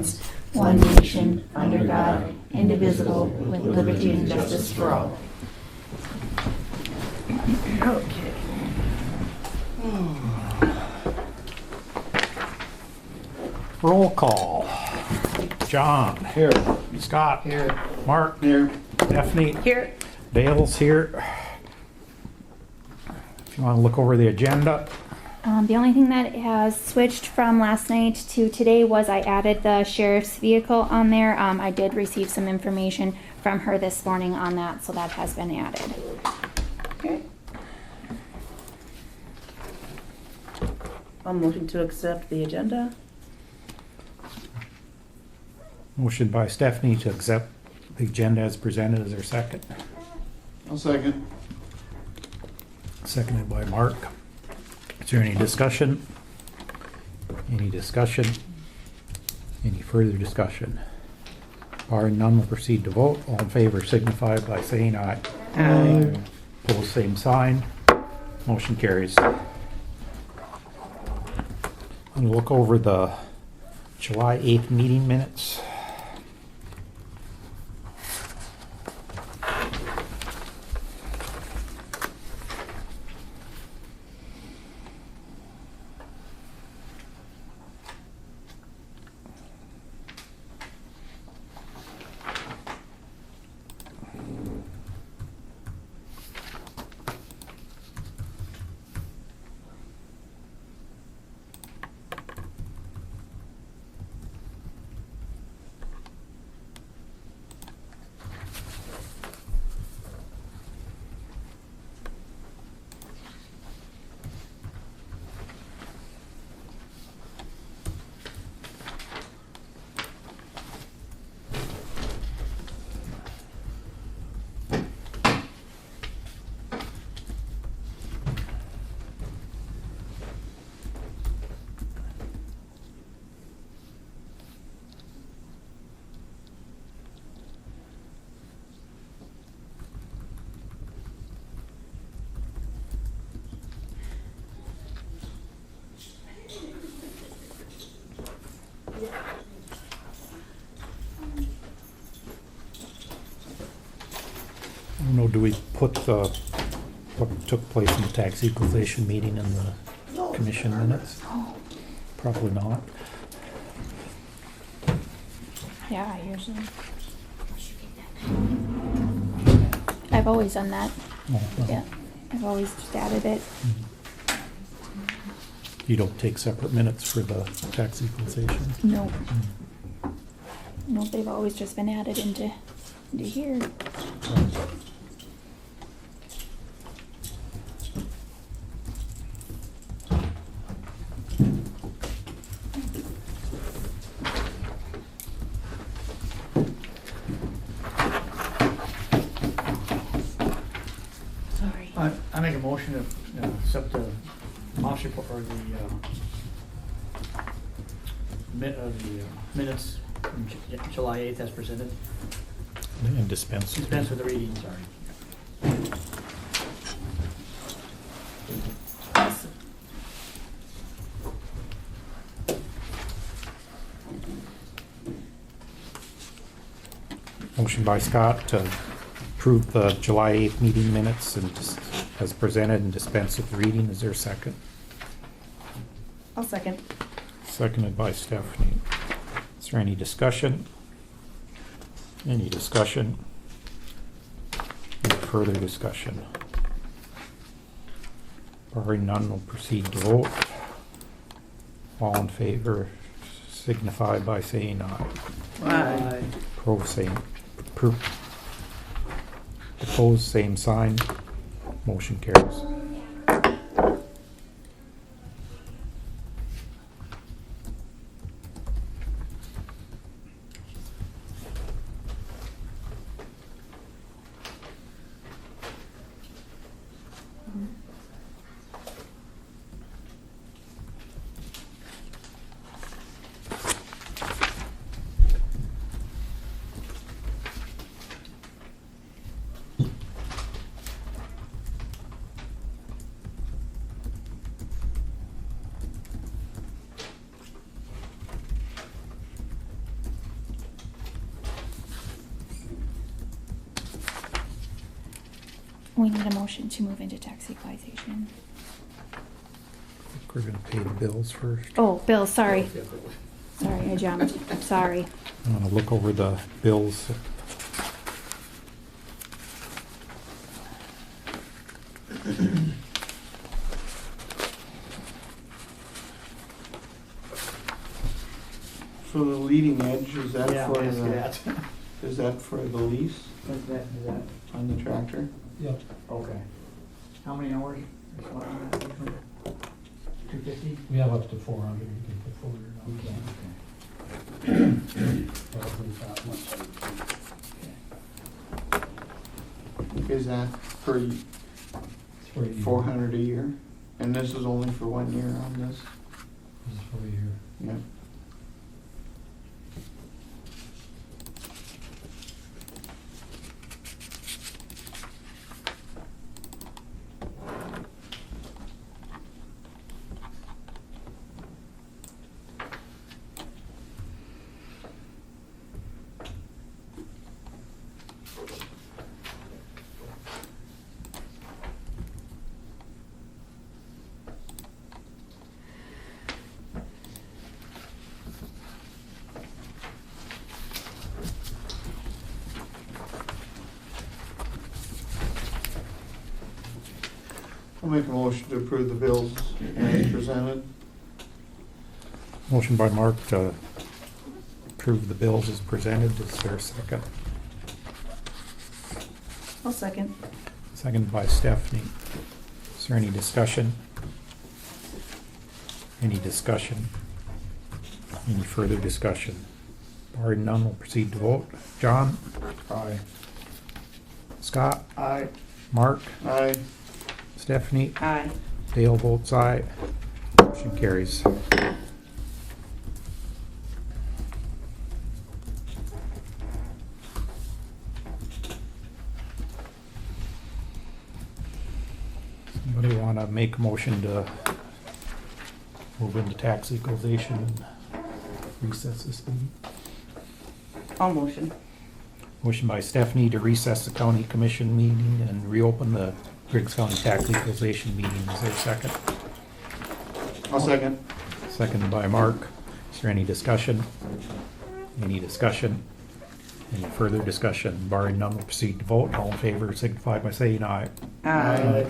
stands, one nation, under God, indivisible, with liberty and justice for all. Okay. Roll call. John. Here. Scott. Here. Mark. Here. Stephanie. Here. Dale's here. If you want to look over the agenda. The only thing that has switched from last night to today was I added the sheriff's vehicle on there. I did receive some information from her this morning on that, so that has been added. Okay. I'll motion to accept the agenda. Motion by Stephanie to accept the agenda as presented. Is there a second? I'll second. Seconded by Mark. Is there any discussion? Any discussion? Any further discussion? Barring none, we'll proceed to vote. All in favor signify by saying aye. Aye. Pose same sign. Motion carries. I'm gonna look over the July 8th meeting minutes. I don't know, do we put what took place in the tax equalization meeting in the commission minutes? Probably not. Yeah, I usually. I've always done that. Oh, well, Yeah, I've always just added it. You don't take separate minutes for the tax equalization? No. No, they've always just been added into here. Sorry. I make a motion to accept the motion for the minutes from July 8th as presented. And dispense. Dispense with the reading, sorry. Motion by Scott to approve the July 8th meeting minutes and as presented and dispense with reading. Is there a second? I'll second. Seconded by Stephanie. Is there any discussion? Any discussion? Any further discussion? Barring none, we'll proceed to vote. All in favor signify by saying aye. Aye. Opposed, same sign. Motion carries. We need a motion to move into tax equalization. We're gonna pay the bills first. Oh, Bill, sorry. Sorry, I jumped. Sorry. I'm gonna look over the bills. So the leading edge, is that Yeah, for I'll ask you the, that. is that for the lease Is that, on the tractor? Yep. okay. How many hours? 250? We have up to 400, you can put 400 on. Probably that much. Is that for It's for a year. 400 a year? And this is only for 1 year on this? This is for a year. Yeah. I'll make a motion to approve the bills as presented. Motion by Mark to approve the bills as presented. Is there a second? I'll second. Second by Stephanie. Is there any discussion? Any discussion? Any further discussion? Barring none, we'll proceed to vote. John? Aye. Scott? Aye. Mark? Aye. Stephanie? Aye. Dale votes aye. Motion carries. Somebody want to make a motion to move into tax equalization and recess this meeting? All motion. Motion by Stephanie to recess the county commission meeting and reopen the Griggs County tax equalization meeting. Is there a second? I'll second. Second by Mark. Is there any discussion? Any discussion? Any further discussion? Barring none, we'll proceed to vote. All in favor signify by saying aye. Aye.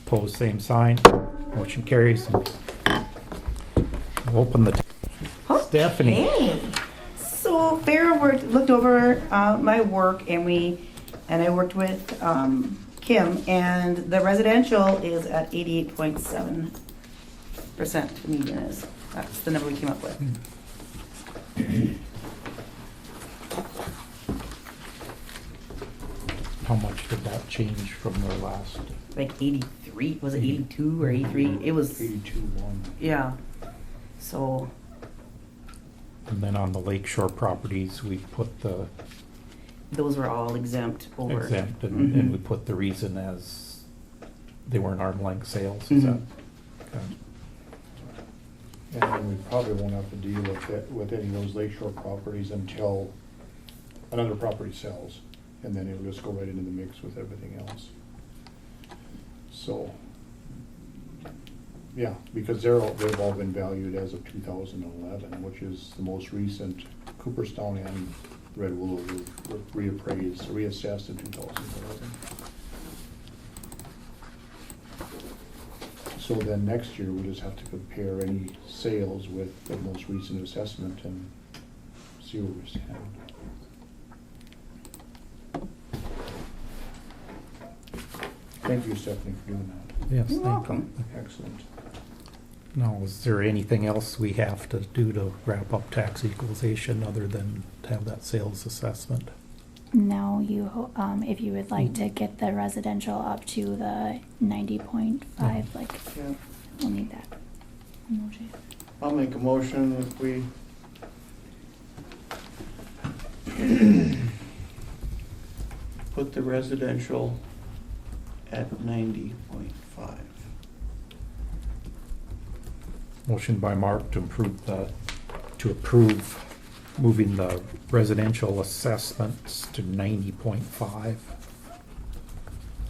Opposed, same sign. Motion carries. We'll open the, Stephanie. Hey, so Farrah looked over my work and I worked with Kim, and the residential is at 88.7%, the median is. That's the number we came up with. How much did that change from the last? Like 83, was it 82 or 83? It was, 82.1. yeah. So, And then on the lakeshore properties, we put the those were all exempt over. exempt and we put the reason as they weren't arm's length sales, is that? Okay. And then we probably won't have to deal with it, with any of those lakeshore properties until another property sells. And then it'll just go right into the mix with everything else. So, yeah, because they've all been valued as of 2011, which is the most recent. Cooperstown and Red Willow were reassessed in 2011. So then next year, we just have to compare any sales with the most recent assessment and see where we stand. Thank you, Stephanie, for doing that. Yes, You're thank you. welcome. Excellent. Now, is there anything else we have to do to wrap up tax equalization other than to have that sales assessment? No, if you would like to get the residential up to the 90.5, like, Yeah. we'll need that motion. I'll make a motion if we put the residential at 90.5. Motion by Mark to approve moving the residential assessments to 90.5.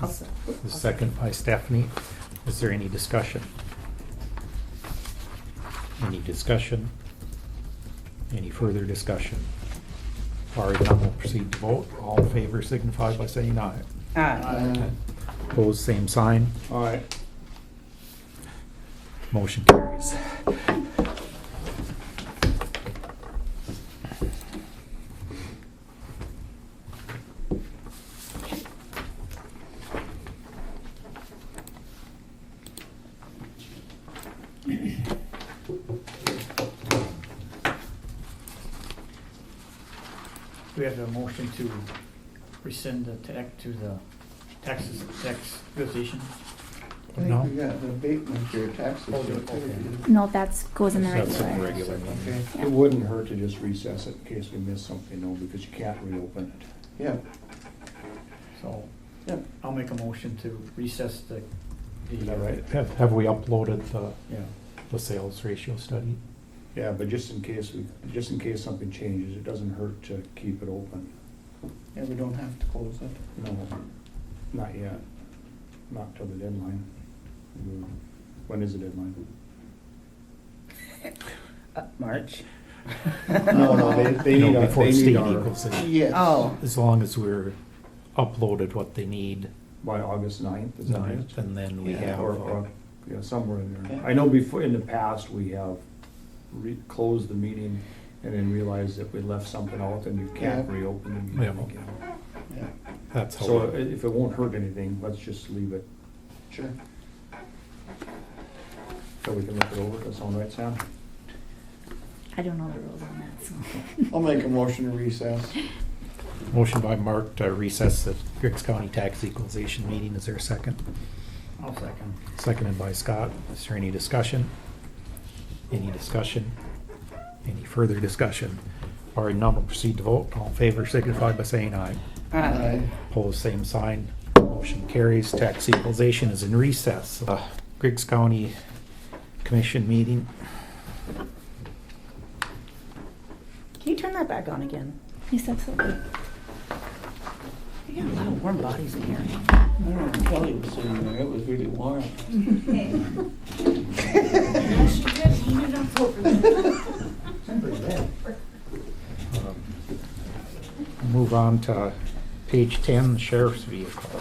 The second by Stephanie. Is there any discussion? Any discussion? Any further discussion? Barring none, we'll proceed to vote. All in favor signify by saying aye. Aye. Opposed, same sign. All right. Motion carries. Do we have a motion to rescind the tax negotiation? I No. think we got the abatement for your taxes. Oh, here, okay. too. No, that's goes in the That's in the regular. regular one. Okay, Yeah. It wouldn't hurt to just recess it in case we miss something, though, because you can't reopen it. yeah, So yeah. I'll make a motion to recess the. Is that right? Have we uploaded Yeah. the sales ratio study? Yeah, but just in case something changes, it doesn't hurt to keep it open. Yeah, we don't have to close it. No, not yet. Not till the deadline. When is the deadline? March. No, they No, need our, before they need state our, equals it. Yes. Oh, As long as we're uploaded what they need, by August 9th, is that right? 9th, and then we Yeah, have, Or, yeah, somewhere in there. Yeah. I know before, in the past, we have closed the meeting and then realized that we left something out and you can't Yeah. reopen the meeting Yeah. again. Yeah, that's how. So if it won't hurt anything, let's just leave it, sure. so we can look it over. Does that sound right, Sam? I don't know the rules on that, so. I'll make a motion to recess. Motion by Mark to recess the Griggs County Tax Equalization meeting. Is there a second? I'll second. Seconded by Scott. Is there any discussion? Any discussion? Any further discussion? Barring none, we'll proceed to vote. All in favor signify by saying aye. aye. Opposed, same sign. Motion carries. Tax equalization is in recess. Griggs County Commission meeting. Can you turn that back on again? Yes, absolutely. You got a lot of warm bodies in here. I don't know, Kelly was sitting there, it was really warm. Move on to page 10, sheriff's vehicle.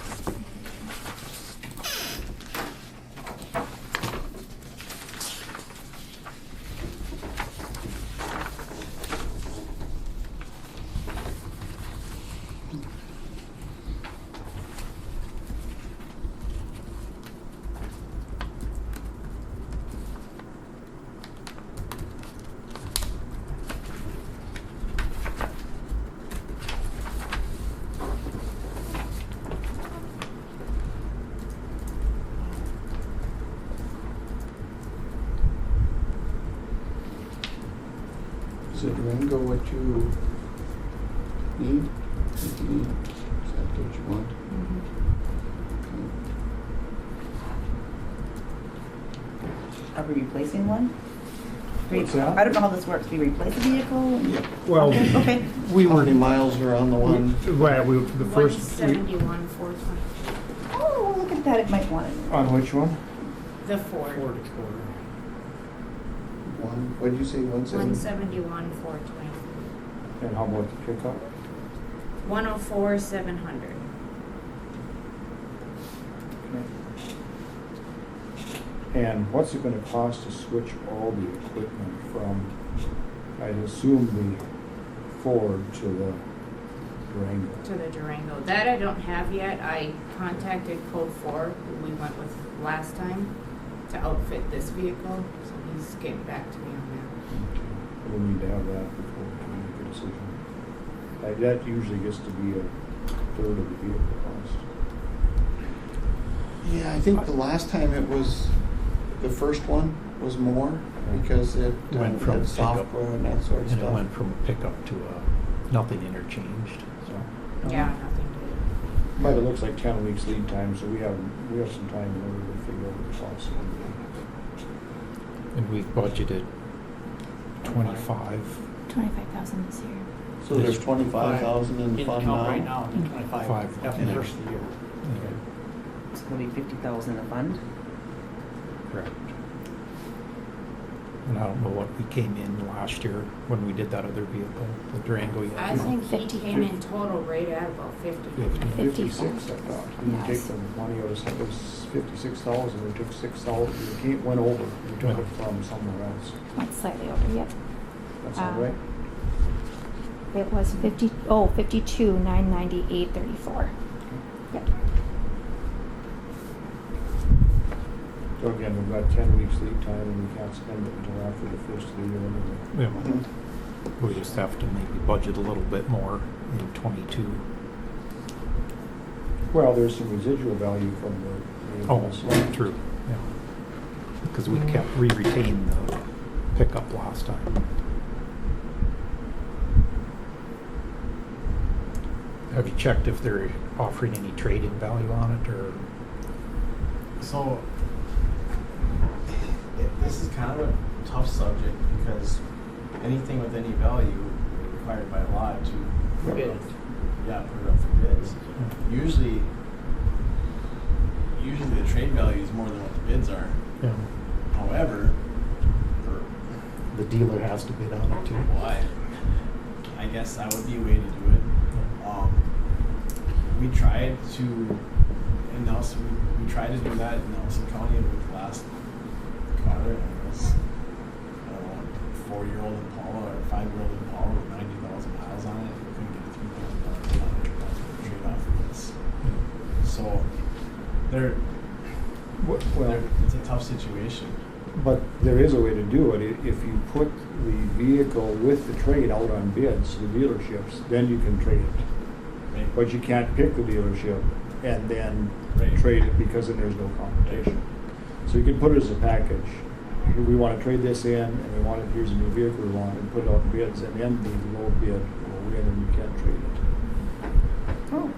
Is it Durango what you need? What you need? Is that what you want? Are we replacing one? What's that? I don't know how this works. We replace a vehicle? Yeah. Well, Okay, okay. we How were, many miles are on the one? well, the first, 171, 420. Oh, look at that. It might want it. On which one? The Ford. Ford Explorer. One, what'd you say, 170? 171, 420. And how about the pickup? 104, 700. And what's it gonna cost to switch all the equipment from, I assume, the Ford to the Durango? To the Durango. That I don't have yet. I contacted Code 4, who we went with last time, to outfit this vehicle. So he's getting back to me on that. We'll need to have that before we can make a decision. That usually gets to be a third of the vehicle cost. Yeah, I think the last time it was, the first one was more because it Went from had pickup. software and that sort of and it stuff. went from a pickup to a nothing interchanged, so. Yeah, nothing to But it looks like 10 weeks lead time, so we have some time in order to figure out the cost. And we've budgeted 25. 25,000 this year. So there's 25,000 in the In fund account now? right now, 25, Five. after the first of the year. It's gonna be 50,000 in the fund. Correct. And I don't know what we came in last year when we did that other vehicle, the Durango. yet. I think he 50. came in total right at about 50. 56, I thought. You Yes. take the money out of, it was 56,000, we took 6,000, went over, we took it from somewhere else. That's slightly over, yep. That's all right? It was 52, 998.34. Yep. So again, we've got 10 weeks lead time and we can't spend it until after the first of the year anyway. Yeah. We just have to maybe budget a little bit more in 22. Well, there's some residual value from the. Oh, true, yeah. Because we retained the pickup last time. Have you checked if they're offering any trade-in value on it, or? So, this is kind of a tough subject because anything with any value is required by law to put it up, put it up for bids. Usually the trade value is more than what the bids are. Yeah. However, The dealer has to bid on it too. well, I guess that would be a way to do it. We tried to, in Nelson, we tried to do that in Nelson County with the last car. It was, I don't know, 4-year-old Impala or 5-year-old Impala with 90,000 miles on it. We couldn't get $3,000 on it. That's what the trade-off was. So, it's a tough situation. But there is a way to do it. If you put the vehicle with the trade out on bids to the dealerships, then you can trade it. Right? But you can't pick the dealership and then Right. trade it because then there's no competition. So you can put it as a package. We want to trade this in and we want it, here's a new vehicle we want, and put it out in bids, and then the low bid will win and you can't trade it. Oh,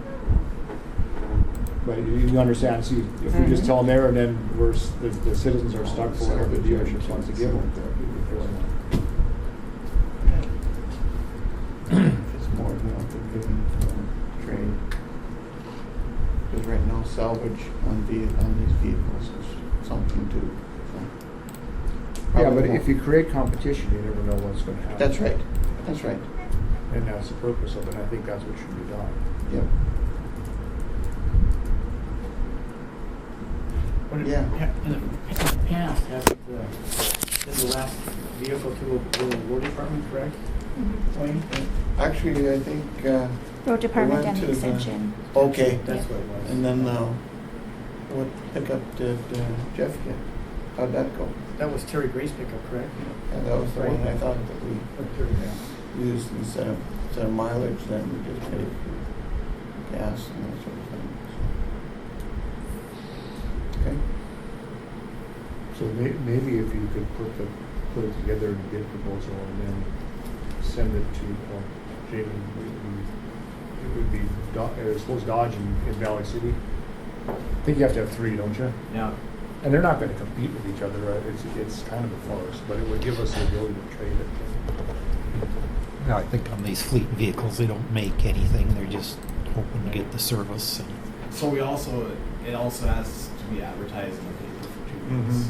But you understand, see, if we just tell them there and then the citizens are stuck for whatever the dealership wants to give them. It's more than what they're giving for trade. Because right now salvage on these vehicles is something too. So. Yeah, but if you create competition, you never know what's going to happen. That's right, that's right. And that's the purpose of it, I think that's what should be done. Yep. Yeah. In the past, did the last vehicle to the War Department, correct? Wayne? Actually, I think, Road Department went and to the- Extension. okay. That's what it was. And then, what pickup did Jeff get? How'd that go? That was Terry Gray's pickup, correct? And that was the one I thought that we Yeah. used instead of mileage, then we just paid for gas and that sort of thing. Okay. So maybe if you could put it together in a bid proposal and then send it to Jamie, it would be, I suppose Dodge in Valley City. I think you have to have 3, don't you? Yeah. And they're not going to compete with each other, right? It's kind of a farce, but it would give us the ability to trade it. Yeah, I think on these fleet vehicles, they don't make anything, they're just hoping to get the service. And So it also has to be advertised in the paper for 2 weeks. Mhm.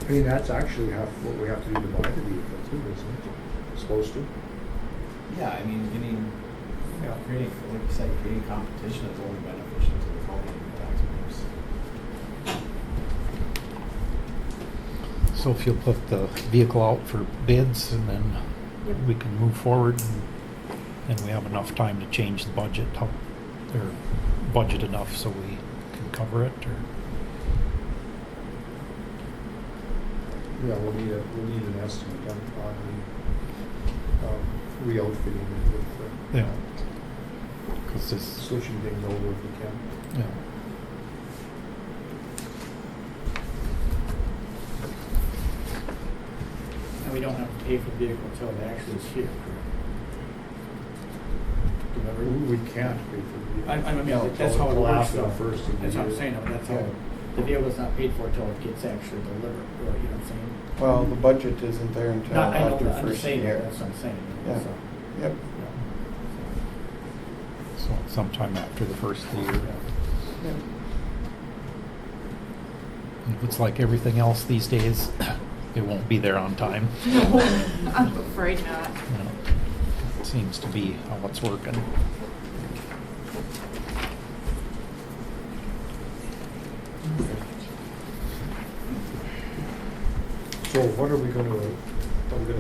I mean, that's actually what we have to do to buy the vehicle too, isn't it? Supposed to? Yeah, I mean, creating, like you said, creating competition is only beneficial to the county and the taxpayers. so if you'll put the vehicle out for bids, and then we can move forward, and we have enough time to change the budget, or budget enough so we can cover it, or? Yeah, we'll need an estimate on the re-outfitting with Yeah. Because this, switching things over if we can. yeah. And we don't have to pay for the vehicle until it actually is here, correct? We can't pay for the vehicle. I mean, No, that's how it till works. after the though. first of the That's what I'm year. saying, that's how, the vehicle's not paid for until it gets actually delivered, you know what I'm saying? Well, the budget isn't there until I know after that, the I'm just first saying, year. that's what I'm saying. Yeah. So, Yep, So sometime after the first of the year. If it's like everything else these days, it won't be there on time. I'm afraid not. You know, it seems to be how it's working. So what are we gonna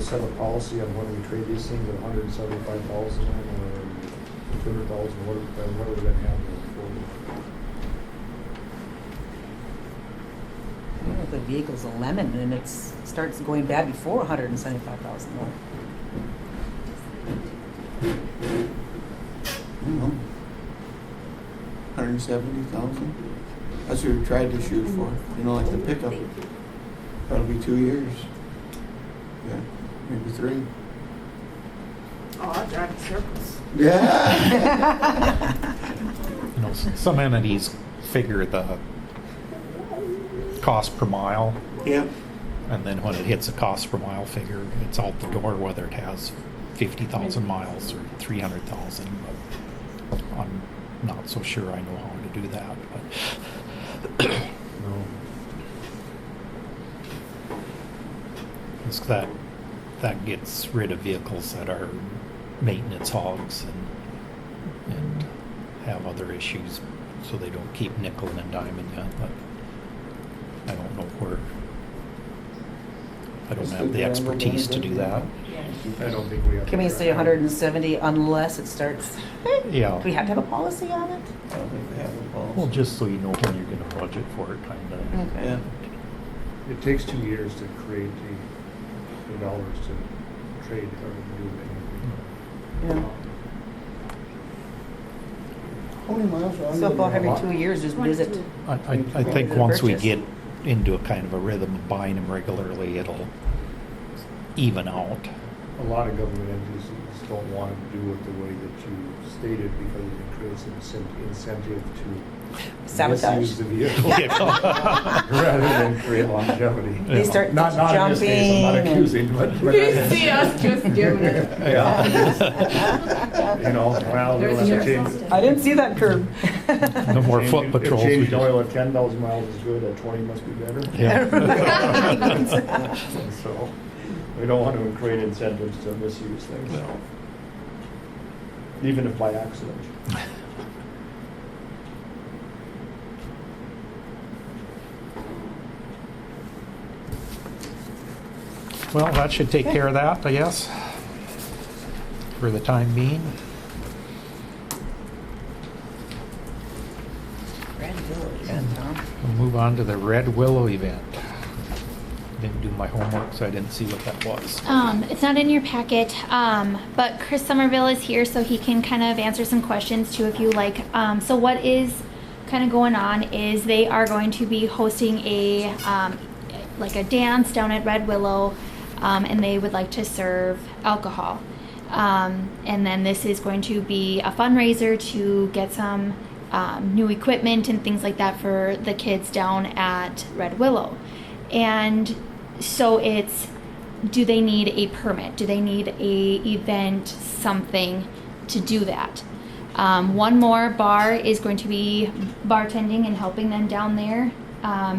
set a policy on when we trade these things at 175,000 or 200,000? What are we gonna have going forward? You know, the vehicle's a lemon and it starts going bad before 175,000. I don't know. 170,000. That's what we tried to shoot for. You know, like the pickup. That'll be 2 years. Yeah, maybe 3. Oh, I'll drive in circles. Yeah. You know, some entities figure the cost per mile, Yep. and then when it hits a cost per mile figure, it's out the door whether it has 50,000 miles or 300,000. But I'm not so sure I know how to do that. But No. it's that gets rid of vehicles that are maintenance hogs and have other issues, so they don't keep nickeling and diming you. But I don't know where. I don't have the expertise to do that. I don't think we have. Can we say 170 unless it starts? Yeah. Do we have to have a policy on it? I don't think we have a policy. Well, just so you know when you're going to budget for it, kind of. Okay. Yeah. It takes 2 years to create the dollars to trade or do anything. Yeah. How many miles are on So about every 2 years, just visit. I think once we Purchase. get into a kind of a rhythm of buying them regularly, it'll even out. A lot of government entities don't want to do it the way that you stated because it creates an incentive to Sabotage. misuse the vehicle rather than create longevity. They start Not in this case, I'm not jumping accusing, but. You see us just doing it. Yeah. You know, well, we'll have to change. I didn't see that curve. No more foot If patrols. we changing just- oil at 10,000 miles is good, at 20 must be better. Yeah. So, we don't want to create incentives to misuse things. No. Even if by accident. Well, that should take care of that, I guess, for the time being. Red Willow event, huh? We'll move on to the Red Willow event. Didn't do my homework, so I didn't see what that was. It's not in your packet, but Chris Somerville is here, so he can kind of answer some questions too if you like. So what is kind of going on is they are going to be hosting a like a dance down at Red Willow, and they would like to serve alcohol. And then this is going to be a fundraiser to get some new equipment and things like that for the kids down at Red Willow. And so it's, do they need a permit? Do they need a event, something to do that? One more bar is going to be bartending and helping them down there.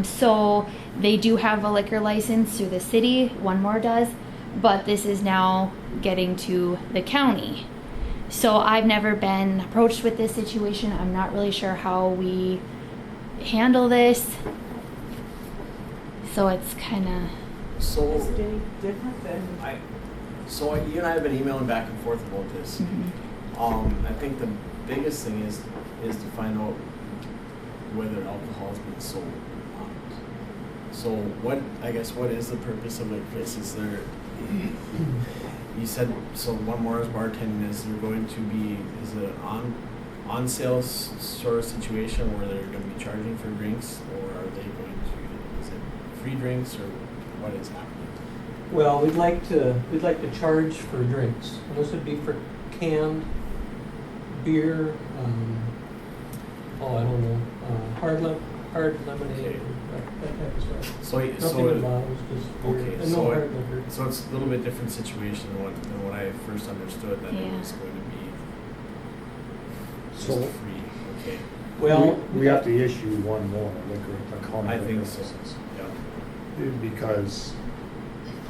So they do have a liquor license through the city, one more does, but this is now getting to the county. So I've never been approached with this situation. I'm not really sure how we handle this. So it's kind of... So, Is it any different than? so you and I have been emailing back and forth about this. I think the biggest thing is to find out whether alcohol is being sold. So what is the purpose of it, Chris? Is there, you said, so one more is bartending, is there going to be, is it on sale sort of situation where they're going to be charging for drinks, or are they going to, is it free drinks, or what is happening? Well, we'd like to charge for drinks. And this would be for canned beer, I don't know, hard lemonade, that type of stuff. Nothing in bottles, just beer, Okay, and no hard liquor. so it's a little bit different situation than what I first understood, that it Yeah. was going to be. just So- free, okay. Well, We have to issue one more liquor, a county I liquor think so. license. Yeah. Because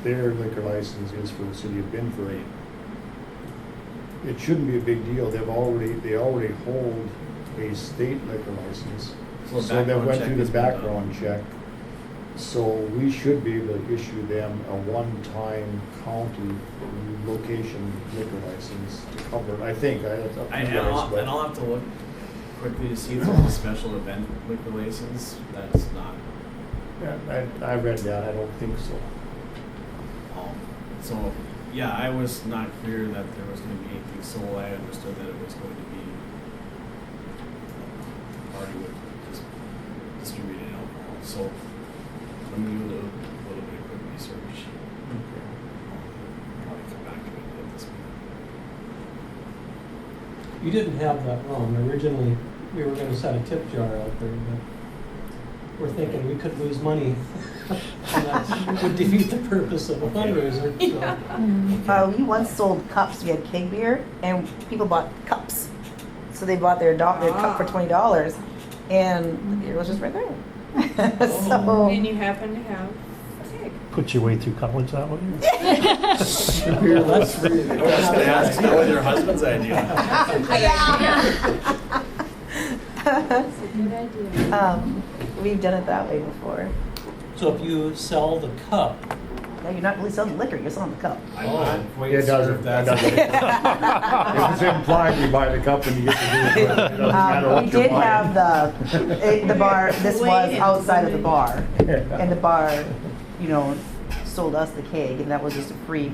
their liquor license is for the city of Binford. It shouldn't be a big deal. They already hold a state liquor license. So a So they background went check through the has been done. background check. So we should be able to issue them a one-time county location liquor license to cover, I think, it's up to you And guys, I'll, but- and I'll have to look quickly to see if there's a special event liquor license that's not. Yeah, I read that, I don't think so. So, yeah, I was not clear that there was gonna be anything sold. I understood that it was going to be party with just distributing alcohol. So I'm gonna do a little bit of quick research. Probably come back to it at this point. you didn't have that wrong. Originally, we were gonna set a tip jar out there, but we're thinking we could lose money. And that would defeat the purpose of a fundraiser, so. We once sold cups. We had keg beer, and people bought cups. So they bought their cup for $20, and the beer was just right there. So And you happen to have a keg. Put your way through college that way? Beer less free. I was just gonna ask, that was your husband's idea. That's a good idea. we've done it that way before. So if you sell the cup, No, you're not really selling liquor. You're selling the cup. I'm not quite It sure doesn't, if that that's. doesn't. If it's implied, you buy the cup and you get to do it. It doesn't matter We what you're did buying. have the bar. This was Wait outside of the bar, Yeah. and the bar, sold us the keg, and that was just a free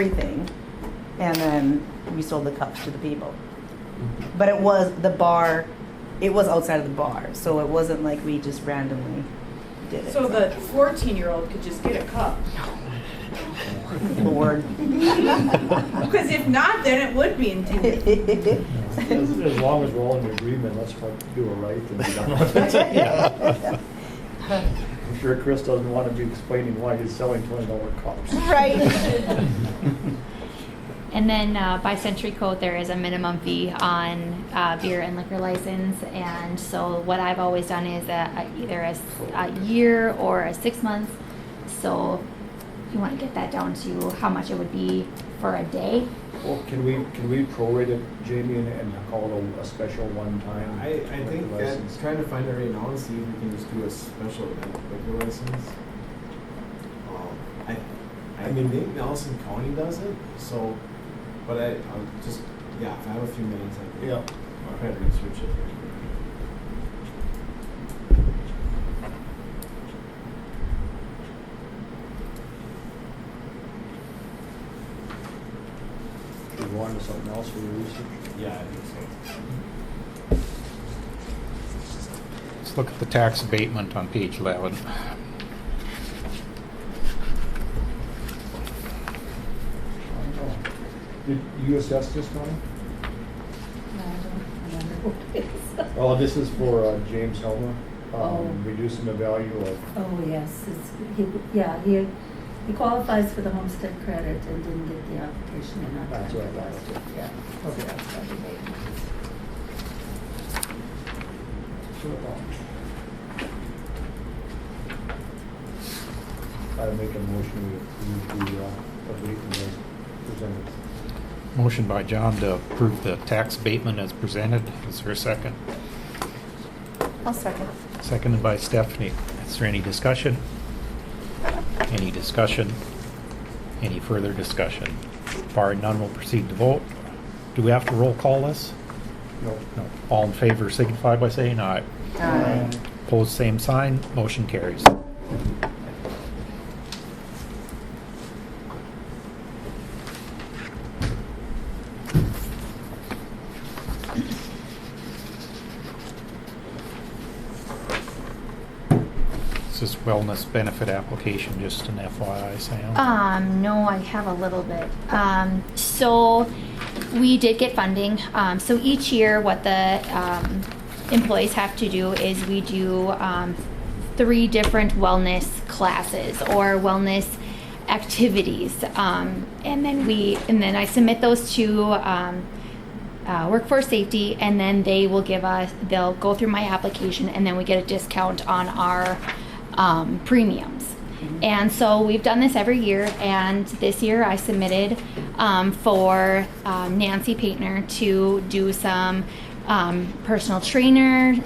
thing. And then we sold the cups to the people. But it was the bar. It was outside of the bar, so it wasn't like we just randomly did it. So the 14-year-old could just get a cup. Lord. Because if not, then it would be intended. As long as we're all in agreement, let's do it right and be done with it. I'm sure Chris doesn't want to be explaining why he's selling $20 cups. Right. And then by century code, there is a minimum fee on beer and liquor license. And so what I've always done is either a year or a 6 months. So you want to get that down to how much it would be for a day. Well, can we prorate it, Jamie, and call it a special one-time? I think liquor that license? trying to find it right now and see if we can just do a special event liquor license. I mean, maybe Nelson County does it, so, but I'll just, yeah, if I have a few minutes, I can. Yeah. I'll try to research it. Should we go on to something else for your research? Yeah, I think so. Let's look at the tax abatement on page 11. Did you assess this, Tony? Oh, this is for James Helmer, reducing the value of, Oh, yes, he qualifies for the homestead credit and didn't get the application in on time. That's what I thought. last year. Yeah, so Okay. that's why he made it. I make a motion to approve the abatement as presented. Motion by John to approve the tax abatement as presented. Is there a second? I'll second. Seconded by Stephanie. Is there any discussion? Any discussion? Any further discussion? Barring none, we'll proceed to vote. Do we have to roll call this? No. No. All in favor signify by saying aye. Aye. Opposed, same sign. Motion carries. Is this wellness benefit application just an FYI, Sam? No, I have a little bit. So we did get funding. So each year, what the employees have to do is we do 3 different wellness classes or wellness activities, and then I submit those to workforce safety, and then they'll go through my application, and then we get a discount on our premiums. And so we've done this every year, and this year I submitted for Nancy Paintner to do some personal trainer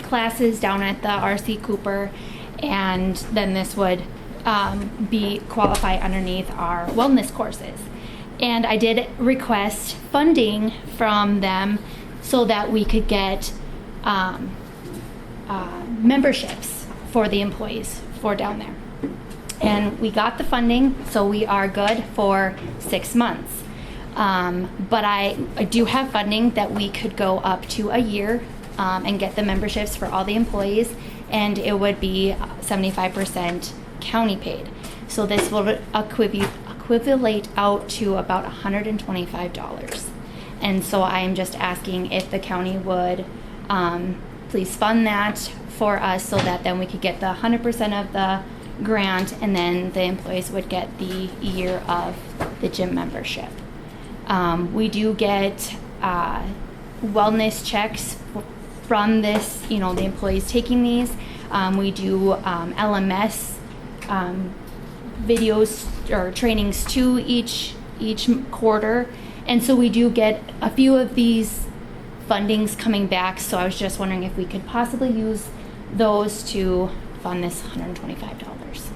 classes down at the RC Cooper, and then this would qualify underneath our wellness courses. And I did request funding from them so that we could get memberships for the employees for down there. And we got the funding, so we are good for 6 months. But I do have funding that we could go up to a year and get the memberships for all the employees, and it would be 75% county paid. So this will equivalent out to about $125. And so I am just asking if the county would please fund that for us, so that then we could get the 100% of the grant, and then the employees would get the year of the gym membership. We do get wellness checks from this, the employees taking these. We do LMS videos or trainings to each quarter, and so we do get a few of these fundings coming back. So I was just wondering if we could possibly use those to fund this $125.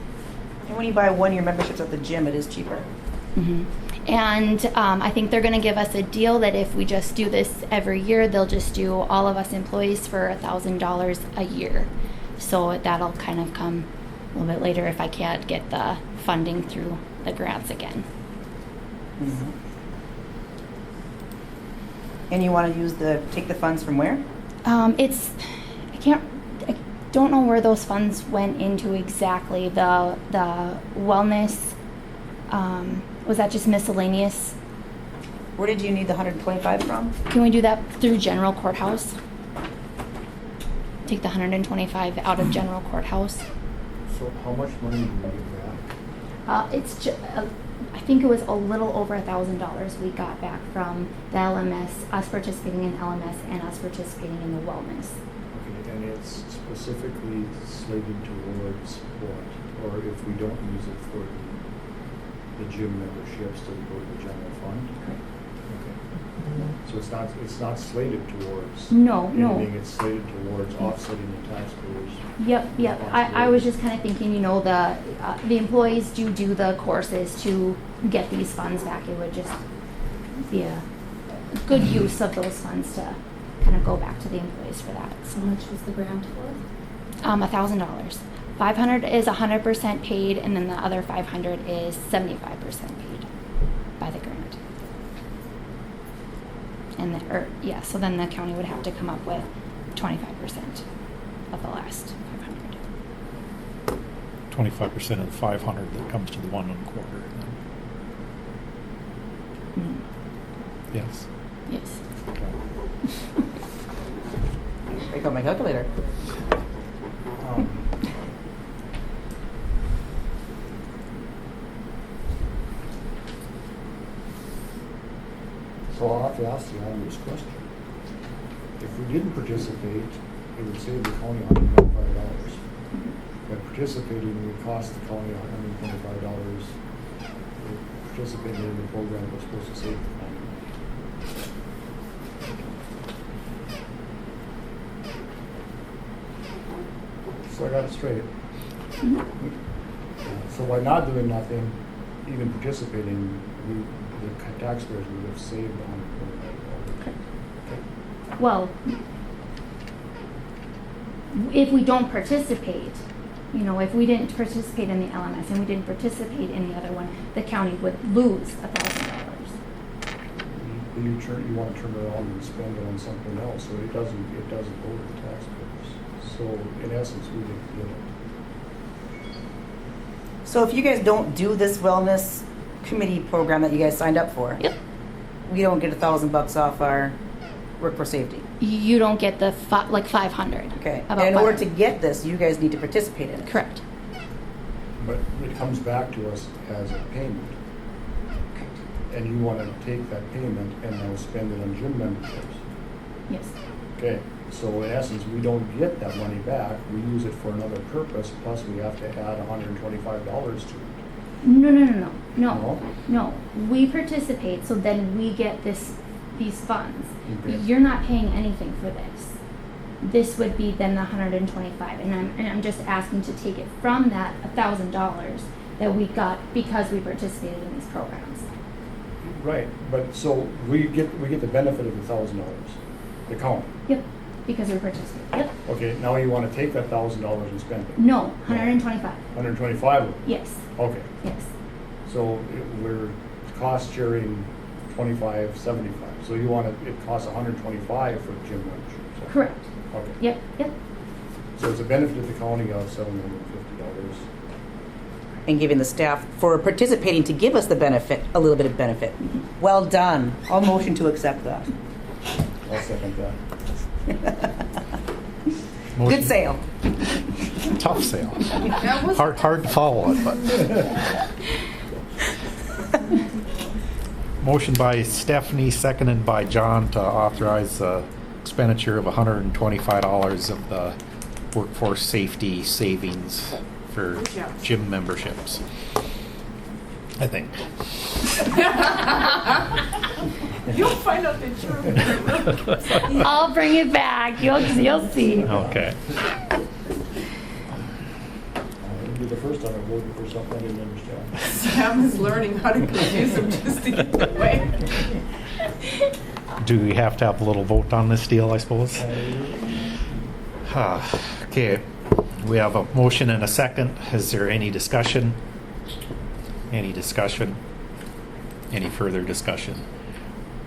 And when you buy one-year memberships at the gym, it is cheaper. Mm-hmm. And I think they're going to give us a deal that if we just do this every year, they'll just do all of us employees for $1,000 a year. So that'll kind of come a little bit later if I can't get the funding through the grants again. Mm-hmm. And you want to take the funds from where? I don't know where those funds went into exactly. The wellness, was that just miscellaneous? Where did you need the 125 from? Can we do that through general courthouse? Take the 125 out of general courthouse? So how much money do we get back? I think it was a little over $1,000 we got back from the LMS, us participating in LMS and us participating in the wellness. Okay, and it's specifically slated towards what? Or if we don't use it for the gym memberships, does it go to the general fund? Correct. Okay. So it's not slated towards No. anything, it's slated towards offsetting the taxpayers. Yep. I was just kind of thinking, the employees do the courses to get these funds back. It would just be a good use of those funds to kind of go back to the employees for that. How much was the grant for? $1,000. 500 is 100% paid, and then the other 500 is 75% paid by the grant. So then the county would have to come up with 25% of the last 500. 25% of the 500 that comes to the 1 1/4. Mm-hmm. Yes. Yes. I got my calculator. So I'll have to ask the obvious question. If we didn't participate, it would save the county $125. By participating would cost the county $125. Participating in the program was supposed to save the county. So I got it straight. So by not doing nothing, even participating, the taxpayers would have saved $125. Well, if we don't participate, if we didn't participate in the LMS and we didn't participate in the other one, the county would lose $1,000. You want to turn it around and spend it on something else, so it doesn't go to the taxpayers. So in essence, we didn't get it. So if you guys don't do this wellness committee program that you guys signed up for, Yep. we don't get $1,000 off our workforce safety. You don't get the 500. Okay. About And in order to 500. get this, you guys need to participate in it. Correct. But it comes back to us as a payment. and you wanna take that payment and now spend it on gym memberships. Yes. Okay, so in essence, we don't get that money back, we use it for another purpose, plus we have to add $125 to it. No. We participate, so then we get these funds. Okay. You're not paying anything for this. This would be then the 125, and I'm just asking to take it from that $1,000 that we got because we participated in these programs. Right, but so we get the benefit of $1,000, the county. Yep, because we participated. Yep. Okay, now you wanna take that $1,000 and spend it? No, 125. 125 of it? Yes. Okay, Yes. so we're cost sharing 25, 75. So you want it costs 125 for gym membership? Correct. Okay. Yep. So it's a benefit to the county of $750. And giving the staff for participating to give us the benefit, a little bit of benefit. Well done. I'll motion to accept that. I'll second that. Motion- Good sale. Tough sale. That was Hard to follow it, but. Motion by Stephanie, seconded by John to authorize the expenditure of $125 of the workforce safety savings for Good job. gym memberships. I think. You'll find out that you're. I'll bring it back. You'll see. Okay. It'll be the first time I'm voting for something I didn't understand. Sam is learning how to confuse them just to get away. Do we have to have a little vote on this deal, I suppose? Okay, we have a motion and a second. Is there any discussion? Any discussion? Any further discussion?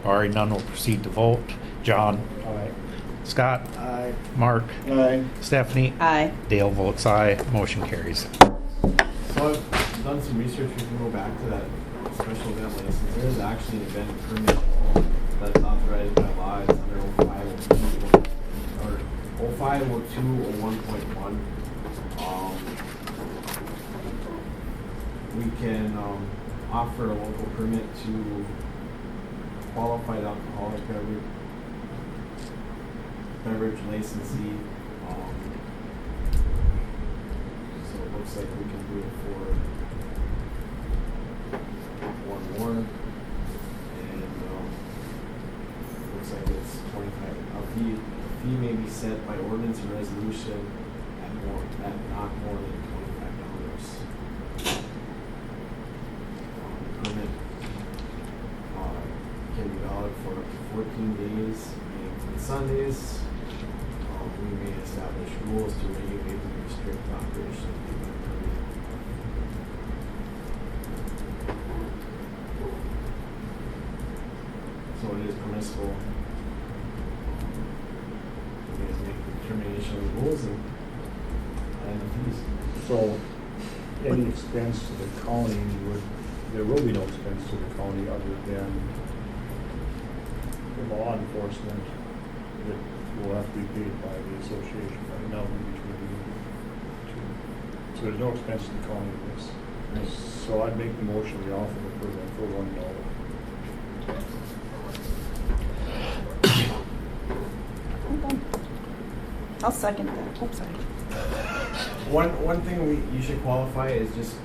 Barring none, we'll proceed to vote. John? Aye. Scott? Aye. Mark? Aye. Stephanie? Aye. Dale votes aye. Motion carries. So I've done some research, we can go back to that special event license. There is actually an event permit that's authorized by law, it's under 0502, or 0502 or 1.1. We can offer a local permit to qualified alcoholic beverage licensee. So it looks like we can do it for one more. And looks like it's 25. A fee may be set by ordinance or resolution at not more than $25. Permit can be valid for up to 14 days and Sundays. We may establish rules to regulate and restrict operation of the event permit. So it is permissible. You guys make the determination of the rules and the fees. So any expense to the county there will be no expense to the county other than the law enforcement that will have to be paid by the association right now between you two. So there's no expense to the county in this. So I'd make the motion we offer the permit for $1. I'll second that. Oops, sorry. One thing you should qualify is just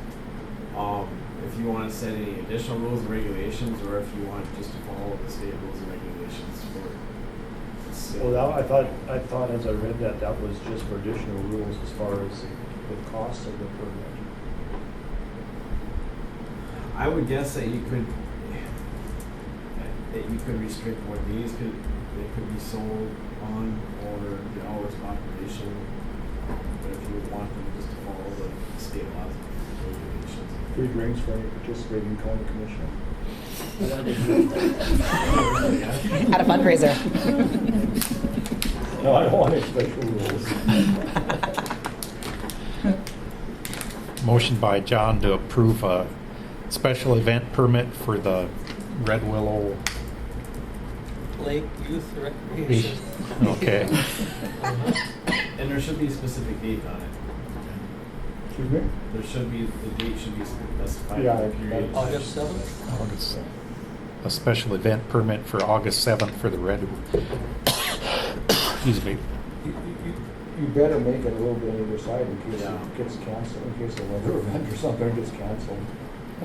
if you want to set any additional rules and regulations, or if you want just to follow the state rules and regulations for. Well, I thought as I read that was just for additional rules as far as the cost of the permit. I would guess that you could restrict what days they could be sold on, or the hours of operation. But if you would want them just to follow the state laws and regulations. Free drinks for any participating county commissioner. At a fundraiser. No, I don't want any special rules. Motion by John to approve a special event permit for the Red Willow. Lake Youth Recreation. Okay. And there should be a specific date on it. Excuse me? The date should be specified. Yeah, in the period. August 7th? August. a special event permit for August 7th for the Red, excuse me, You better make it a little bit on either side in case Yeah. it gets canceled, in case a weather event or something gets canceled.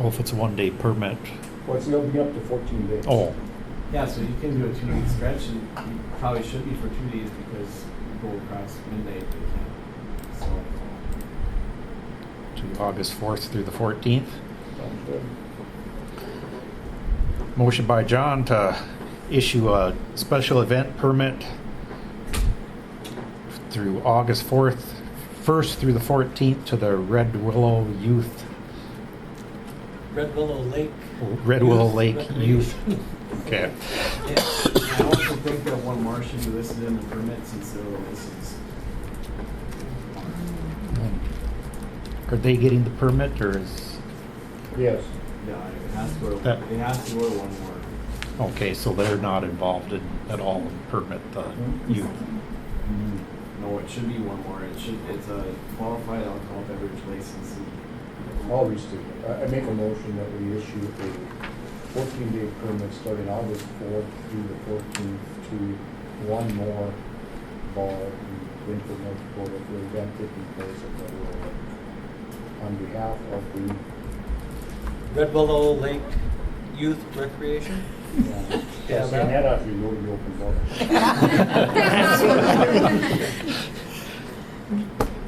oh, if it's a one-day permit. Well, it'll be up to 14 days. Oh, Yeah, so you can do a 2-day stretch, and you probably should be for 2 days because go across midnight, they can't. So, to August 4th through the 14th. Sounds good. Motion by John to issue a special event permit through August 1st through the 14th to the Red Willow Red Willow Lake. Lake Recreation. Youth. Okay. yeah, I also think that one more should be listed in the permit since they're a license. Are they getting the permit or is, Yes. Yeah, it has to go to, That- it has to go to one more. okay, so they're not involved in, at all in permit the youth. No, it should be one more. It's a qualified alcohol beverage licensee. I'll restate it. I make a motion that we issue a 14-day permit starting August 4th through the 14th to one more bar in Winford, North Dakota for the event taking place at Red Willow Lake. On behalf of the, Red Willow Lake Youth Recreation. yeah, stand that out if you go to the open bar.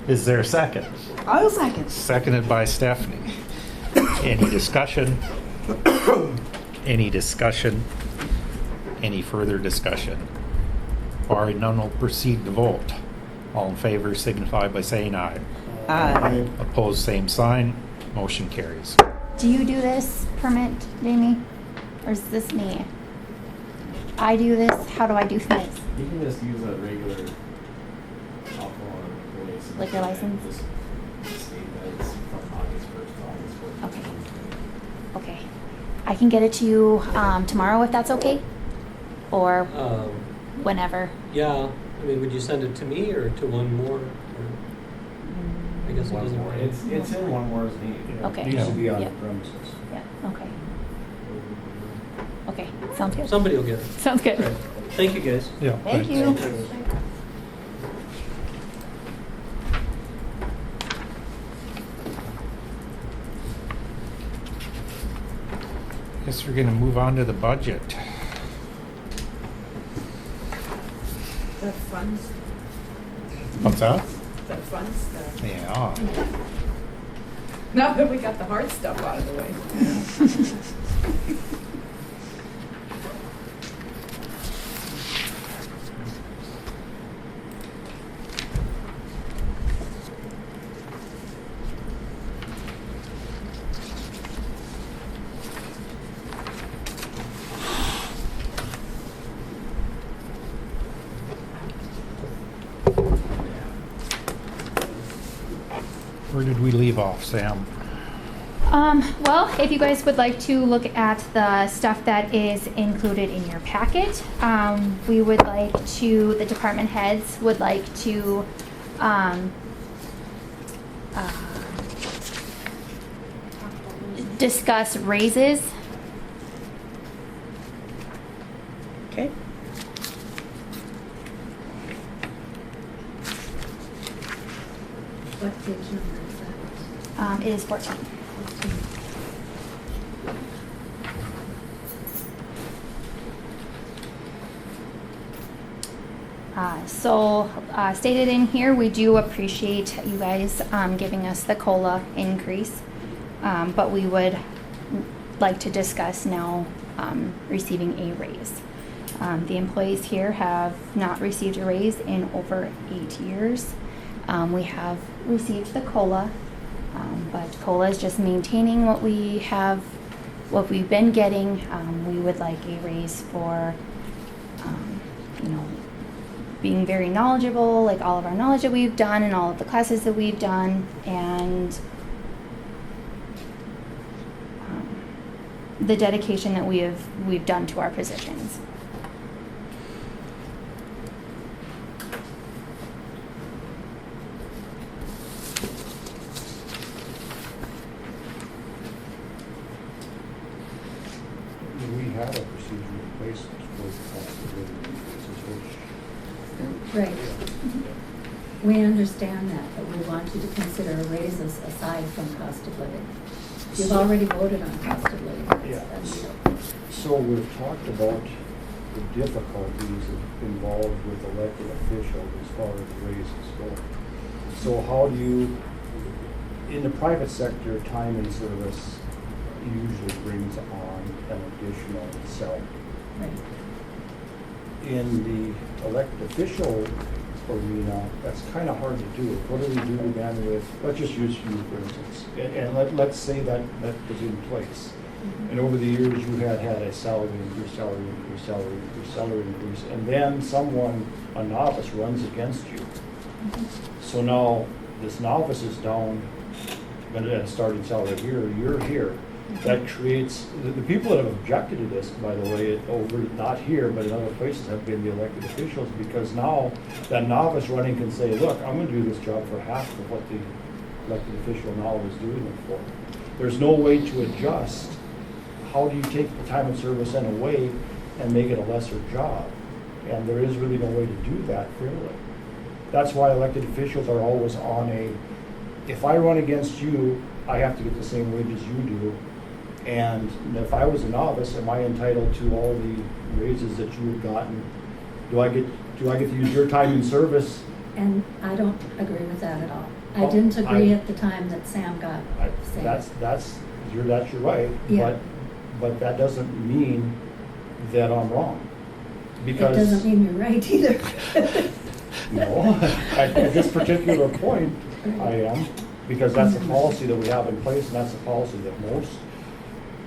Is there a second? I'll second. Seconded by Stephanie. Any discussion? Any discussion? Any further discussion? Barring none, will proceed to vote. All in favor signify by saying aye. Aye. Opposed, same sign. Motion carries. Do you do this permit, Jamie? Or is this me? I do this, how do I do this? You can just use a regular alcohol license. Liquor license? Just state that it's from August 1st to August 14th. Okay. I can get it to you tomorrow if that's okay? Or whenever? Yeah, I mean, would you send it to me or to one more? Or, I guess it One doesn't more. matter. It's in one more's name. Okay. Needs to be on the Yeah. premises. Yeah, okay. Okay, sounds good. Somebody will get it. Sounds good. Right. Thank you, guys. Yeah. Thank you. Guess we're gonna move on to the budget. The fun stuff. What's that? The fun stuff. Yeah. Now that we got the hard stuff out of the way. Where did we leave off, Sam? Well, if you guys would like to look at the stuff that is included in your packet, we would like to, the department heads would like to discuss raises. Okay. What page number is that? It is 14. Stated in here, we do appreciate you guys giving us the COLA increase, but we would like to discuss now receiving a raise. The employees here have not received a raise in over 8 years. We have received the COLA, but COLA is just maintaining what we have, what we've been getting. We would like a raise for, being very knowledgeable, like all of our knowledge that we've done and all of the classes that we've done, and the dedication that we've done to our positions. Do we have a procedure in place for the cost of living increases, which Right. We understand that, but we want you to consider raises aside from cost of living. You've already voted on cost of living. That's done deal. So we've talked about the difficulties involved with elected officials as far as raises go. So how do you, in the private sector, time and service usually brings on an additional salary. Right. In the elected official arena, that's kind of hard to do. What do we do then with, let's just use you for instance, and let's say that was in place. And over the years, you had a salary increase, and then someone, a novice, runs against you. So now this novice is down, but at starting salary here, you're here. That creates, the people that have objected to this, by the way, over, not here, but in other places, have been the elected officials, because now that novice running can say, look, I'm gonna do this job for half of what the elected official now is doing it for. There's no way to adjust. How do you take the time and service in away and make it a lesser job? And there is really no way to do that fairly. That's why elected officials are always on a, if I run against you, I have to get the same wages you do. And if I was a novice, am I entitled to all the raises that you have gotten? Do I get to use your time and service? And I don't agree with that at all. I Well, didn't agree at the time that Sam got saved. That's your right. Yeah. But that doesn't mean that I'm wrong. It Because doesn't mean you're right either. no, at this particular point, I am, because that's the policy that we have in place, and that's the policy that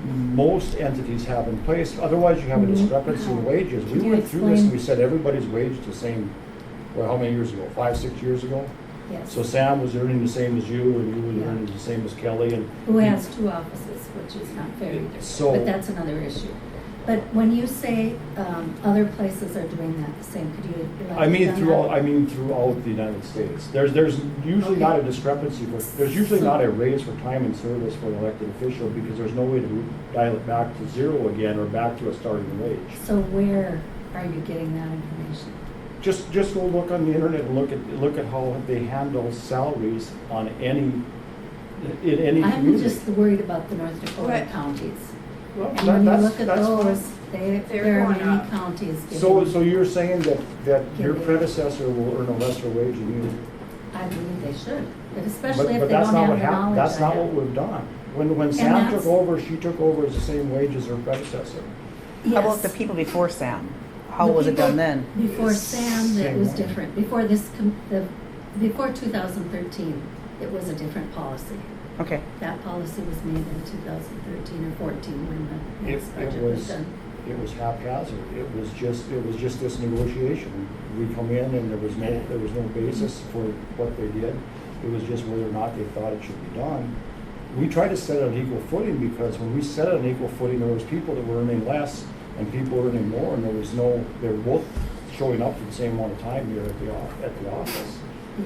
most entities have in place. Otherwise, you have a discrepancy in wages. We Can you went through this and we explain? said everybody's wage the same, well, how many years ago? 5, 6 years ago? Yes. So Sam was earning the same as you, and you were Yeah. earning the same as Kelly, and. Who has two offices, which is not fair either. So- But that's another issue. But when you say other places are doing that the same, could you elaborate on that? I mean throughout the United States. There's usually not a discrepancy, there's usually not a raise for time and service for an elected official, because there's no way to dial it back to zero again or back to a starting wage. So where are you getting that information? Just go look on the internet and look at how they handle salaries on in any I'm community. just worried about the North Dakota Right. counties. Well, And when you that's- look at that's fine. those, They're there are going many up. counties So giving, you're saying that your Giving. predecessor will earn a lesser wage than you? I believe they should, but But especially if but they that's don't not have what the happened. knowledge That's I not have. what we've done. When Sam took that's- over, she took over as the same wage as her predecessor. How about Yes. the people before Sam? How The was it people done then? Before Sam, it Same was way. different. Before 2013, it was a different policy. Okay. That policy was made in 2013 or 14 when the It next budget was done. it was haphazard. It was just this negotiation. We come in and there was no basis for what they did. It was just whether or not they thought it should be done. We tried to set it on equal footing, because when we set it on equal footing, there was people that were earning less and people earning more, and they were both showing up for the same amount of time here at the office.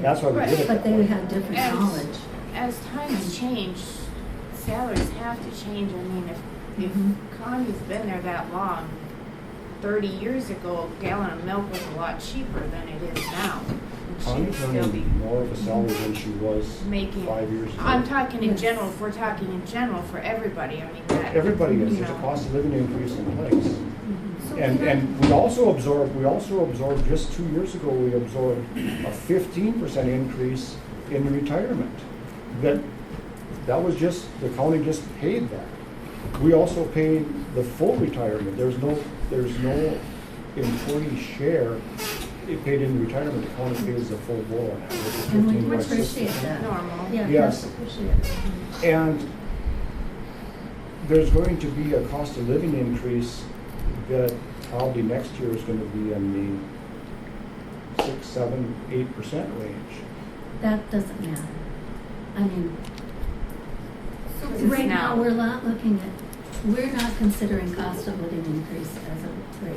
That's why we did it But that they way. had different As- knowledge. As times change, salaries have to change. I mean, if Mhm. Connie's been there that long, 30 years ago, a gallon of milk was a lot cheaper than it is now. And Connie's she'd still be earning more of a salary than she was making. 5 years ago. I'm talking in Yes. general, if we're talking in general for everybody, I mean, that. Everybody is, you there's a know. cost of living increase in place. Mhm. So And, can I- and we also absorbed, just 2 years ago, we absorbed a 15% increase in the retirement. That was just, the county just paid that. We also paid the full retirement. There's no employee share. It paid in retirement, the county pays the full board on that, which is And we 15.6%. appreciate that. Normal. Yeah, Yes. that's appreciated. And there's going to be a cost of living increase that probably next year is going to be in the 6, 7, 8% range. That doesn't matter. I mean, Because it's right now, now. we're not considering cost of living increase as a raise.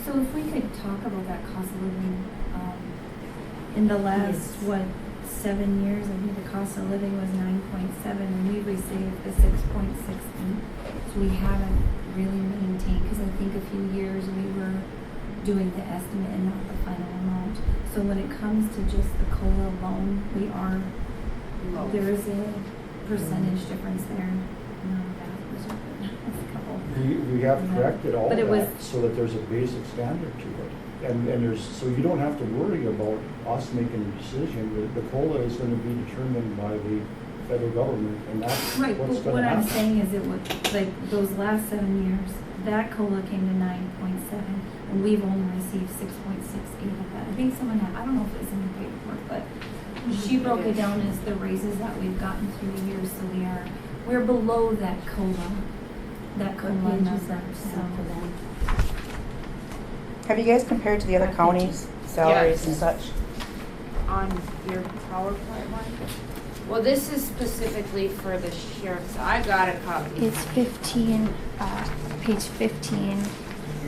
So if we could talk about that cost of living, in the last, Yes. 7 years, I think the cost of living was 9.7, and we've received the 6.68. So we haven't really maintain, because I think a few years we were doing the estimate and not the final amount. So when it comes to just the COLA alone, we are, there is a percentage difference there. No, that was a couple. We have corrected all But it that was- so that there's a basic standard to it. And there's, so you don't have to worry about us making a decision. The COLA is gonna be determined by the federal government, and that's Right, what's but gonna what I'm happen. saying is it would, like, those last 7 years, that COLA came to 9.7, and we've only received 6.68 of that. I think someone had, I don't know if it's in the paperwork, but she broke it down as the raises that we've gotten through the years, so we're below that COLA number, so. Have you guys compared to the other counties' salaries and Yes. such? On your PowerPoint one? Well, this is specifically for the sheriff's, I got a copy. It's 15, page 15,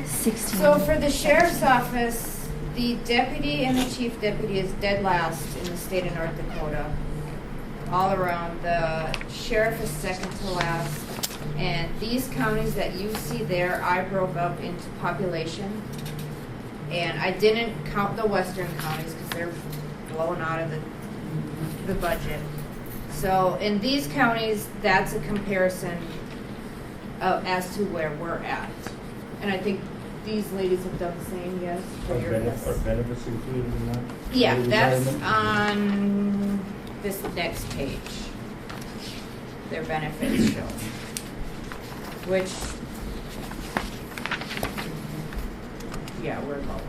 16. So for the sheriff's office, the deputy and the chief deputy is dead last in the state of North Dakota. All around, the sheriff is second to last. And these counties that you see there, I broke up into population. And I didn't count the western counties because they're blown out of the budget. So in these counties, that's a comparison as to where we're at. And I think these ladies have done the same, yes? for your list. Are benefits included in that? Yeah, that's Retirement? on this next page. Their benefits show. Which, yeah, we're low.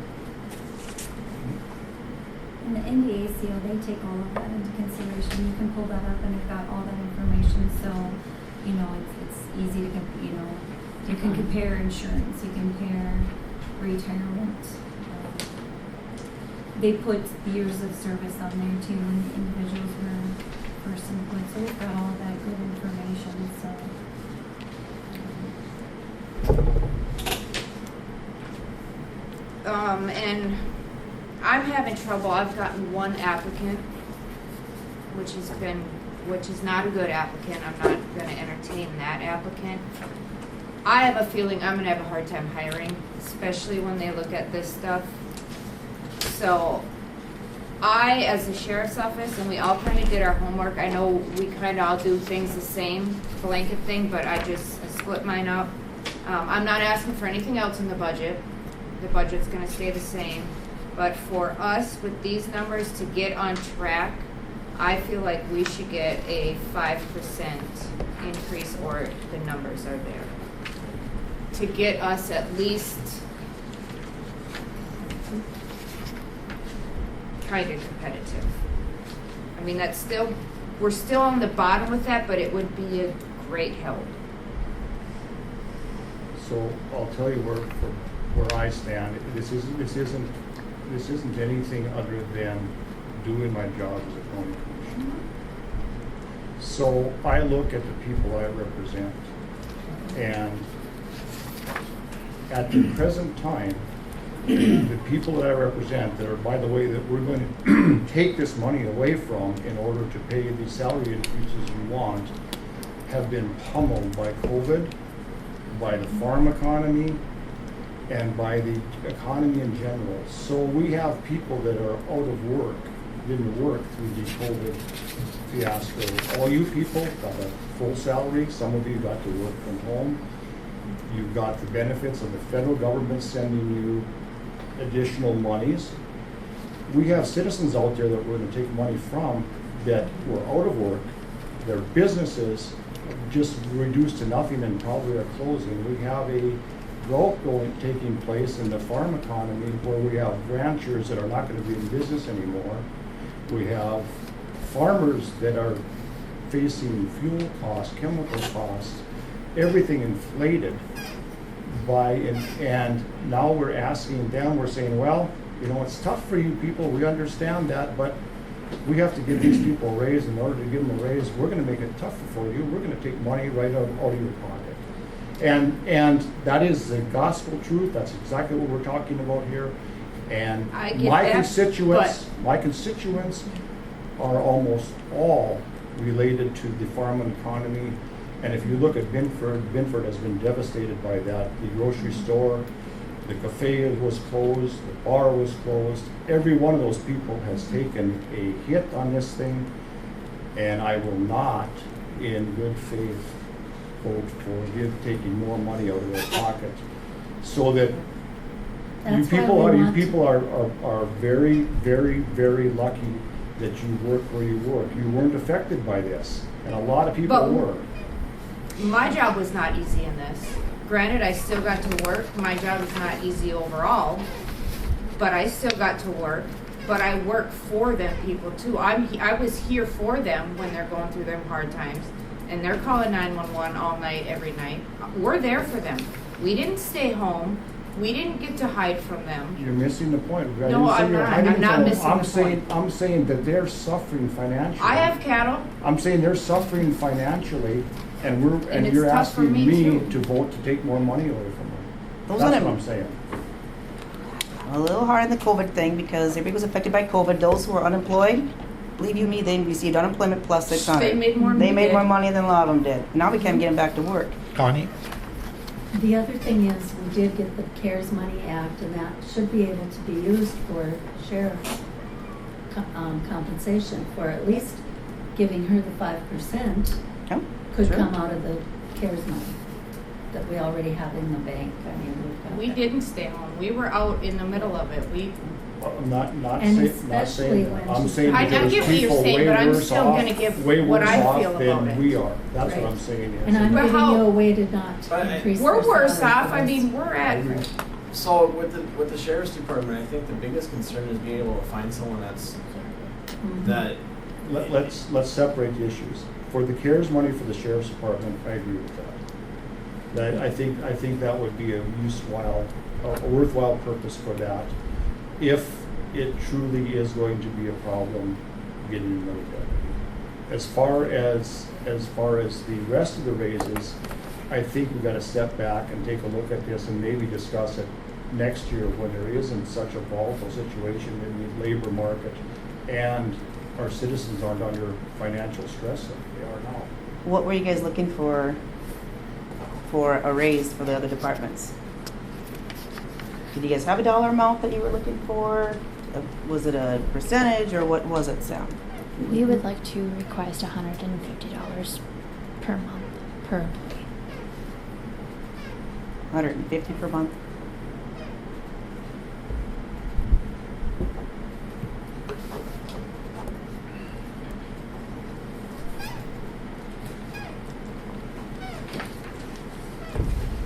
And the NDACO, they take all of that into consideration. You can pull that up and they've got all that information, so, it's easy to, you can compare insurance, you compare retirement. They put years of service on there too, when the individuals were first employed, so we've got all of that good information, so. And I'm having trouble. I've gotten one applicant, which is not a good applicant. I'm not gonna entertain that applicant. I have a feeling I'm gonna have a hard time hiring, especially when they look at this stuff. So as the sheriff's office, and we all kind of did our homework, I know we kind of all do things the same, blanket thing, but I split mine up. I'm not asking for anything else in the budget. The budget's gonna stay the same. But for us, with these numbers, to get on track, I feel like we should get a 5% increase, or the numbers are there, to get us at least kind of competitive. I mean, we're still on the bottom with that, but it would be a great help. So I'll tell you where I stand. This isn't anything other than doing my job as a county commissioner. So I look at the people I represent, and at the present time, the people that I represent, that are, by the way, that we're going to take this money away from in order to pay the salary increases we want, have been pummeled by COVID, by the farm economy, and by the economy in general. So we have people that are out of work, didn't work through the COVID fiasco. All you people got a full salary. Some of you got to work from home. You've got the benefits of the federal government sending you additional monies. We have citizens out there that we're going to take money from that were out of work. Their businesses just reduced to nothing and probably are closing. We have a growth taking place in the farm economy where we have ranchers that are not going to be in business anymore. We have farmers that are facing fuel costs, chemical costs, everything inflated and now we're asking them, we're saying, well, it's tough for you people, we understand that, but we have to give these people a raise. In order to give them a raise, we're going to make it tougher for you. We're going to take money right out of your pocket. And that is the gospel truth. That's exactly what we're talking about here. And my constituents are almost all related to the farming economy And if you look at Binford has been devastated by that. The grocery store, the cafe was closed, the bar was closed. Every one of those people has taken a hit on this thing, and I will not, in good faith, vote for taking more money out of their pocket. So that you That's why people we are, you want- people are very, very, very lucky that you work where you work. You weren't affected by this, and a lot of people But- were. My job was not easy in this. Granted, I still got to work. My job is not easy overall, but I still got to work. But I work for them people too. I was here for them when they're going through their hard times, and they're calling 911 all night, every night. We're there for them. We didn't stay home. We didn't get to hide from them. You're missing the point. I No, didn't say I'm you're not. hiding I'm not from them. missing I'm the saying, point. I'm saying that they're suffering financially. I have cattle. I'm saying they're suffering financially, and And it's you're tough for asking me, me too. to vote to take more money away from them. Those That's are the- what I'm saying. A little hard on the COVID thing because everybody was affected by COVID. Those who were unemployed, believe you me, they received unemployment plus 600. They made more. They than made we more did. money than a lot of them did. Now we can't get them back to work. Connie? The other thing is, we did get the CARES Money Act, and that should be able to be used for sheriff's compensation, for at least giving her the 5% Oh, could sure. come out of the CARES money that we already have in the bank. I mean, we've got We that. didn't stay home. We were out in the middle of it. I'm not And saying, especially that. when I'm she's- saying I that there's get what you're people saying, way but I'm worse still off, gonna give way what worse I off feel than about it. we are. That's Right. what I'm saying. Is And I'm But giving how- you a way to not But I- increase We're their worse salary off. for I this. mean, we're at. So with the sheriff's department, I think the biggest concern is being able to find someone Mhm. that Let's separate the issues. For the CARES money for the sheriff's department, I agree with that. I think that would be a worthwhile purpose for that. If it truly is going to be a problem getting another deputy. As far as the rest of the raises, I think we've got to step back and take a look at this and maybe discuss it next year when there isn't such a volatile situation in the labor market and our citizens aren't under financial stress like they are now. What were you guys looking for a raise for the other departments? Did you guys have a dollar amount that you were looking for? Was it a percentage or what was it, Sam? We would like to request $150 per month per employee. 150 per month?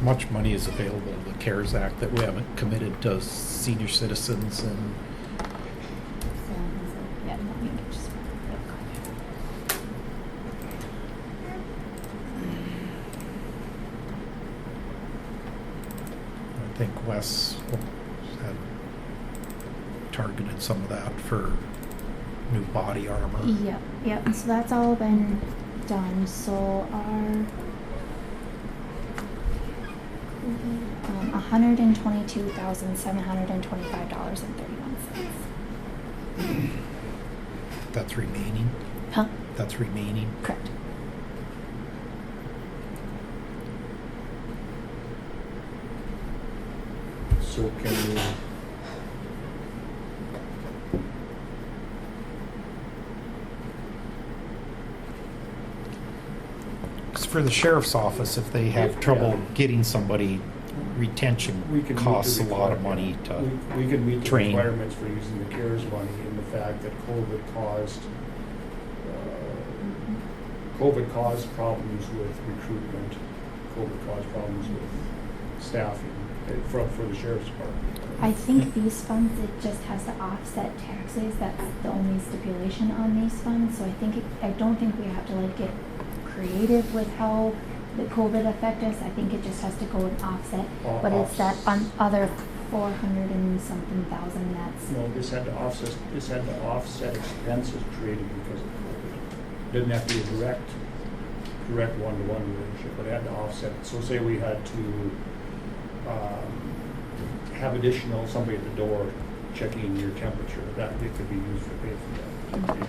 Much money is available in the CARES Act that we haven't committed to senior citizens and Yeah, let me just I think Wes had targeted some of that for new body armor. Yep, so that's all been done, so our $122,725.31. That's remaining? Huh? That's remaining? Correct. So can we, Because for the sheriff's office, if they have trouble getting somebody, retention we can meet costs a the lot of require- money to we can meet the train. requirements for using the CARES money and the fact that COVID caused problems with recruitment, COVID caused problems with staffing for the sheriff's department. I think these funds, it just has to offset taxes, that's the only stipulation on these funds, so I don't think we have to like get creative with how the COVID affect us, I think it just has to go and offset, but it's that other 400 and something thousand that's. No, this had to offset expenses created because of COVID. Didn't have to be a direct one-to-one relationship, but it had to offset. So say we had to have additional, somebody at the door checking your temperature, that it could be used to pay for that.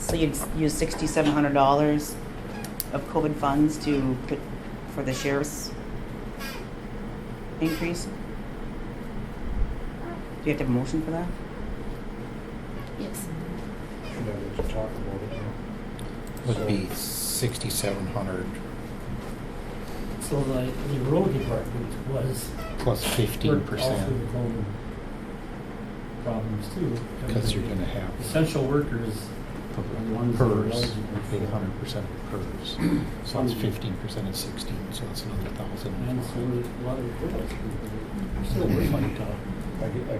So you'd use $6,700 of COVID funds to put for the sheriff's increase? Do you have to have a motion for that? Yes. And then we should talk about it. Would be 6,700 So the road department was plus worked all 15%, through the COVID problems too. because you're gonna have Essential workers are the ones that are PERS, eligible pay for- 100% of PERS. So it's 15% of 16, so it's another And so 1,000. a lot of the girls are still working.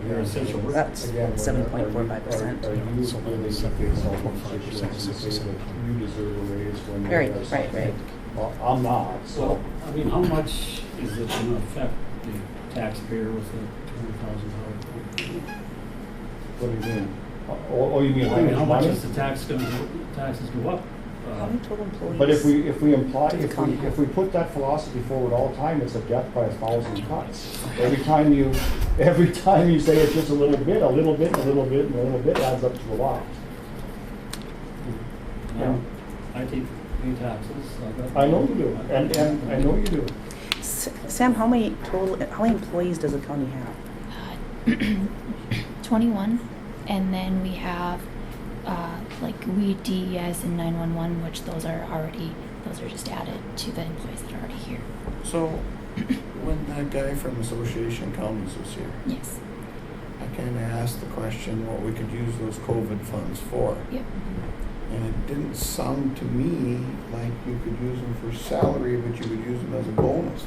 They're essential workers. That's 7.45%. Are you So willing to that's face all 7.5%, those situations and say 67. that you deserve a raise when you Right, guys- right. Well, I'm not, So, so. I mean, how much is it going to affect the taxpayer with a $20,000? What do you mean? Oh, you mean I mean, how much money? is the taxes go up? How many total employees? But if we imply, Does the county have? if we put that philosophy forward all the time, it's a death by 1,000 cuts. Every time you say it's just a little bit, and a little bit adds up to a lot. I pay taxes. I know you do, and I know you do. Sam, how many employees does the county have? 21, and then we have like we DES and 911, which those are just added to the employees that are already here. So, when that guy from Association Counties was here, Yes. I kind of asked the question what we could use those COVID funds for. Yep. And it didn't sound to me like you could use them for salary, but you would use them as a bonus.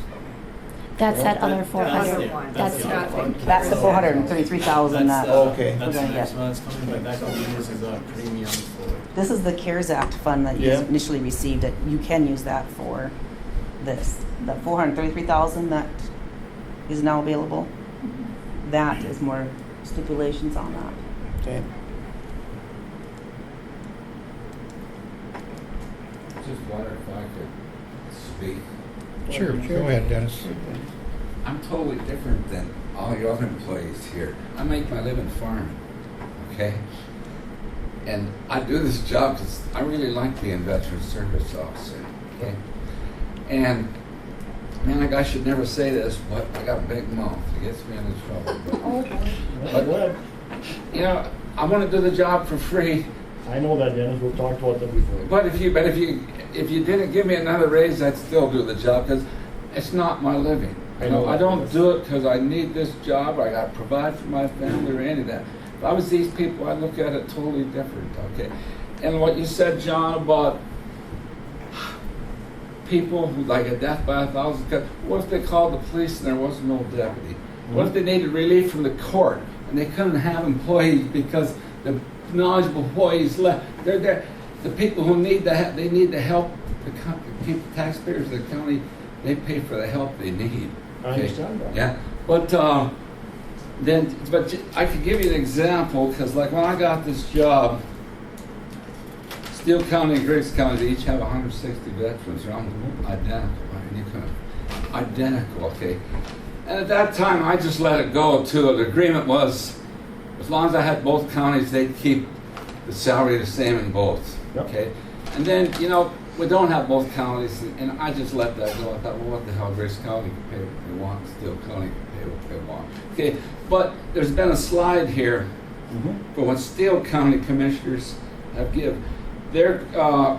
That's that Yeah, other That's 400. the- That's that's the the other other one. one. That's the 433,000 That's, that. Okay. That's we're the gonna next get. one that's coming, but that could be used as a premium for. This is the CARES Act fund that you Yeah. initially received. That you can use that for this. The 433,000 that is now available. That is more stipulations on that. Okay. Just wonder if I could speak. Sure, go ahead, Dennis. I'm totally different than all your other employees here. I make my living farming, okay? And I do this job because I really like being veteran service officer, okay? And, man, I should never say this, but I got a big mouth. It gets me into trouble. But, Go ahead. you know, I want to do the job for free. I know that, Dennis, we've talked about that before. But if you didn't give me another raise, I'd still do the job because it's not my living. I know I that, don't yes. do it because I need this job. I got to provide for my family or any of that. If I was these people, I'd look at it totally different. Okay, and what you said, John, about people who like a death by 1,000 cuts. What if they called the police and there was no deputy? What if they needed relief from the court and they couldn't have employees because the knowledgeable employees left? They're there. The people who need the they need the help. The people, taxpayers of the county, they pay for the help they need. I understand that. Yeah, but I could give you an example because, like, when I got this job, Steele County and Griggs County, they each have 160 veterans. They're almost identical. I mean, you kind of identical, okay. And at that time, I just let it go too. The agreement was, as long as I had both counties, they'd keep the salary the same in both. Yep. Okay, and then we don't have both counties, and I just let that go. I thought, well, what the hell, Griggs County can pay what they want, Steele County can pay what they want. Okay, but there's been a slide here for what Steele County commissioners have give. Their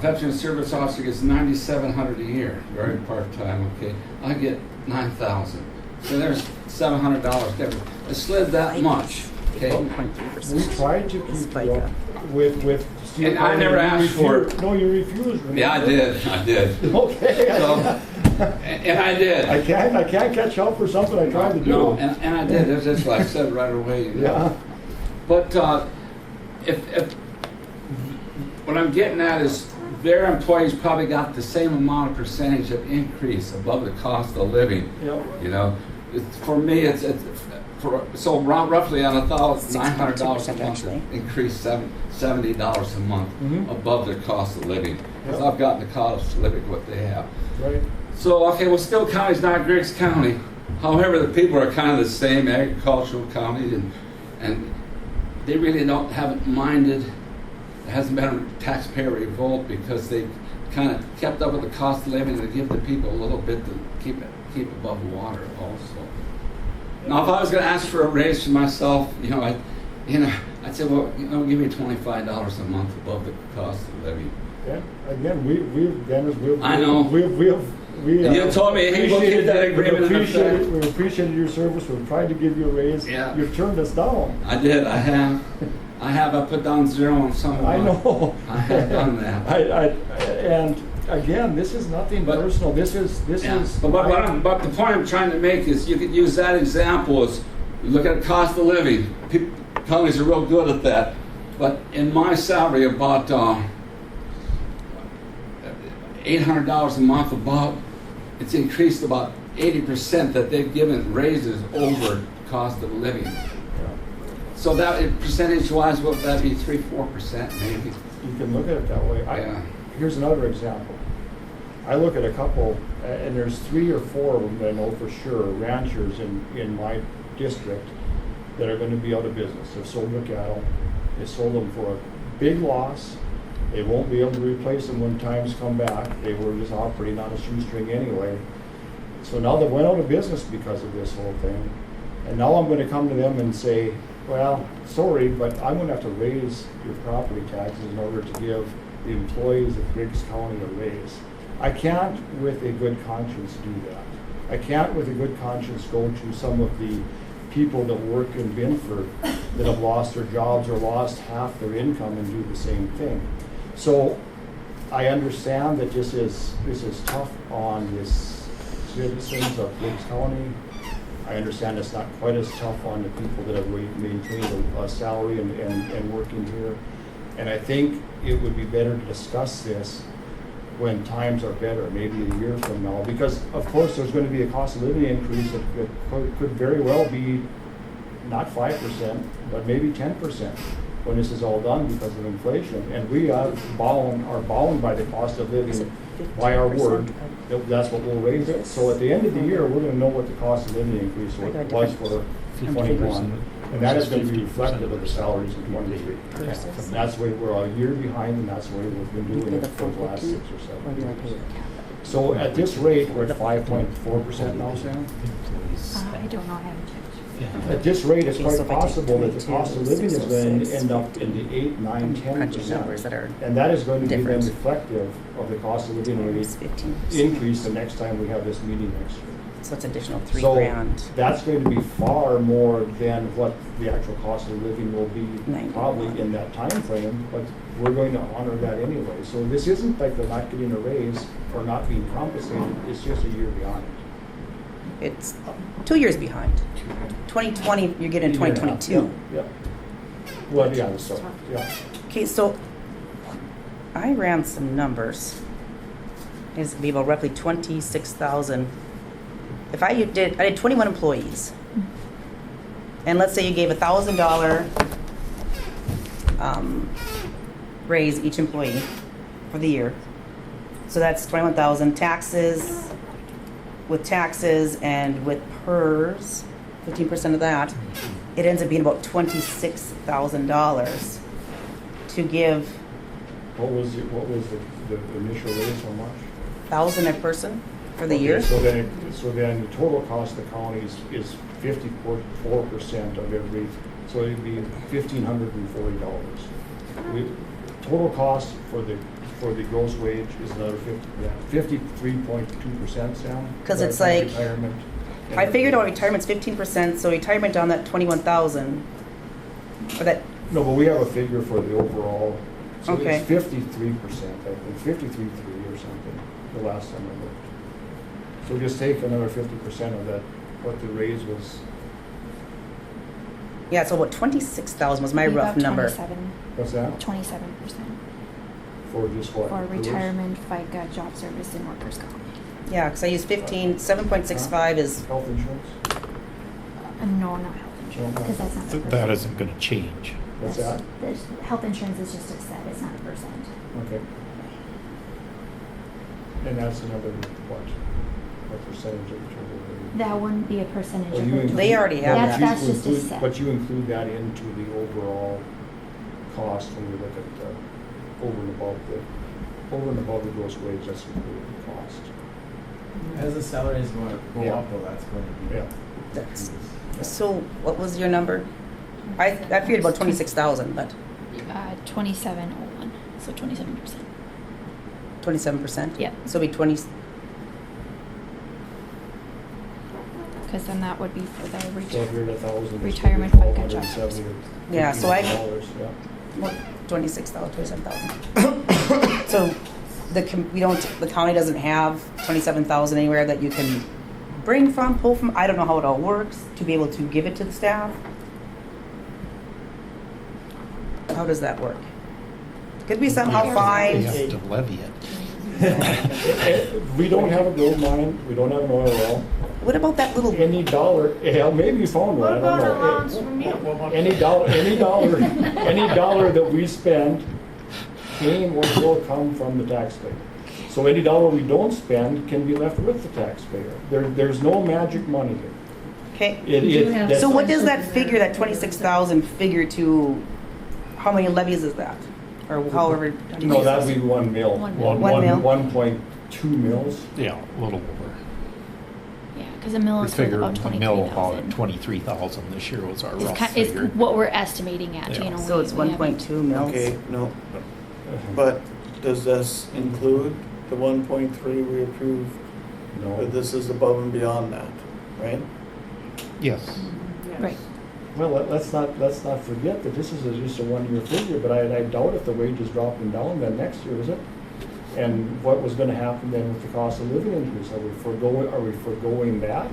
veteran service officer gets $9,700 a year, very part-time. Okay, I get $9,000. So there's $700 difference. It slid that much. Okay. 1.3%. We tried to keep Spike you up. up with Steve. And I never asked for it. No, you refused. remember? Yeah, I did. Okay. So, and I did. I can't catch up for something I tried to do. No, and I did. It's just like I said right away. You know. Yeah. But if what I'm getting at is their employees probably got the same amount of percentage of increase above the cost of living. Yep. You know, for me, it's so roughly on $900 a month, actually. increase $70 a month above their cost of living. Because Yep. I've gotten the cost of living what they have. Right. So okay, well, Steele County's not Griggs County. However, the people are kind of the same, agricultural county, and they really haven't minded. There hasn't been a taxpayer revolt because they kind of kept up with the cost of living, to give the people a little bit to keep above water also. Now, if I was going to ask for a raise for myself, I'd say, well, give me $25 a month above the cost of living. Yeah, again, Dennis, I know. And you told me, hey, we'll keep that agreement in effect. We appreciated your service. We've tried to give you a raise. Yeah. You've turned us down. I did. I have. I put down 0 on some of them. I know. I have done that. And again, this is nothing personal. This is. But the point I'm trying to make is, you could use that example as you look at cost of living. Counties are real good at that. But in my salary, about $800 a month, it's increased about 80% that they've given raises over cost of living. So that percentage-wise, what would that be? 3-4% maybe. You can look at it that way. Here's another example. I look at a couple, and there's 3 or 4 of them that I know for sure, ranchers in my district that are going to be out of business. They've sold their cattle. They sold them for a big loss. They won't be able to replace them when times come back. They were just operating on a shoestring anyway. So now they went out of business because of this whole thing. And now I'm going to come to them and say, well, sorry, but I'm going to have to raise your property taxes in order to give the employees of Griggs County a raise. I can't, with a good conscience, do that. I can't, with a good conscience, go to some of the people that work in Binford that have lost their jobs or lost half their income and do the same thing. So I understand that this is tough on the citizens of Griggs County. I understand it's not quite as tough on the people that have maintained a salary and working here. And I think it would be better to discuss this when times are better, maybe a year from now. Because, of course, there's going to be a cost of living increase that could very well be not 5%, but maybe 10% when this is all done because of inflation. And we are bound by the cost of living, by our word. That's what we'll raise it. So at the end of the year, we're going to know what the cost of living increase was for 21. And that is going to be reflective of the salaries in 23. And that's the way we're a year behind, and that's the way we've been doing it for the last 6 or 7 years. So at this rate, we're at 5.4% now, Sam? I don't know, I haven't checked. At this rate, it's quite possible that the cost of living is going to end up in the 8, 9, 10%. And that is going to be then reflective of the cost of living rate increase the next time we have this meeting next year. So it's additional $3,000. So that's going to be far more than what the actual cost of living will be probably in that time frame, but we're going to honor that anyway. So this isn't like they're not getting a raise or not being compensated, it's just a year behind. It's 2 years behind. 2020, you get in 2022. Yeah. Well, yeah, so, yeah. Okay, so I ran some numbers. It's gonna be about roughly 26,000. If I did 21 employees, and let's say you gave $1,000 raise each employee for the year, so that's 21,000. Taxes, with taxes and with PERS, 15% of that, it ends up being about $26,000 to give. What was the initial raise? How much? $1,000 a person for the year. So then the total cost of the county is 54% of every. So it'd be $1,540. Total cost for the gross wage is another 53.2%, Sam. Because it's like retirement. I figured out retirement's 15%, so retirement down that 21,000. For that. No, but we have a figure for the overall. So Okay. it's 53%, I think, 53.3 or something, the last time I looked. So just take another 50% of that, what the raise was. Yeah, so about 26,000 was my rough number. 27. What's that? 27%. For just what? For retirement, FICA, job service, and workers' comp. Yeah, because I used 7.65 is. Health insurance? No, not health insurance, because that's not a percent. That isn't going to change. What's that? Health insurance is just a set, it's not a percent. Okay. And that's another, what percentage of the total? That wouldn't be a percentage Oh, of you the include- They already have That's, that. that's just a include- set. But you include that into the overall cost when you look at over and above the over and above the gross wage, that's included in the cost. As the salaries go Yeah. up, though, that's going to be. Yeah. That's, so what was your number? I figured about 26,000, but 2701, so 27%. 27%? Yep. So it'd be 20, Because then that would be for the So if you're at 1,000. retirement fund contract. Yeah, so I- $1,500, yeah. what, 26,000, 27,000. So the county doesn't have 27,000 anywhere that you can bring from, pull from, I don't know how it all works, to be able to give it to the staff? How does that work? Could we somehow You find, have to levy it. We don't have a gold mine, we don't have an oil well. what about that little, Any dollar, yeah, maybe you found one, I don't know. allowance from you? Any dollar that we spend came or will come from the taxpayer. So any dollar we don't spend can be left with the taxpayer. There's no magic money here. okay? That's- So what does that figure, that 26,000 figure to, how many levies is that? Or however? No, that'd be 1 mil. One mil. One mil. 1.2 mils. Yeah, a little over. Yeah, because a mill We is worth figure about the mill about 23,000. 23,000 this year was our Is rough ki- is figure. what we're estimating at, Yeah. you know. So it's we haven't- 1.2 mils? Okay, no, but does this include the 1.3 we approved? No. Or this is above and beyond that, right? Yes. Right. Well, let's not forget that this is just a 1-year figure, but I doubt if the wage is dropping down then next year, is it? And what was gonna happen then with the cost of living increase? Are we foregoing that?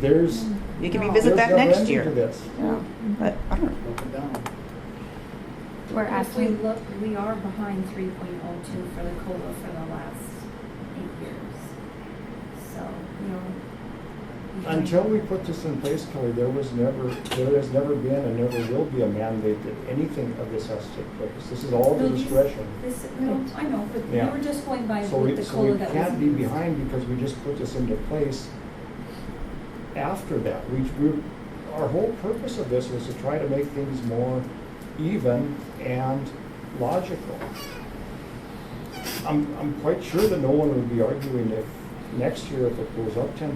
There's. You can revisit that there's no next ending year. to this. Yeah, but I don't know. Broke it down. We're If we asking, look, we are behind 3.02 for the COLA for the last 8 years. So, you know. Until we put this in place, Kelly, there has never been and never will be a mandate that anything of this has to take place. This is all the No, these- discretion. No, I know, but we Yeah. were just going by So with the we COLA that was. can't be behind because we just put this into place after that. Our whole purpose of this was to try to make things more even and logical. I'm quite sure that no one would be arguing if next year if it goes up 10%,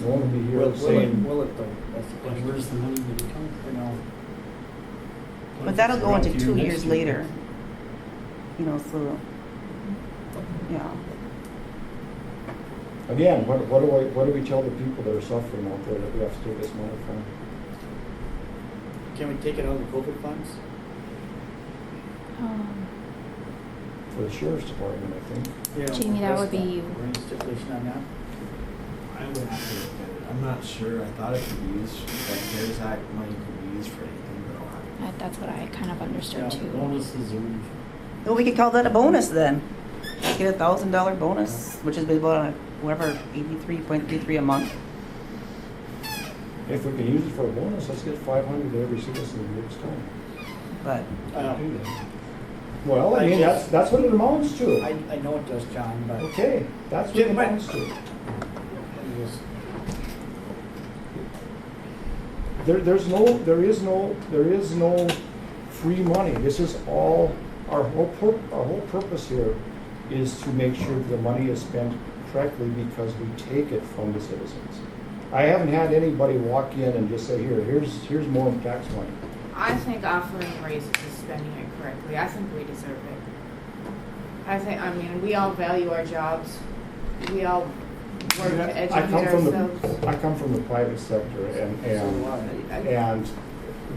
no one would be here saying. Will it though? That's the question. Where's the money going to come from? You know. But that'll go into Around 2 next years year. later. You know, so, yeah. Again, what do we tell the people that are suffering out there that we have to take this money from? Can we take it out of the COVID funds? For the sheriff's department, I think. Yeah, Jamie, that would be you. Or any stipulation on that? I would have to look at it. I'm not sure. I thought it could be used, that CARES Act money could be used for anything, but I'll have That's what I kind of understood Yeah, too. bonuses or. Well, we could call that a bonus then. Get a $1,000 bonus, which is about whatever, 83.33 a month. If we can use it for a bonus, let's get 500 to every citizen in Griggs County. But Well, I mean, that's what it amounts to. I know it does, John, but. Okay, that's what it amounts to. There is no free money. This is all, our whole purpose here is to make sure the money is spent correctly because we take it from the citizens. I haven't had anybody walk in and just say, here's more tax money. I think offering raises is spending it correctly. I think we deserve it. I mean, we all value our jobs. We all work to educate ourselves. I come from the private sector and I-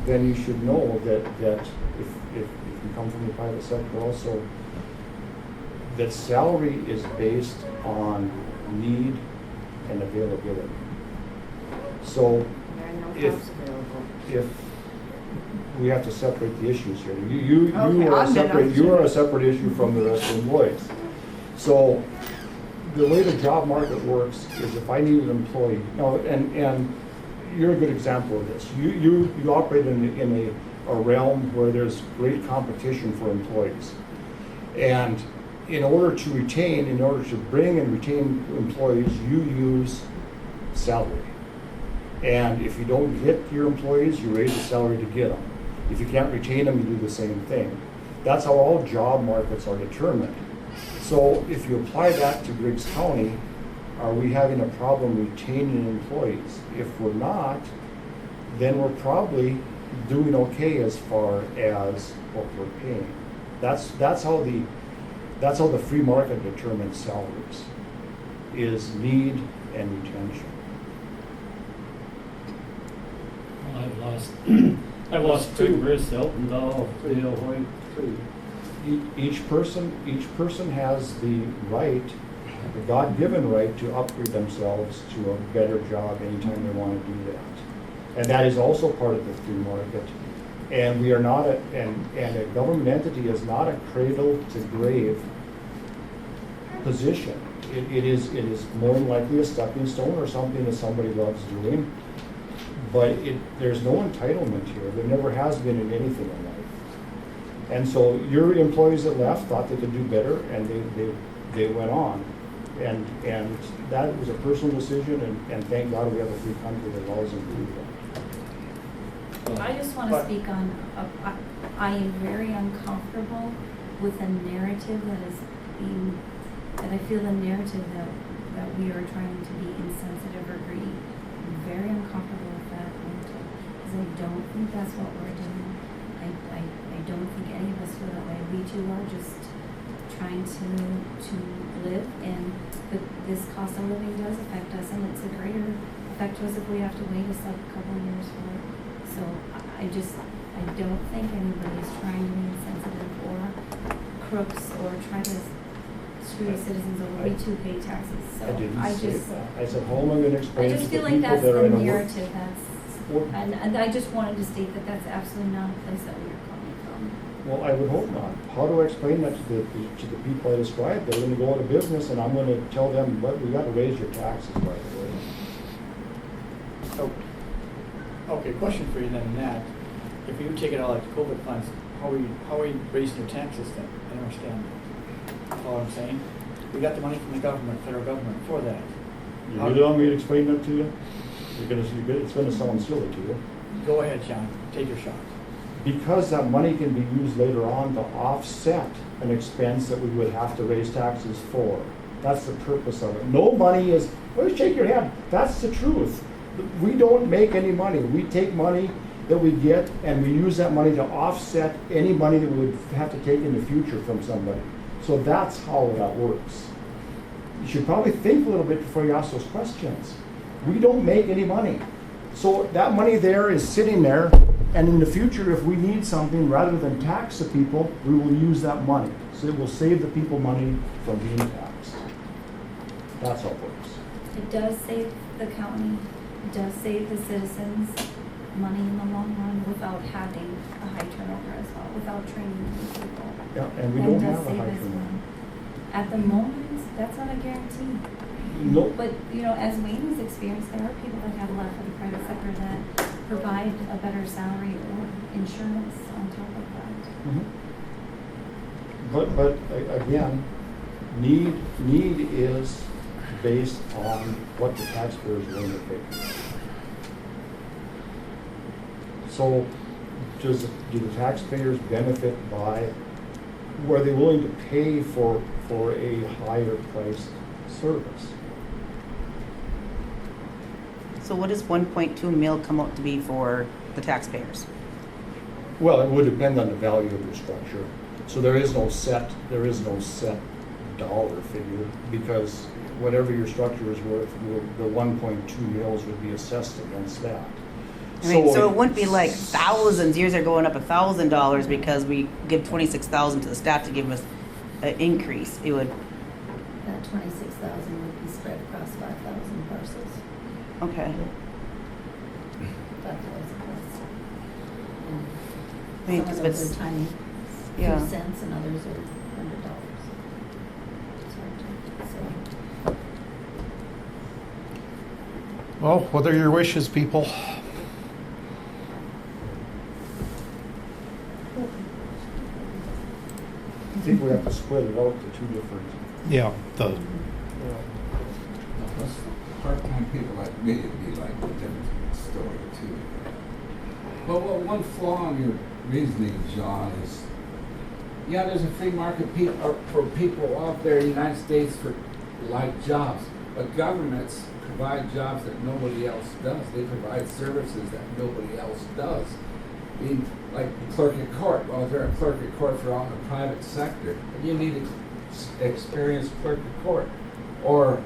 then you should know that if you come from the private sector also, that salary is based on need and availability. So There are no if jobs available. if we have to separate the issues here. You Okay, are a I'm separate, done. you are a separate issue from the rest of the employees. So the way the job market works is if I need an employee, and you're a good example of this. You operate in a realm where there's great competition for employees. And in order to bring and retain employees, you use salary. And if you don't get your employees, you raise the salary to get them. If you can't retain them, you do the same thing. That's how all job markets are determined. So if you apply that to Griggs County, are we having a problem retaining employees? If we're not, then we're probably doing okay as far as what we're paying. That's how the free market determines salaries, is need and retention. Well, I've lost two, Briss, Eltonville, Dale Hoyt, three. Each person has the right, the God-given right to upgrade themselves to a better job anytime they want to do that. And that is also part of the free market. And we are not and a government entity is not a cradle to grave position. It is more than likely a stepping stone or something that somebody loves doing. But there's no entitlement here. There never has been in anything in life. And so your employees that left thought they could do better, and they went on. And that was a personal decision, and thank God we have a free country that allows them to do that. I just want to speak on, I am very uncomfortable with the narrative that is being, that I feel the narrative that we are trying to be insensitive or greedy. I'm very uncomfortable with that, because I don't think that's what we're doing. I don't think any of us feel that way. We too are just trying to live, and this cost of living does affect us, and it's a greater effect to us if we have to wait a couple of years for it. So I don't think anybody is trying to be insensitive or crooks or try to screw the citizens over. We too pay taxes. So I didn't I say just, that. I said, how am I going to explain I it just to feel the like people that's that are the in the narrative. Well, And I just wanted to state that that's absolutely not a place that we are coming from. Well, I would hope not. How do I explain that to the people I described? They're going to go out of business, and I'm going to tell them, but we got to raise your taxes, by the way. So, okay, question for you then, Nat. If you take it all like the COVID funds, how are you raising your taxes then? I don't understand. That's all I'm saying. We got the money from the government, federal government, for that. You really want me to explain that to you? It's going to sound silly to you. Go ahead, John. Take your shot. Because that money can be used later on to offset an expense that we would have to raise taxes for. That's the purpose of it. No money is, well, shake your head. That's the truth. We don't make any money. We take money that we get and we use that money to offset any money that we would have to take in the future from somebody. So that's how that works. You should probably think a little bit before you ask those questions. We don't make any money. So that money there is sitting there, and in the future, if we need something, rather than tax the people, we will use that money. So it will save the people money from being taxed. That's how it works. It does save the county, it does save the citizens money in the long run without having a high turnover as well, without training these people. Yeah, and we That don't does have a save high us turnover. money. At the moment, that's not a guarantee. No. But, as Wayne has experienced, there are people that have left for the private sector that provide a better salary or insurance on top of that. Mm-hmm. But again, need is based on what the taxpayer is willing to pay. So do the taxpayers benefit by, were they willing to pay for a higher priced service? So what does 1.2 mil come out to be for the taxpayers? Well, it would depend on the value of your structure. So there is no set dollar figure, because whatever your structure is worth, the 1.2 mils would be assessed against that. I mean, so it wouldn't be like thousands. Yours are going up $1,000 because we give $26,000 to the staff to give us an increase. It would. That 26,000 would be spread across 5,000 parcels. Okay. That's what it's plus. I mean, Some of because those it's are tiny, yeah. 2 cents, and others are $100. It's hard to say. Well, what are your wishes, people? I think we have to split it out to two different. Yeah, Part-time people like me, it'd be like a different story too. But one flaw in your reasoning, John, is yeah, there's a free market for people out there in the United States for like jobs, but governments provide jobs that nobody else does. They provide services that nobody else does. I mean, like clerk of court. Well, if you're a clerk of court for out in the private sector, you need an experienced clerk of court. Or,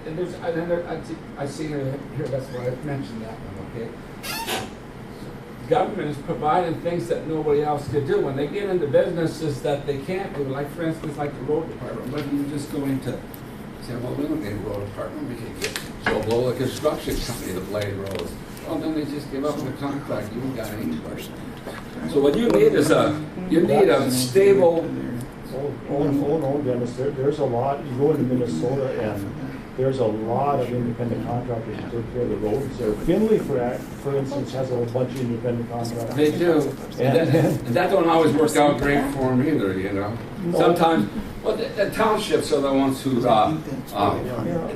and there's, I see here, that's why I mentioned that one, okay? Government is providing things that nobody else could do. When they get into businesses that they can't do, like for instance, like the road department, whether you just go into, say, well, we don't need a road department, we can get Joe Blow, a construction company to blade roads. Well, then they just give up on the contract, you ain't got anybody. So what you need is a stable. Oh, Dennis, there's a lot, you go into Minnesota and there's a lot of independent contractors that take care of the roads there. Finley, for instance, has a whole bunch of independent contractors. They do. And that don't always work out great for them either, you know. No. Sometimes, well, the townships are the ones who,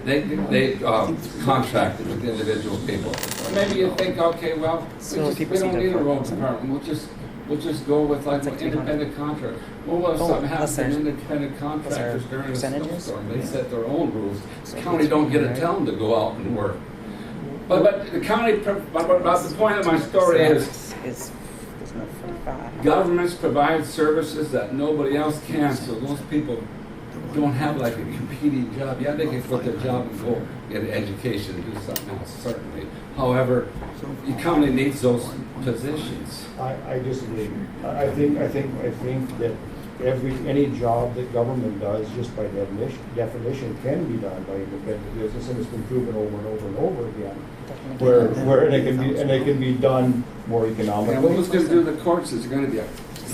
they contract with individual people. Or maybe you think, okay, well, we don't need a road department, we'll just go with like an independent contractor. Well, what if something happens to independent contractors during a snowstorm? They set their own rules. The county don't get to tell them to go out and work. But the county, but the point of my story is governments provide services that nobody else can, so those people don't have like a competing job. Yeah, they can quit their job and go get an education and do something else, certainly. However, the county needs those positions. I disagree. I think that any job that government does, just by definition, can be done by independent business, and it's been proven over and over and over again. Where it can be done more economically. And who's going to do the courts? Is it going to be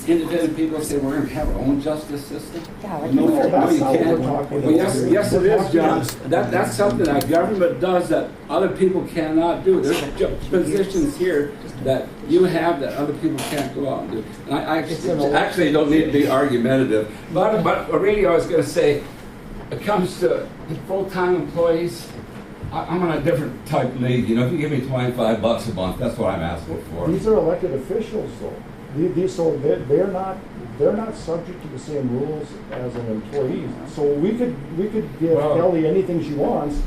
independent people say we're going to have our own justice system? Yeah, no, you can't. Well, yes, it is, John. That's something that government does that other people cannot do. There's positions here that you have that other people can't go out and do. And I actually don't need to be argumentative, but really I was going to say, it comes to full-time employees. I'm on a different type league. You know, if you give me $25 a month, that's what I'm asking for. These are elected officials, though. So they're not subject to the same rules as an employee. So we could give Kelly anything she wants,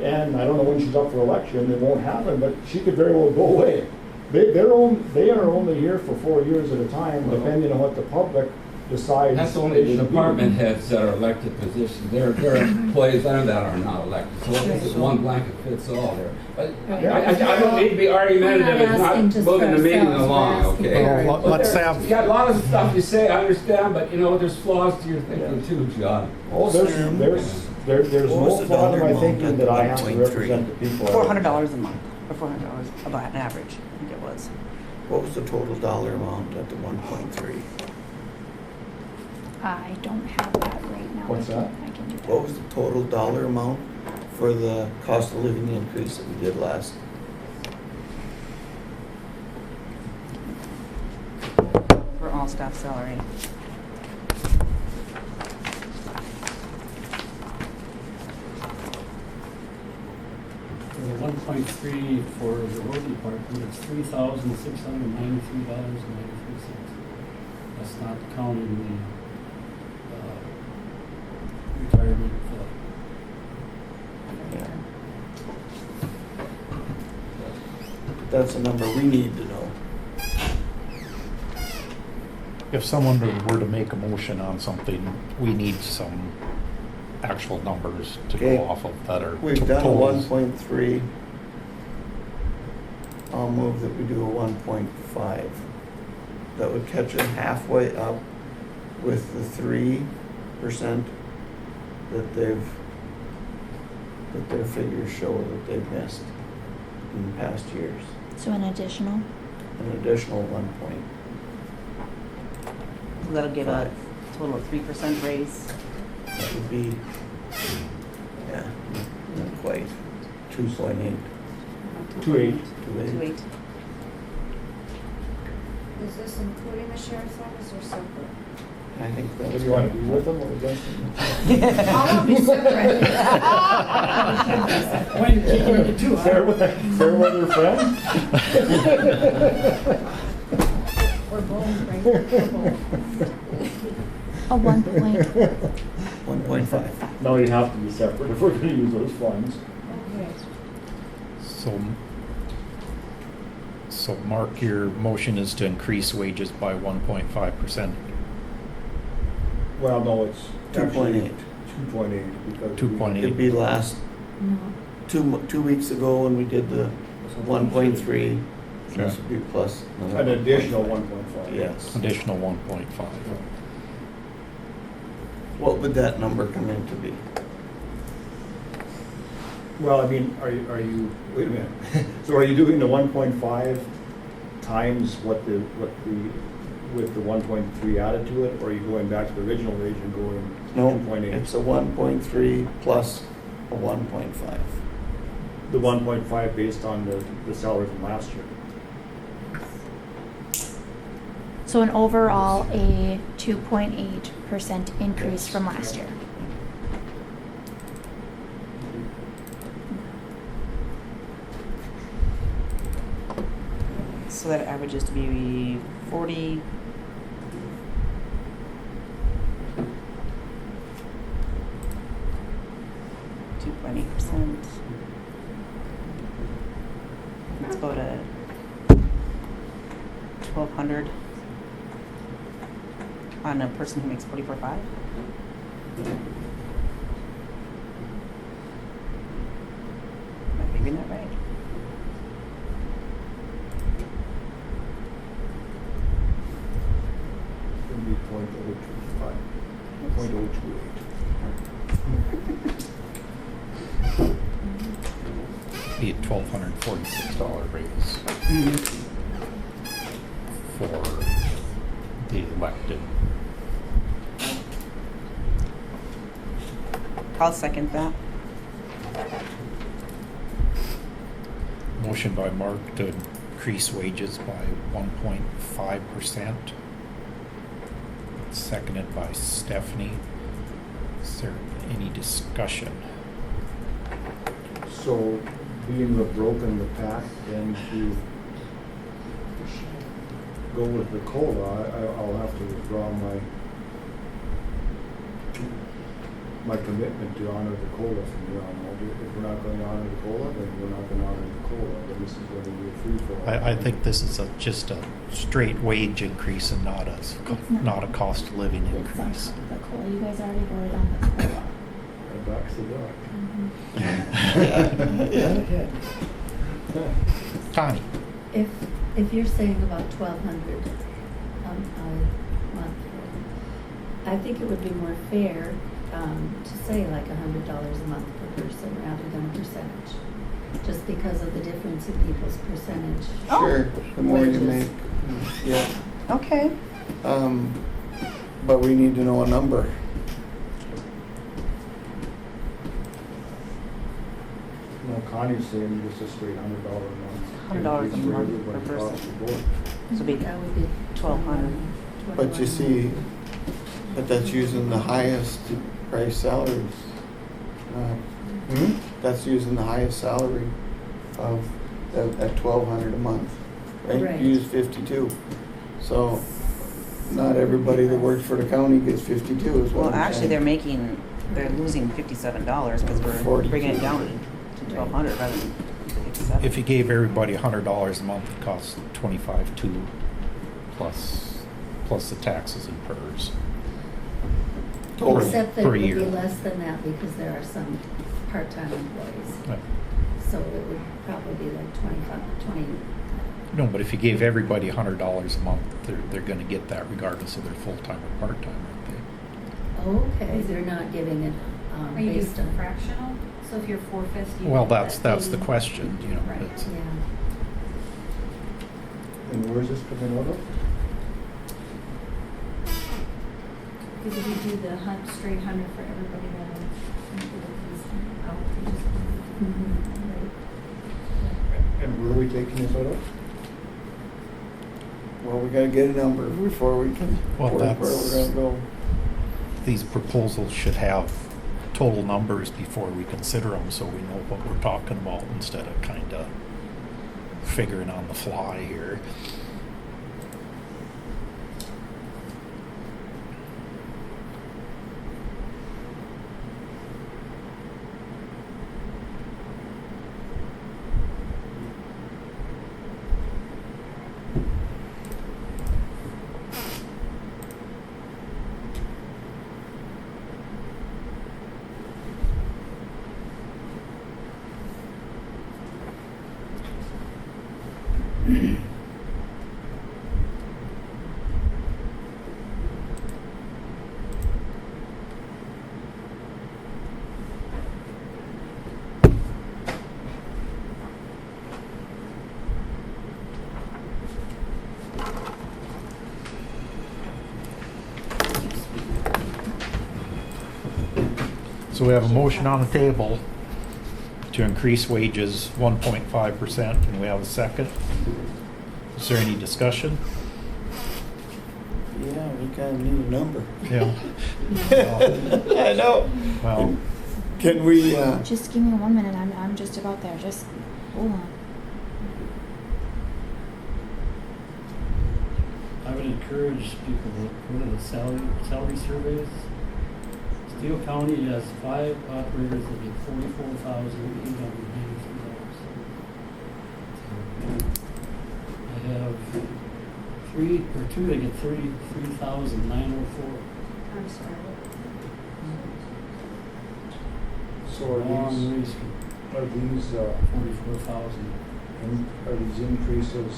and I don't know when she's up for election. It won't happen, but she could very well go away. They are only here for 4 years at a time, depending on what the public decides. That's only the department heads that are elected positions. There are employees under that are not elected. So it's one blanket fits all there. But I don't need to be argumentative. It's not moving the meeting along, okay? Well, let's have. You got a lot of stuff you say, I understand, but you know, there's flaws to your thinking too, John. Oh, there's no flaw to my thinking that I have to represent the people. $400 a month, or $400 about an average, I think it was. What was the total dollar amount at the 1.3? I don't have that right now. What's that? I can do that. What was the total dollar amount for the cost of living increase that we did last? For all staff salary. The 1.3 for the road department, it's $3,693.93. That's not counting the retirement fund. That's a number we need to know. If someone were to make a motion on something, we need some actual numbers to Okay. go off of that are We've done a totals. 1.3. I'll move that we do a 1.5. That would catch it halfway up with the 3% that their figures show that they've missed in the past years. So an additional? An additional 1 point. So that'll give a total of 3% raise. That would be, yeah, not quite, 2.8. 2.8. 2.8. Is this including the sheriff's office or separate? I think What that's. do you want to be with them or against them? I want to be separate. When you keep it Fair weather friend? Or both, right? Or both. A 1 point. 1.5. No, you have to be separate if we're gonna use those funds. Okay. So Mark, your motion is to increase wages by 1.5%. Well, no, it's 2.8. 2.8 because. 2.8. It'd be last, No. 2 weeks ago when we did the 1.3, this would be plus. another An additional 1.5. 1.5. Yes. Additional 1.5. What would that number come in to be? Well, I mean, are you, wait a minute. So are you doing the 1.5 times with the 1.3 added to it? Or are you going back to the original wage and going No, 2.8? it's a 1.3 plus a 1.5. The 1.5 based on the salary from last year. So an overall, a 2.8% increase from last year. So that averages to be 40. .8%. Let's go to 1,200 on a person who makes 44.5. Am I figuring that right? It'd be 0.025, 0.028. Be a $1,246 raise for the elected. I'll second that. Motion by Mark to increase wages by 1.5%. Seconded by Stephanie. Is there any discussion? So, being we've broken the pact, then to go with the COLA, I'll have to withdraw my commitment to honor the COLA from here on out. If we're not going to honor the COLA, then we're not going to honor the COLA, then this is going to be a free-for-all. I think this is just a straight wage increase and not a cost of living It's increase. on the COLA. You guys already voted on the COLA. That backs the duck. Connie? If you're saying about 1,200 a month, I think it would be more fair to say like $100 a month per person rather than a percentage, just because of the difference in people's percentage. Sure, the more you wages. make, yeah. Okay. But we need to know a number. No, Connie's saying just a straight $100 a month. $100 a Increase for month everybody per across person. the board. So it'd be That would be 1,200. But you see, but that's using the highest price salaries. That's using the highest salary of, at 1,200 a month, right? Right. You use 52. So not everybody that works for the county gets 52 is what Well, I'm actually, saying. they're losing $57 because we're 42. bringing it down to 1,200 rather than 57. If you gave everybody $100 a month, it costs $25,200 plus the taxes and PERS. Except that per it would year. be less than that because there are some part-time employees. Right. So it would probably be like 20. No, but if you gave everybody $100 a month, they're going to get that regardless of their full-time or part-time, aren't they? Okay, they're not giving it Are you based doing on. fractional? So if you're 450. Well, that's the question, you know. Right. it's- Yeah. And where's this coming out of? Because if you do the straight 100 for everybody, then And where are we taking this out of? Well, we gotta get a number before we can Well, work where that's- we're gonna go. These proposals should have total numbers before we consider them, so we know what we're talking about instead of kind of figuring on the fly here. So we have a motion on the table to increase wages 1.5%, and we have a second. Is there any discussion? Yeah, we kind of need a number. Yeah. I know. Well, Can we, Just give me 1 minute, I'm just about there, just hold on. I would encourage people to go to the salary surveys. Steele County has 5 operators that get $44,893. I have 3 or 2 that get $33,904. I'm sorry. So are Long these, ways are these, 44,000. are these increases,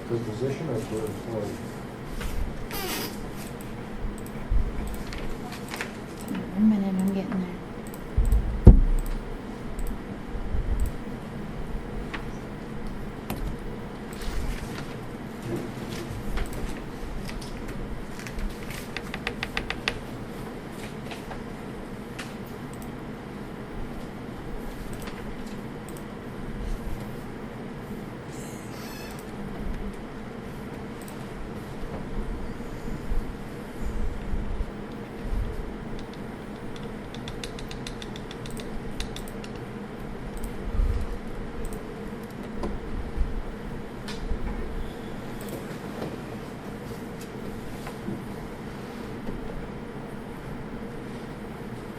per position or per employee? 1 minute, I'm getting there.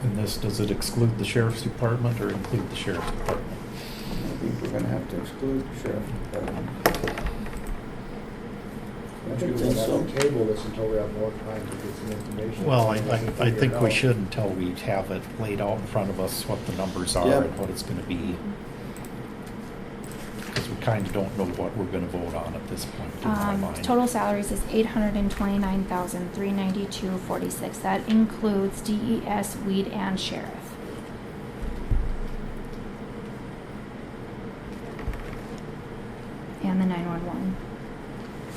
and this, does it exclude the sheriff's department or include the sheriff's department? I think we're gonna have to exclude the sheriff department. I think we'll have to table this until we have more time to get some information. Well, So we can I figure think it we out. should until we have it laid out in front of us, what the numbers are Yeah. and what it's gonna be. Because we kind of don't know what we're gonna vote on at this point in my mind. Total salaries is $829,392.46. That includes DES, weed, and sheriff. And the 911.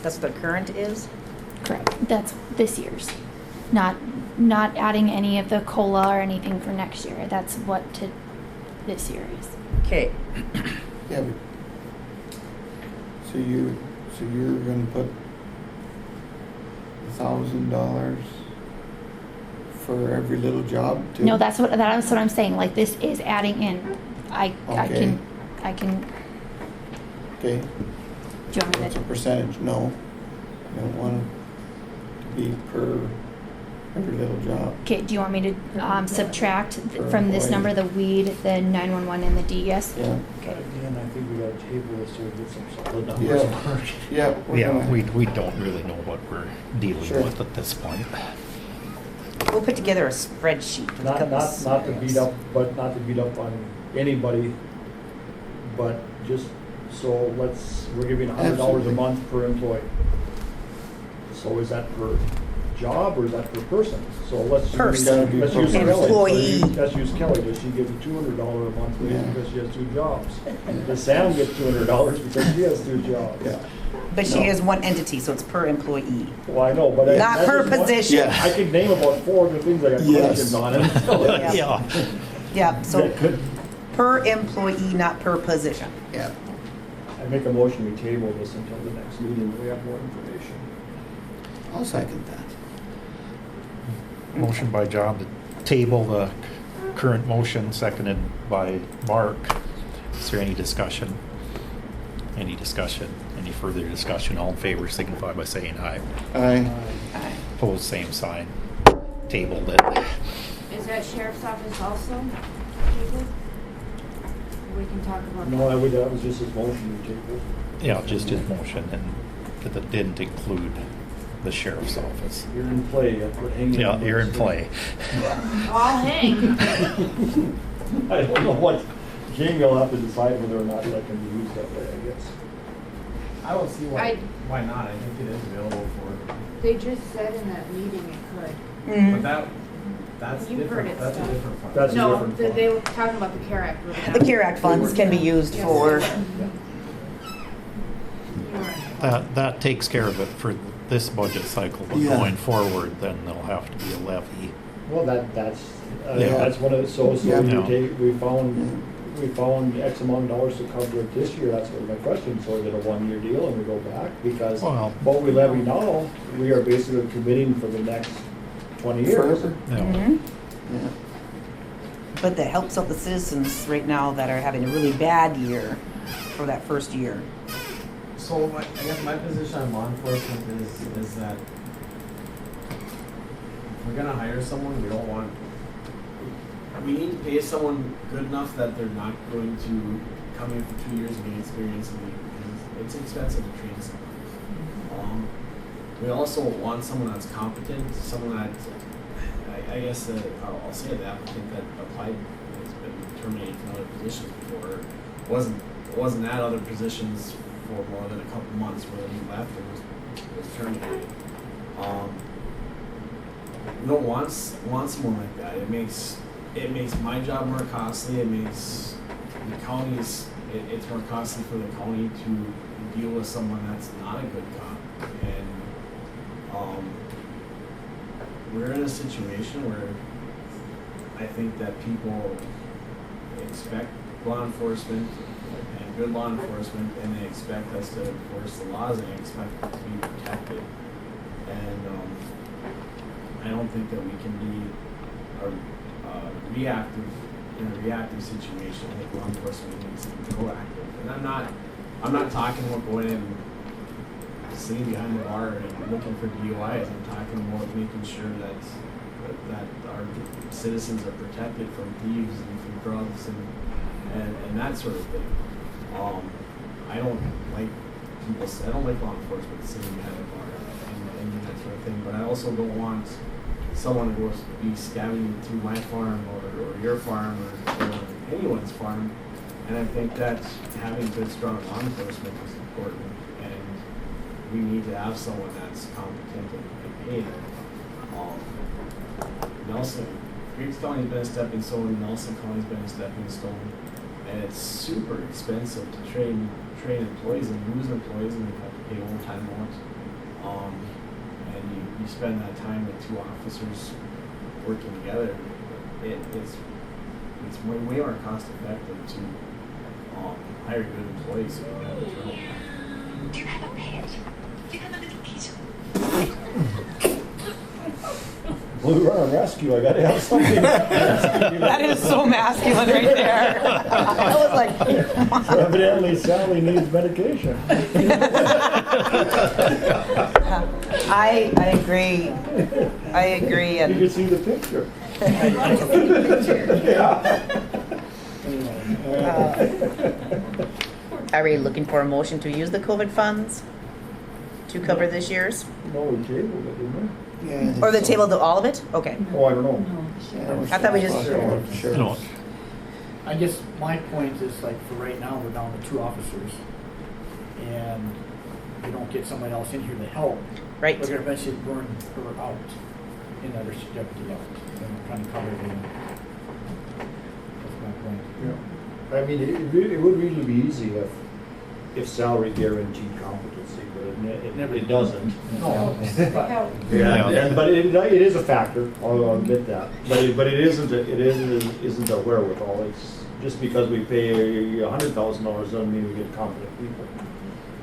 That's what the current is? Correct. That's this year's. Not adding any of the COLA or anything for next year. That's what this year is. Okay, Yeah, but, so you're gonna put $1,000 for every little job too? No, that's what I'm saying. Like, this is adding in. I Okay. can, Okay, do you want me what's a to? percentage? No, I don't want it to be per every little job. Okay, do you want me to subtract Per from this employee. number the weed, the 911, and the DES? Yeah, Okay. Again, I think we gotta table this so we get some solid Yeah. numbers. yeah. we're Yeah, gonna- we don't really know what we're dealing Sure. with at this point. we'll put together a spreadsheet with a Not, couple not to beat scenarios. up, but not to beat up on anybody, but just, so we're giving $100 a Absolutely. month per employee. So is that per job or is that per person? So let's. Person. Let's use Kelly. Employee. Let's use Kelly, does she get a $200 a month raise Yeah. because she has 2 jobs? Does Sam get $200 because she has 2 jobs? Yeah. But she No. is one entity, so it's per employee. Well, I know, but. Not that's per just one- position. Yeah. I could name about 4 other things I got Yes. questions on it. Yeah. Yeah. Yeah, so That could- per employee, not per position. Yeah, I make a motion, we table this until the next meeting, when we have more information. I'll second that. Motion by John to table the current motion, seconded by Mark. Is there any discussion? Any discussion? Any further discussion? All in favor signify by saying aye. Aye. Opposed, same sign. Tabled it. Is that sheriff's office also tabled? We can talk about No, that was just his motion, we tabled. Yeah, just his motion, and that didn't include the sheriff's office. You're in play, I put hanging. Yeah, you're in play. I'll hang. I don't know what, Jamie will have to decide whether or not that can be used that way, I guess. I don't see I- why not. I think it is available for, They just said in that meeting it could. but that's You've heard different. it, That's a so. different fund. That's a No, different fund. they were talking about the CARE Act. were they The not? CARE Act funds can be used Yes. for, You're right. That takes care of it for this budget cycle, but Yeah. going forward, then there'll have to be a levy Well, that's Yeah. one of the, so Yeah. we No. take, we found X amount of dollars to cover it this year, that's what my question, so is it a 1-year deal and we go back? Because Well- what we levy now, we are basically committing for the next 20 years. Forever. No. Mhm. Yeah. But that helps out the citizens right now that are having a really bad year for that first year. So I guess my position on law enforcement is that if we're gonna hire someone, we need to pay someone good enough that they're not going to come in for 2 years and get experience and leave, because it's expensive to train someone. We also want someone that's competent, someone that, I guess I'll say the applicant that applied has been terminated from other positions before, wasn't at other positions for more than a couple months, where he left and was terminated. We don't want someone like that. It makes my job more costly. It makes the county's it's more costly for the county to deal with someone that's not a good cop. And we're in a situation where I think that people expect law enforcement and good law enforcement, and they expect us to enforce the laws, and they expect it to be protected. And I don't think that we can be reactive in a reactive situation. I think law enforcement needs to be proactive. And I'm not talking about going in and sitting behind the bar and looking for DUIs. I'm talking about making sure that our citizens are protected from thieves and from drugs and that sort of thing. I don't like law enforcement sitting behind the bar and that sort of thing. But I also don't want someone to be scavenging through my farm or your farm or anyone's farm. And I think that having good, strong law enforcement is important. And we need to have someone that's competent and paid. Griggs County's been a stepping stone, Nelson County's been a stepping stone, and it's super expensive to train employees and lose employees, and you have to pay overtime out. And you spend that time with 2 officers working together. It's way more cost effective to hire good employees so you don't have a turnover. Do you have a pet? Do you have a little kitten? Blue Run Rescue, I gotta have something. That is so masculine right there. I was like, So evidently Sally needs medication. I agree. I agree. You can And see the picture. are we looking for a motion to use the COVID funds to cover this year's? No, we tabled it, didn't Yeah, I think Or the so. table to all of it? Okay. we? Oh, I don't know. I thought we just- You know, I guess my point is, like, for right now, we're down to 2 officers, and we don't get somebody else in here to help. Right. We're gonna eventually burn her out, another deputy out, and kind of cover everything. That's my point. Yeah. I mean, it would really be easy if salary guaranteed competency, but it doesn't. No. Yeah, but it is a factor, I'll admit that. But it isn't a wherewithal. It's just because we pay $100,000 doesn't mean we get competent people.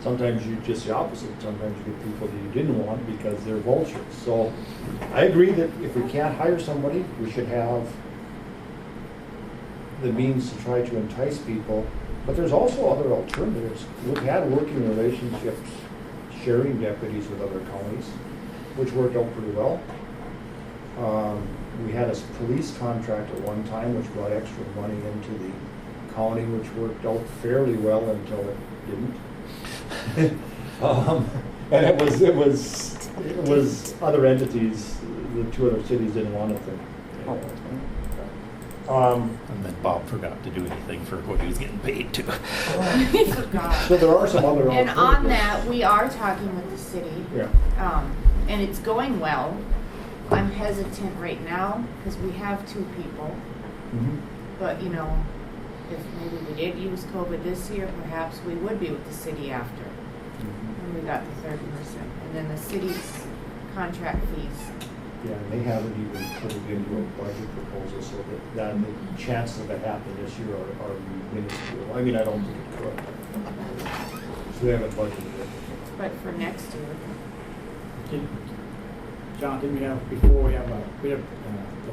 Sometimes you just the opposite. Sometimes you get people that you didn't want because they're vultures. So I agree that if we can't hire somebody, we should have the means to try to entice people. But there's also other alternatives. We've had working relationships, sharing deputies with other counties, which worked out pretty well. We had a police contract at one time, which brought extra money into the county, which worked out fairly well until it didn't. And it was other entities, the 2 other cities didn't want it then. and then Bob forgot to do anything for what he was getting paid to. He forgot. So there are some other And alternatives. on that, we are talking with the city, Yeah. and it's going well. I'm hesitant right now because we have 2 people, Mhm. but you know, if maybe we did use COVID this year, perhaps we would be with the city after. Mhm. When we got the 30%. And then the city's contract fees Yeah, and they haven't even put it into a budget proposal, so that the chances of it happening this year are minuscule. I mean, I don't think it could. So they haven't budgeted it. But for next year, John, didn't we have, before we have a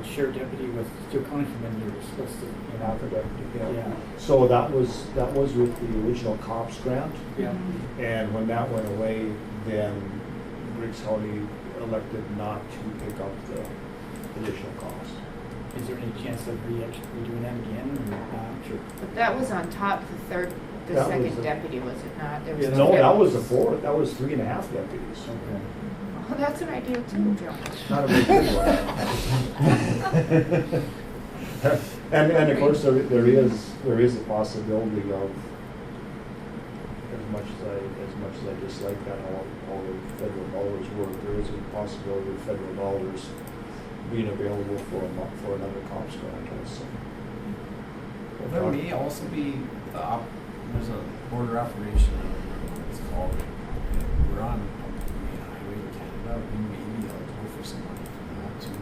sheriff deputy was still coming from in here, was supposed to, Half a deputy, yeah. So that was with the original COPS grant. Yeah. And when that went away, then Griggs County elected not to pick up the additional cost. Is there any chance of redoing that again or not? Sure. but that was on top the That was second the- deputy, was it not? There was Yeah, two no, that was the deputies. fourth, that was 3.5 deputies. Okay. Oh, that's an idea too, Joe. Not a very good one. And of course, there is a possibility of, as much as I dislike that, all the federal dollars work, there is a possibility of federal dollars being available for another COPS grant also. There may also be there's a border operation, I don't remember what it's called. We're on the main highway in Canada. We may be eligible for some money from that too. I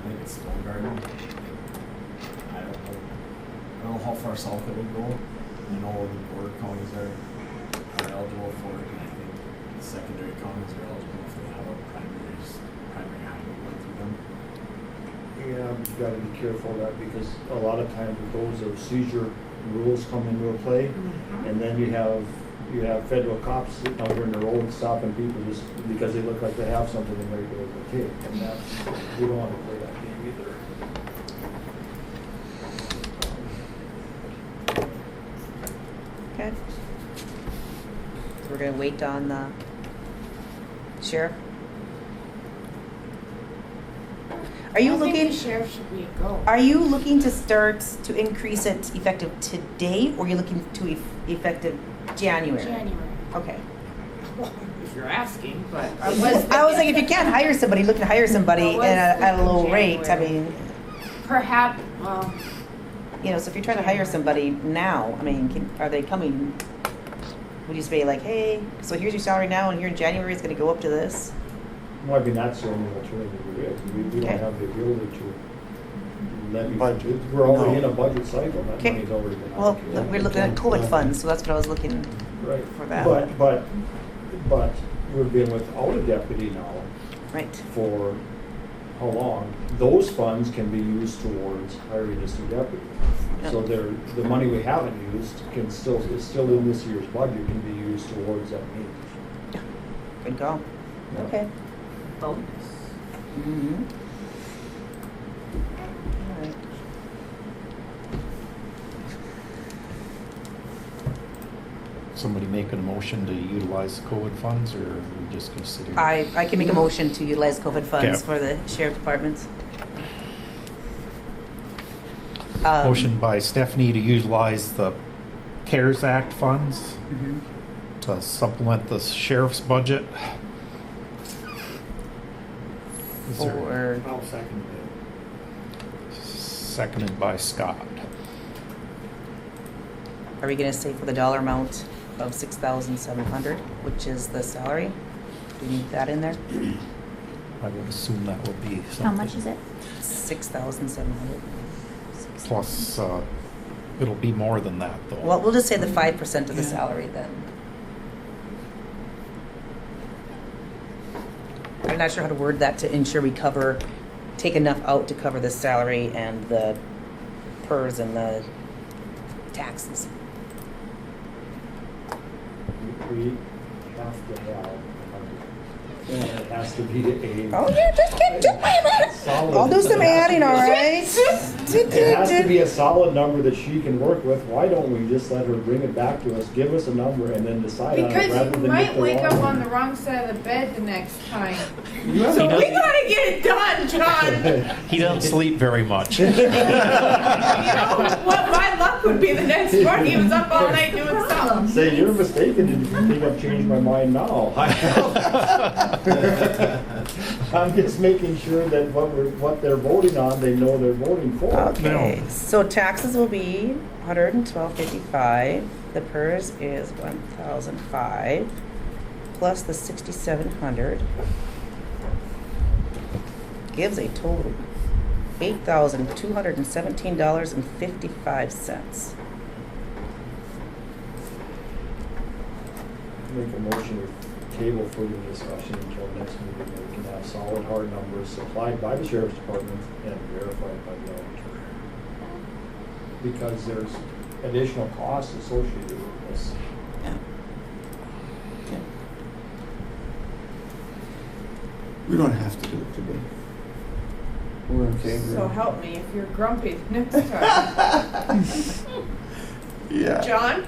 think it's Stone Garden. I don't know how far south it would go. I know the border counties are eligible for it, and I think the secondary counties are eligible if they have a primary highway going through them. Yeah, you gotta be careful of that because a lot of times with those seizure rules come into play, and then you have federal cops sitting out here in the road stopping people just because they look like they have something and they're going to take, and we don't want to play that game either. Okay. So we're gonna wait on the sheriff? Are you I think looking, the sheriff should be a go. are you looking to start to increase it effective today, or are you looking to effective January? January. Okay. Well, if you're asking, but I was like, if you can't hire somebody, looking to hire somebody I was at a low thinking rate, I January. mean, perhaps, well, you know, so if you're trying to hire somebody now, I mean, are they coming, would you say like, hey, so here's your salary now, and here in January it's gonna go up to this? Well, I mean, that's the only alternative there is. We Okay. don't have the ability to levy. Budget. We're already No. in a budget cycle. That Okay. money's already been Well, allocated. we're looking at COVID funds, so that's what I was looking Right. for that. But we've been without a deputy now Right. for how long? Those funds can be used towards hiring this new deputy. So the money we haven't used is still in this year's budget, can be used towards that need. Good call. Yeah. Okay. bonus. Mm-hmm. All right. Somebody making a motion to utilize COVID funds, or we just consider? I can make a motion to utilize COVID funds Okay. for the sheriff departments. Motion by Stephanie to utilize the CARES Act funds Mhm. to supplement the sheriff's budget. Is there- For, I'll second Seconded by Scott. are we gonna say for the dollar amount of 6,700, which is the salary? Do we need that in there? I would assume that would be something. How much is it? 6,700. Plus, it'll be more than that, though. Well, we'll just say the 5% of the salary then. I'm not sure how to word that to ensure we take enough out to cover the salary and the PERS and the taxes. We have to have, and it has to be a. Oh, yeah, just wait a minute. Solid. I'll do some adding, all right? It has to be a solid number that she can work with. Why don't we just let her bring it back to us, give us a number, and then decide on it Because rather you than get might the wake wrong up one? on the wrong side of the bed the next time. You have So to- we gotta get it done, John. He doesn't sleep very much. You know, what my luck would be the next morning, he was up all night doing something. Say, you're mistaken if you think I've changed my mind now. I'm just making sure that what they're voting on, they know they're voting for. Okay, so taxes will be $112.55. The PERS is $1,005 plus the $6,700. gives a total $8,217.55. Make a motion to table further discussion until next meeting, where we can have solid, hard numbers supplied by the sheriff's department and verified by the auditor. Because there's additional costs associated with this. Yeah. Yeah. We don't have to do it today. We're in favor. So help me if you're grumpy next time. Yeah. John?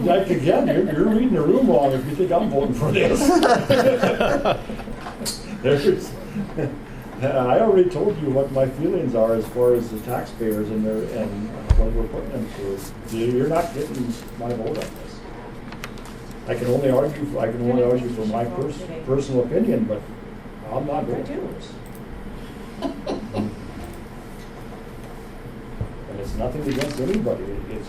Like again, you're reading the room wrong if you think I'm voting for this. I already told you what my feelings are as far as the taxpayers and what we're putting them through. You're not getting my vote on this. I can only argue for my personal opinion, but I'm not voting for this. And it's nothing against anybody. It's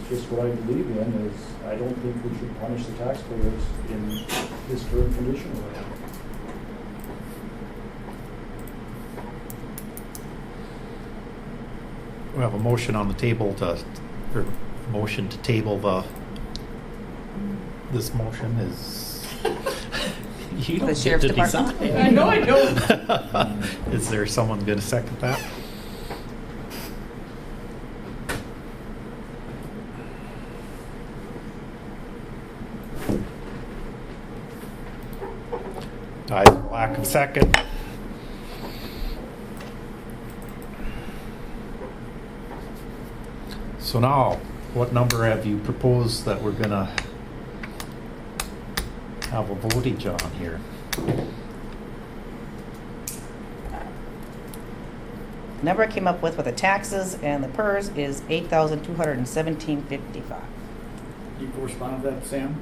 just what I believe in is I don't think we should punish the taxpayers in this current condition we're in. We have a motion on the table motion to table this motion is, you don't The get sheriff's to department. decide. I know I don't. Is there someone gonna second that? Dies for lack of second. So now, what number have you proposed that we're gonna have a votage on here? Number I came up with the taxes and the PERS is $8,217.55. You correspond with that, Sam?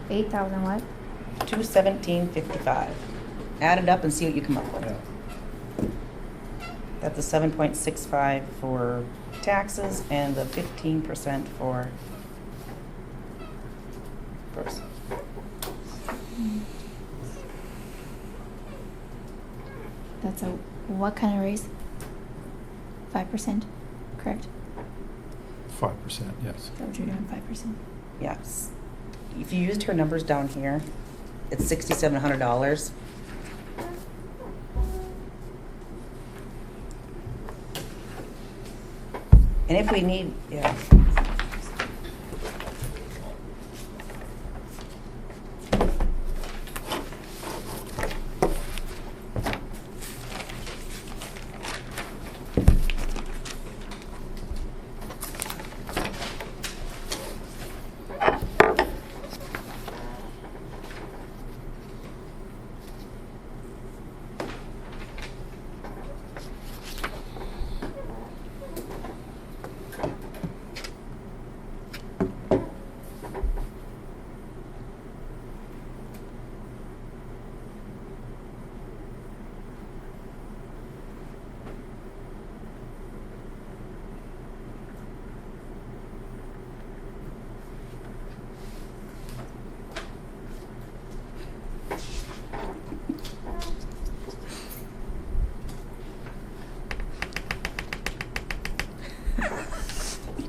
8,000 what? $217.55. Add it up and see what you come up with. Yeah. That's the 7.65 for taxes and the 15% for PERS. That's a, what kind of raise? 5%, correct? 5%, yes. Is that what you're doing, 5%? Yes. If you used her numbers down here, it's $6,700. And if we need, yeah.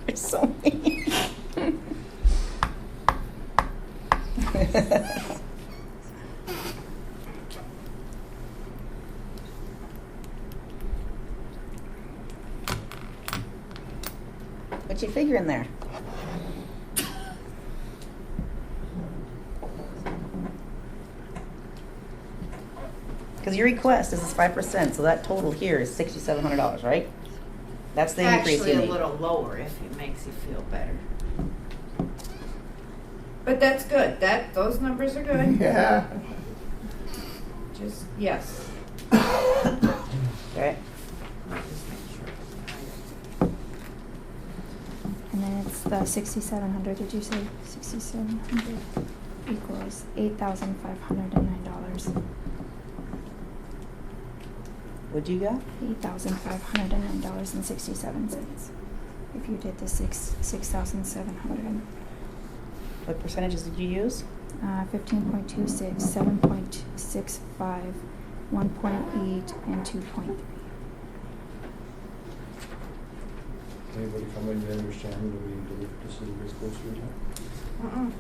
You're so mean. What you figure in there? Because your request is 5%, so that total here is $6,700, right? That's the increase Actually, you a need. little lower if it makes you feel better. But that's good. Those numbers are good. Yeah. Just, yes. Okay. I'll just make sure. And then it's the 6,700, did you say? 6,700 equals $8,509. What'd you got? $8,509.67. If you did the 6,700. What percentages did you use? 15.26, 7.65, 1.8, and 2.3. Anybody come in and understand that we need to look at this a little bit closer now? Well,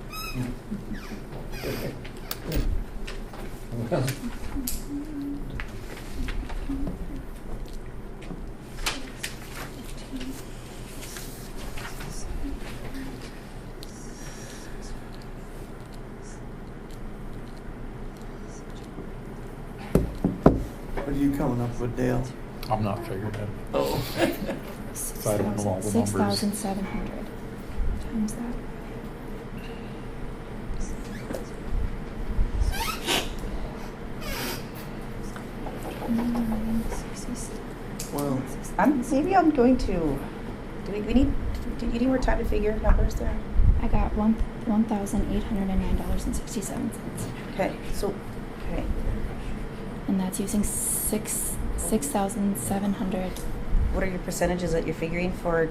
What are you coming up with, Dale? I'm not figuring it. Oh. I don't know all the numbers. 6,700 times that. Well, Maybe I'm going to, do you need more time to figure numbers there? I got $1,809.67. Okay, so, okay. And that's using 6,700, What are your percentages that you're figuring for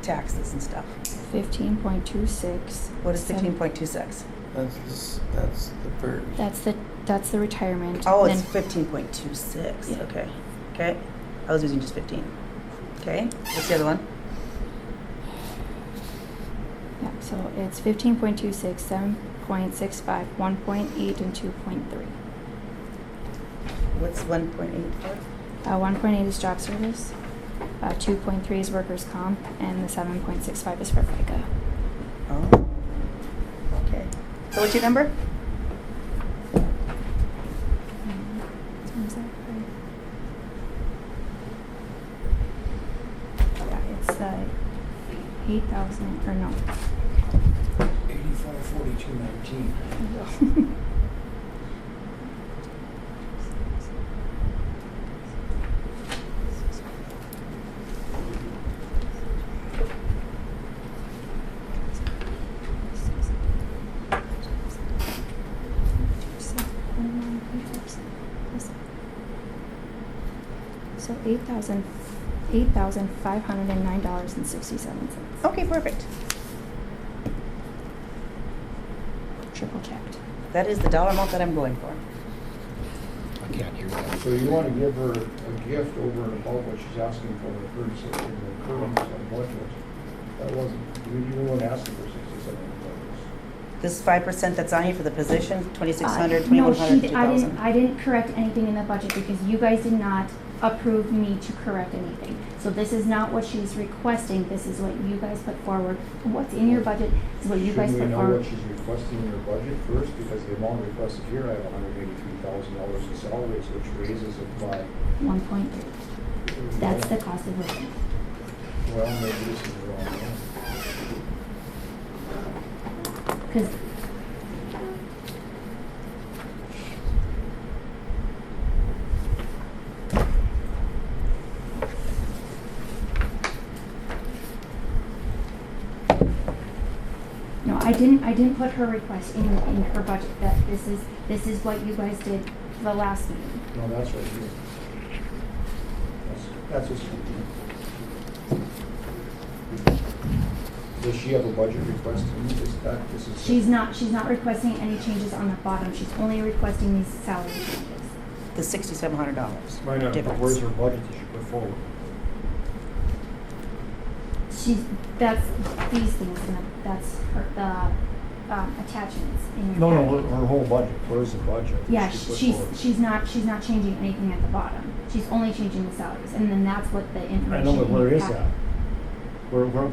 taxes and stuff? 15.26. What is 15.26? that's the PERS. That's the retirement. Oh, Then- it's 15.26, Yeah. okay. Okay, I was using just 15. Okay, what's the other one? Yeah, so it's 15.26, 7.65, 1.8, and 2.3. What's 1.8 for? 1.8 is job service, 2.3 is workers' comp, and the 7.65 is for FICA. Oh, okay. So what's your number? Times that by- Yeah, it's 8,000, or no. 854219. So $8,509.67. Okay, perfect. Triple checked. That is the dollar amount that I'm going for. I can't hear that. So you want to give her a gift over and above what she's asking for in the current budget? That wasn't, we weren't asking for $6,700. This 5% that's on here for the position, 2,600, No, 2,100, I 2,000. didn't correct anything in the budget because you guys did not approve me to correct anything. So this is not what she's requesting, this is what you guys put forward. What's in your budget is what you guys put Shouldn't we know forward. what she's requesting in her budget first? Because the amount requested here, I have $183,000 in salaries, which raises it by, 1.3. That's the cost of living. well, maybe this is the wrong one. Because no, I didn't put her request in her budget. That this is what you guys did the last meeting. No, that's right here. That's what's. Does she have a budget request in this is? She's not requesting any changes on the bottom. She's only requesting these salary changes. The $6,700. Right now, but difference. where's her budget that she put forward? That's these things, and that's her, the attachments in your No, packet. her whole budget, where's the budget? that Yeah, she put forward? she's not changing anything at the bottom. She's only changing the salaries, and then that's what the information. I know, but in where your is packet- that?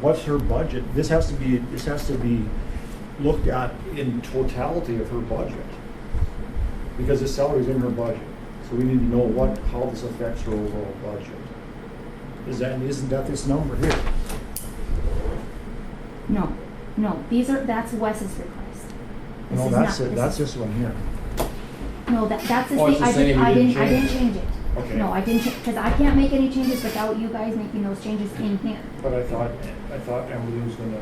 What's her budget? This has to be looked at in totality of her budget. Because the salary's in her budget, so we need to know how this affects her overall budget. Isn't that this number here? No, that's Wes's request. This No, is that's not- it, this that's is- this one here. No, that's the Oh, it's thing. the same, I you didn't didn't change it. Okay. No, I didn't, because I can't make any changes without you guys making those changes in here. But I thought Emily was gonna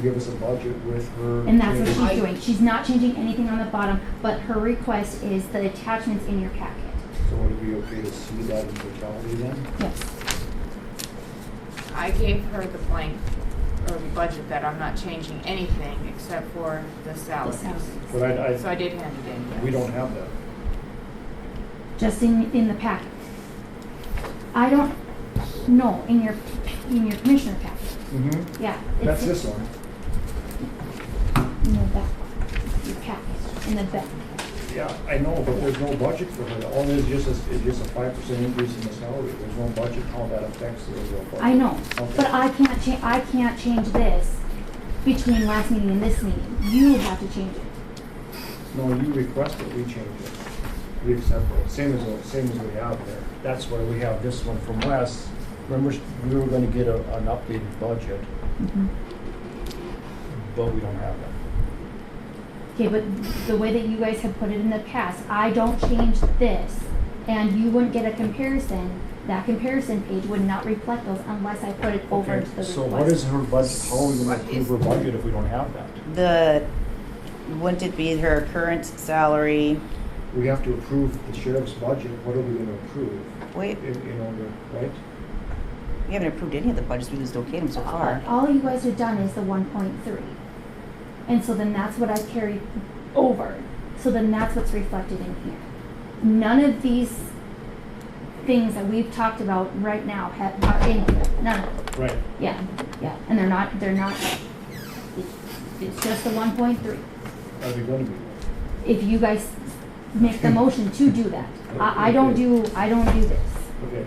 give us a budget with her. And that's what changes. she's doing. She's not changing anything on the bottom, but her request is the attachments in your packet. So would it be okay to see that in totality then? Yes. I gave her the blank, or the budget that I'm not changing anything except for the salaries. But So I did hand it in, yes. we don't have that. just in the packet. I don't, no, in your commissioner packet, Mm-hmm. yeah. That's it's this one. In the back, your packet, in the back. Yeah, I know, but there's no budget for her. All it is just a 5% increase in the salary. There's no budget how that affects the overall budget. I know, Okay. but I can't change this between last meeting and this meeting. You have to change it. No, you request it, we change it. We accept it, same as we have there. That's why we have this one from Wes. Remember, we were gonna get an updated budget, but we don't have that. Okay, but the way that you guys have put it in the past, I don't change this, and you wouldn't get a comparison. That comparison page would not reflect those unless I put it over Okay, into the request. so what is her budget, how are we gonna approve her budget if we don't have that? Wouldn't it be her current salary? We have to approve the sheriff's budget, what are we gonna approve? Wait, In order, right? we haven't approved any of the budgets, we just okayed them so far. All you guys have done is the 1.3. And so then that's what I carried over. So then that's what's reflected in here. None of these things that we've talked about right now are in here. None of them. Right. Yeah, yeah. And they're not, it's just the 1.3. Are they gonna be? If you guys make the motion to do that. I don't do this. Okay.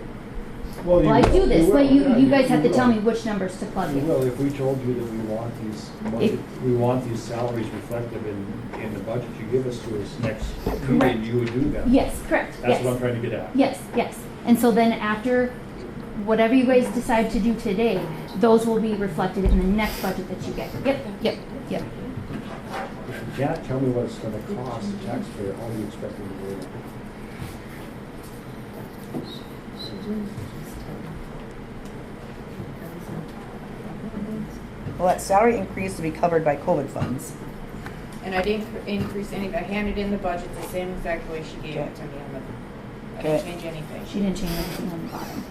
Well, I do this, but yeah, you guys have to will. tell me which numbers to plug You in. will, if we told you that we want these budget, we want these salaries reflected in the budget you give us to us next Correct. meeting, you would do that. Yes, correct, That's yes. what I'm trying to get at. Yes, yes. And so then after, whatever you guys decide to do today, those will be reflected in the next budget that you get. Yep, yep, yep. If you can't tell me what it's gonna cost the taxpayer, how do you expect me to do it? Well, that salary increase to be covered by COVID funds. And I didn't increase anything, I handed in the budget the same exact way she gave it to me on the, I didn't Okay. change anything. She didn't change anything on the bottom.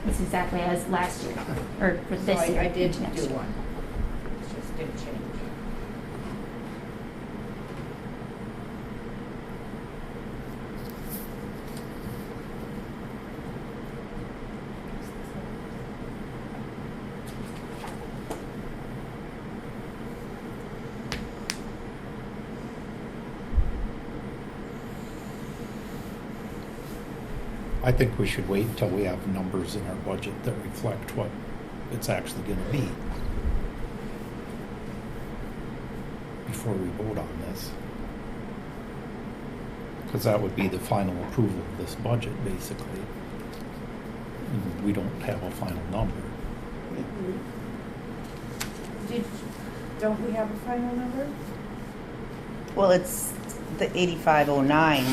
It's exactly as last year, or for So this year. I did into next do year. one, it just didn't change. I think we should wait until we have numbers in our budget that reflect what it's actually gonna be before we vote on this. Because that would be the final approval of this budget, basically. And we don't have a final number. Don't we have a final number? Well, it's the 8509,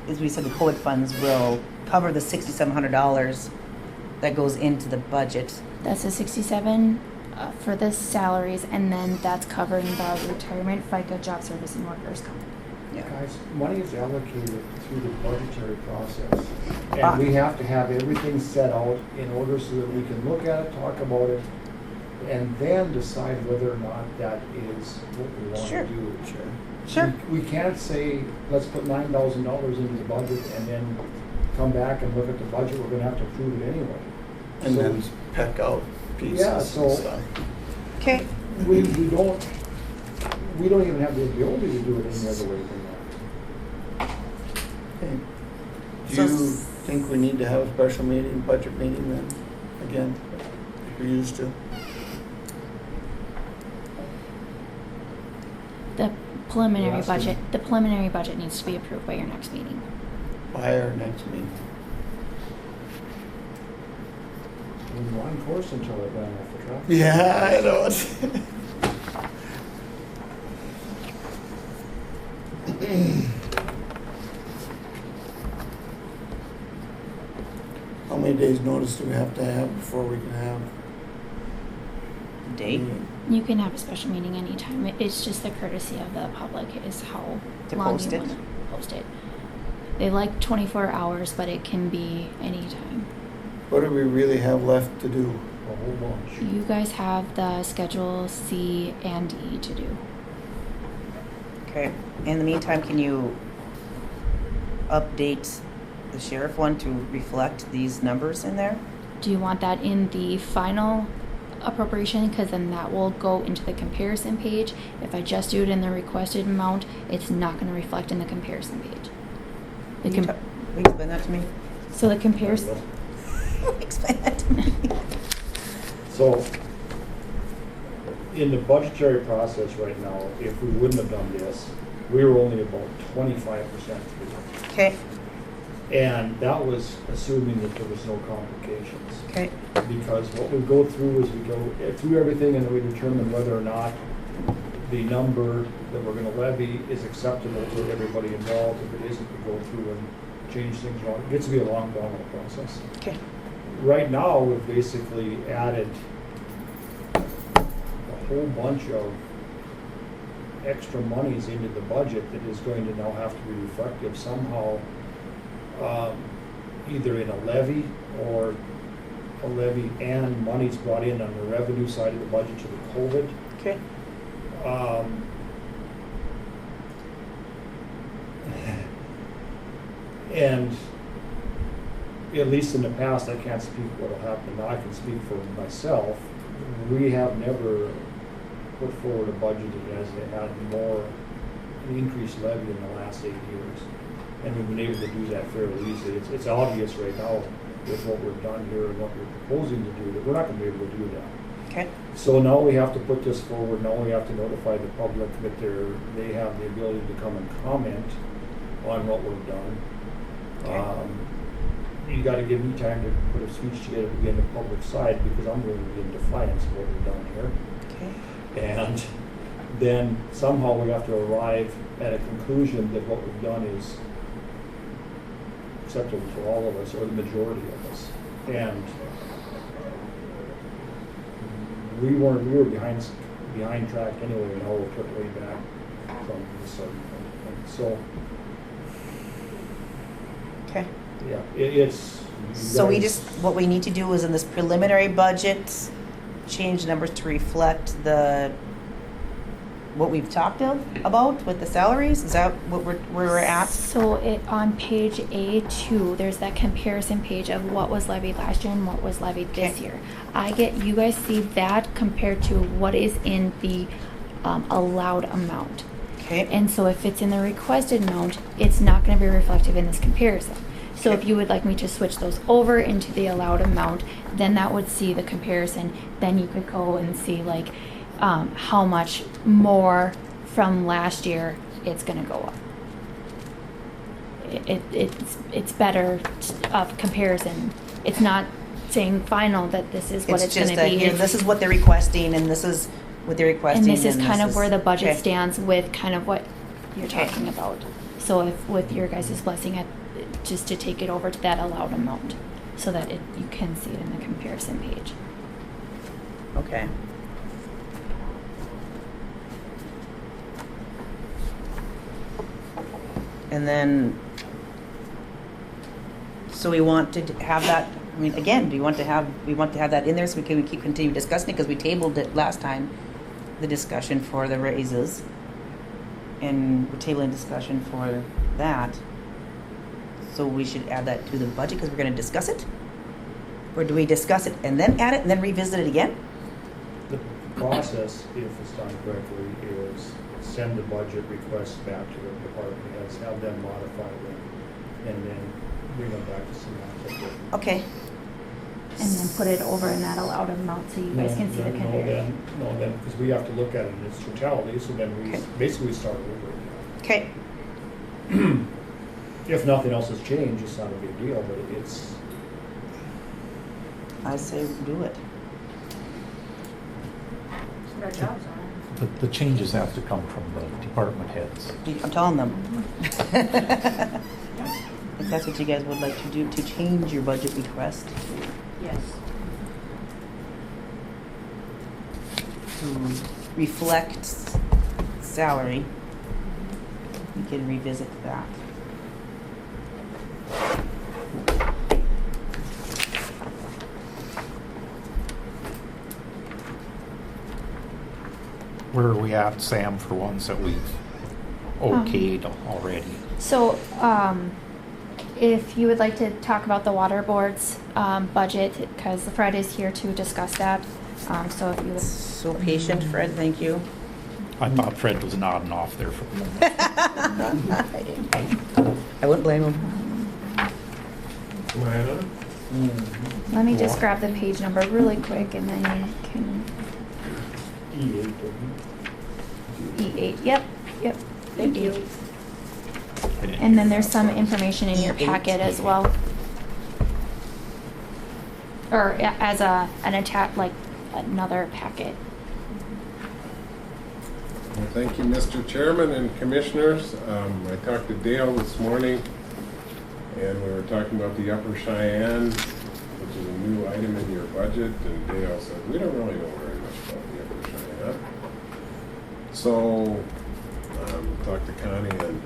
as we said, the COVID funds will cover the $6,700 that goes into the budget. That's a 67 for the salaries, and then that's covering the retirement, FICA, job service, and workers' comp. Guys, money is allocated through the budgetary process. And we have to have everything set out in order so that we can look at it, talk about it, and then decide whether or not that is what we want Sure. to do. Sure. We can't say, let's put $9,000 into the budget and then come back and look at the budget, we're gonna have to approve it anyway. And So- then peck out pieces Yeah, and so- stuff. Okay. We don't even have the ability to do it any other way than that. Okay. Do So you s- think we need to have a special meeting, budget meeting then, again, like we used to? The preliminary Last one. the preliminary budget needs to be approved by your next meeting. By our next meeting? We were on course until it ran off the track. Yeah, I know it. How many days' notice do we have to have before we can have? Date? You can have a special meeting anytime. It's just the courtesy of the public is how To long post you it? want to post it. They like 24 hours, but it can be anytime. What do we really have left to do? A whole bunch. You guys have the Schedule C and E to do. Okay. Okay, in the meantime, can you update the sheriff one to reflect these numbers in there? Do you want that in the final appropriation? Because then that will go into the comparison page. If I just do it in the requested amount, it's not going to reflect in the comparison page. The Will you explain that to me? so the comparison. Explain that to me. So, in the budgetary process right now, if we wouldn't have done this, we were only about 25% through. Okay, And that was assuming that there was no complications. okay, Because what we go through is we go through everything and then we determine whether or not the number that we're gonna levy is acceptable to everybody involved. If it isn't, we go through and change things around. It gets to be a long, drawn process. okay. Right now, we've basically added a whole bunch of extra monies into the budget that is going to now have to be reflective somehow, either in a levy or a levy and monies brought in on the revenue side of the budget to the COVID. Okay. And at least in the past, I can't speak what will happen now, I can speak for myself. We have never put forward a budget that has had an increased levy in the last 8 years. And we've been able to do that fairly easily. It's obvious right now with what we've done here and what we're proposing to do, that we're not gonna be able to do that. Okay. So now we have to put this forward, now we have to notify the public that they have the ability to come and comment on what we've done. You gotta give me time to put a speech together to be on the public side, because I'm going to be in defiance of what we've done here. Okay. And then somehow we have to arrive at a conclusion that what we've done is acceptable to all of us, or the majority of us. And we were behind track anyway, and all we took way back from this sort of thing. So, Okay. yeah, it's. you So we guys- just, what we need to do is in this preliminary budget, change numbers to reflect what we've talked about with the salaries? Is that what where we're at? So on page A2, there's that comparison page of what was levied last year and what was levied this Okay. year. You guys see that compared to what is in the allowed amount. Okay. And so if it's in the requested amount, it's not going to be reflective in this comparison. So if you would like me to switch those over into the allowed amount, then that would see the comparison. Then you could go and see like how much more from last year it's going to go up. It's better of comparison. It's not saying final that this is what it's going to be. Here, this is what they're requesting, and this is what they're requesting. And this is kind of where the budget okay. stands with kind of what you're Okay. talking about. So if with your guys' blessing, just to take it over to that allowed amount so that you can see it in the comparison page. Okay. And then, so we want to have that, I mean, again, we want to have that in there so we can continue discussing it, because we tabled it last time, the discussion for the raises. And we're tabling discussion for that. So we should add that to the budget because we're going to discuss it? Or do we discuss it and then add it and then revisit it again? The process, if it's done correctly, is send the budget requests back to the department heads, have them modify them, and then bring them back to Samantha. Okay. And then put it over in that allowed amount so you guys can see the comparison. No, then, because we have to look at it in its totality, so then we, Okay. basically we start over. Okay. If nothing else has changed, it's not a big deal, but it's, I say do it. That's what our jobs are. The changes have to come from the department heads. I'm telling them. If that's what you guys would like to do, to change your budget request Yes. to reflect salary, we can revisit that. Where are we at, Sam, for ones that we've okayed already. So, if you would like to talk about the water board's budget, because Fred is here to discuss that. So if you would. So patient, Fred, thank you. I thought Fred was nodding off there for a moment. I wouldn't blame him. Let me just grab the page number really quick and then you can. E8, E8, yep. Thank you. And then there's some information in your packet as well. Or as an attach, like another packet. Well, thank you, Mr. Chairman and Commissioners. I talked to Dale this morning, and we were talking about the Upper Cheyenne, which is a new item in your budget, and Dale said, we don't really know very much about the Upper Cheyenne. So, talked to Connie, and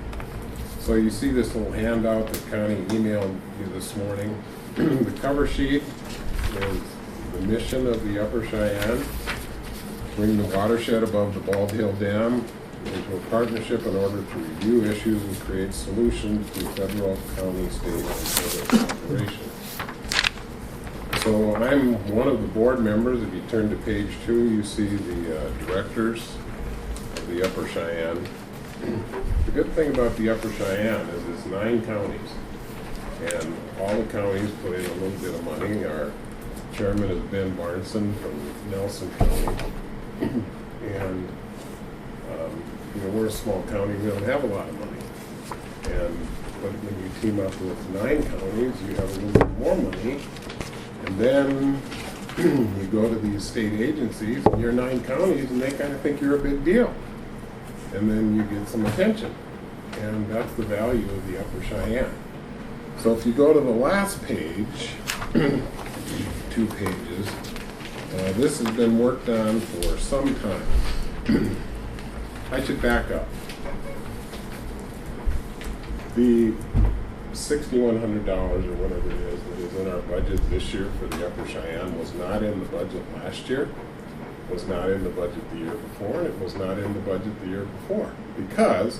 so you see this little handout that Connie emailed you this morning. The cover sheet is the mission of the Upper Cheyenne: bring the watershed above the Bald Hill Dam into a partnership in order to review issues and create solutions through federal, county, state, and federal cooperation. So I'm one of the board members. If you turn to page 2, you see the directors of the Upper Cheyenne. The good thing about the Upper Cheyenne is it's 9 counties, and all the counties put in a little bit of money. Our chairman is Ben Barneson from Nelson County. And we're a small county, we don't have a lot of money. But when you team up with 9 counties, you have a little bit more money. And then you go to these state agencies, and you're 9 counties, and they kind of think you're a big deal. And then you get some attention. And that's the value of the Upper Cheyenne. So if you go to the last page, 2 pages, this has been worked on for some time. I should back up. The $6,100 or whatever it is that is in our budget this year for the Upper Cheyenne was not in the budget last year, was not in the budget the year before, and it was not in the budget the year before. Because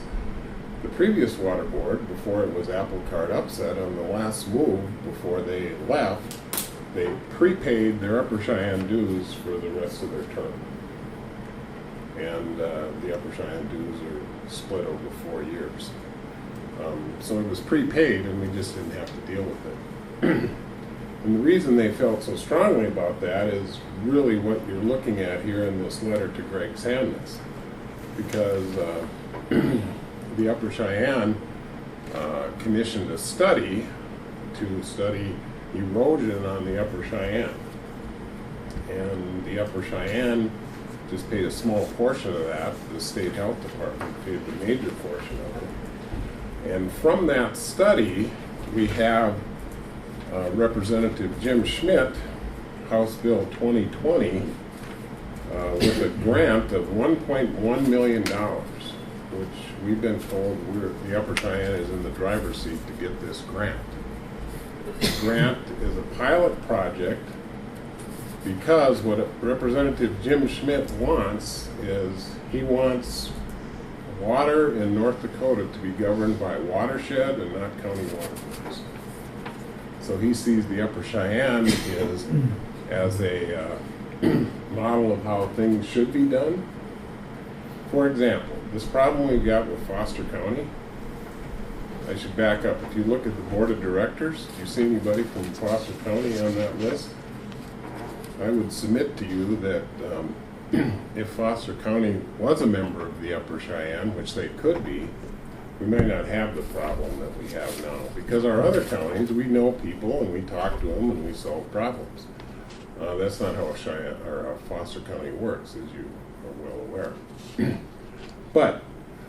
the previous water board, before it was apple cart upset on the last move before they left, they prepaid their Upper Cheyenne dues for the rest of their term. And the Upper Cheyenne dues are split over 4 years. So it was prepaid, and we just didn't have to deal with it. And the reason they felt so strongly about that is really what you're looking at here in this letter to Griggs Handness. Because the Upper Cheyenne commissioned a study to study erosion on the Upper Cheyenne. And the Upper Cheyenne just paid a small portion of that. The state health department paid the major portion of it. And from that study, we have Representative Jim Schmidt, House Bill 2020, with a grant of $1.1 million, which we've been told the Upper Cheyenne is in the driver's seat to get this grant. The grant is a pilot project because what Representative Jim Schmidt wants is he wants water in North Dakota to be governed by watershed and not county water boards. So he sees the Upper Cheyenne as a model of how things should be done. For example, this problem we've got with Foster County, I should back up. If you look at the board of directors, do you see anybody from Foster County on that list? I would submit to you that if Foster County was a member of the Upper Cheyenne, which they could be, we may not have the problem that we have now. Because our other counties, we know people and we talk to them and we solve problems. That's not how Cheyenne or how Foster County works, as you are well aware. But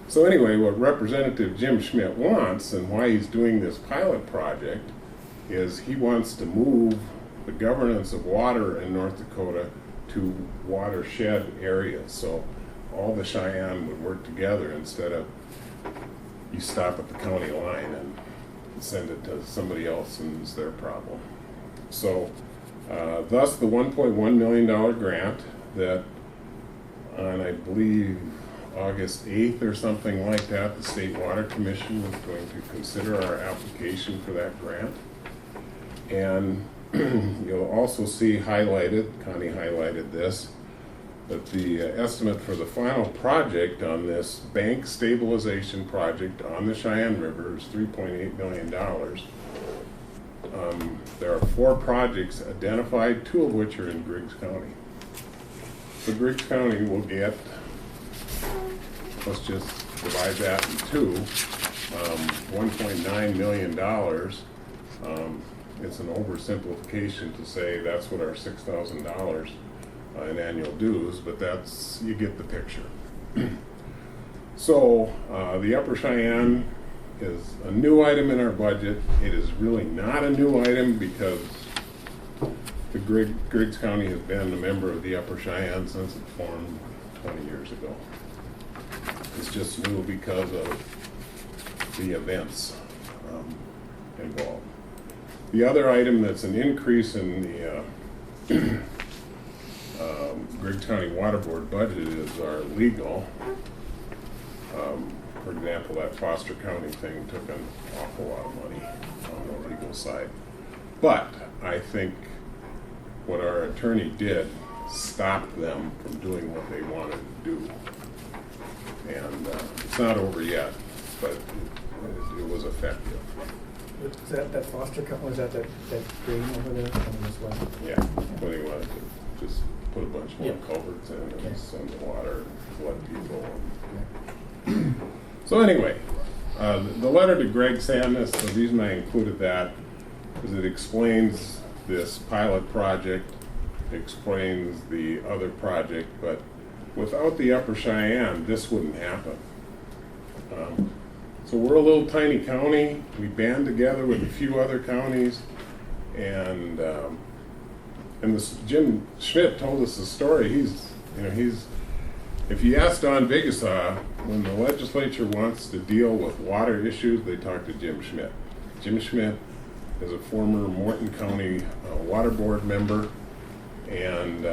so anyway, what Representative Jim Schmidt wants and why he's doing this pilot project is he wants to move the governance of water in North Dakota to watershed areas. So all the Cheyenne would work together instead of you stop at the county line and send it to somebody else and it's their problem. So thus the $1.1 million grant that on I believe August 8th or something like that, the State Water Commission was going to consider our application for that grant. And you'll also see highlighted, Connie highlighted this, that the estimate for the final project on this bank stabilization project on the Cheyenne River is $3.8 million. There are 4 projects identified, 2 of which are in Griggs County. So Griggs County will get, let's just divide that in 2, $1.9 million. It's an oversimplification to say that's what our $6,000 in annual dues, but that's, you get the picture. So the Upper Cheyenne is a new item in our budget. It is really not a new item because the Griggs County has been a member of the Upper Cheyenne since it formed 20 years ago. It's just new because of the events involved. The other item that's an increase in the Griggs County Water Board budget is our legal. For example, that Foster County thing took an awful lot of money on the legal side. But I think what our attorney did stopped them from doing what they wanted to do. And it's not over yet, but it was effective. Is that Foster Company, was that green over there coming this way? Yeah, when they wanted to just put a bunch more culverts in and send the water, flood people. So anyway, the letter to Greg Sandness, the reason I included that is it explains this pilot project, explains the other project, but without the Upper Cheyenne, this wouldn't happen. So we're a little tiny county. We band together with a few other counties, and this Jim Schmidt told us the story. He's if you ask Don Bigasaw, when the legislature wants to deal with water issues, they talk to Jim Schmidt. Jim Schmidt is a former Morton County Water Board member and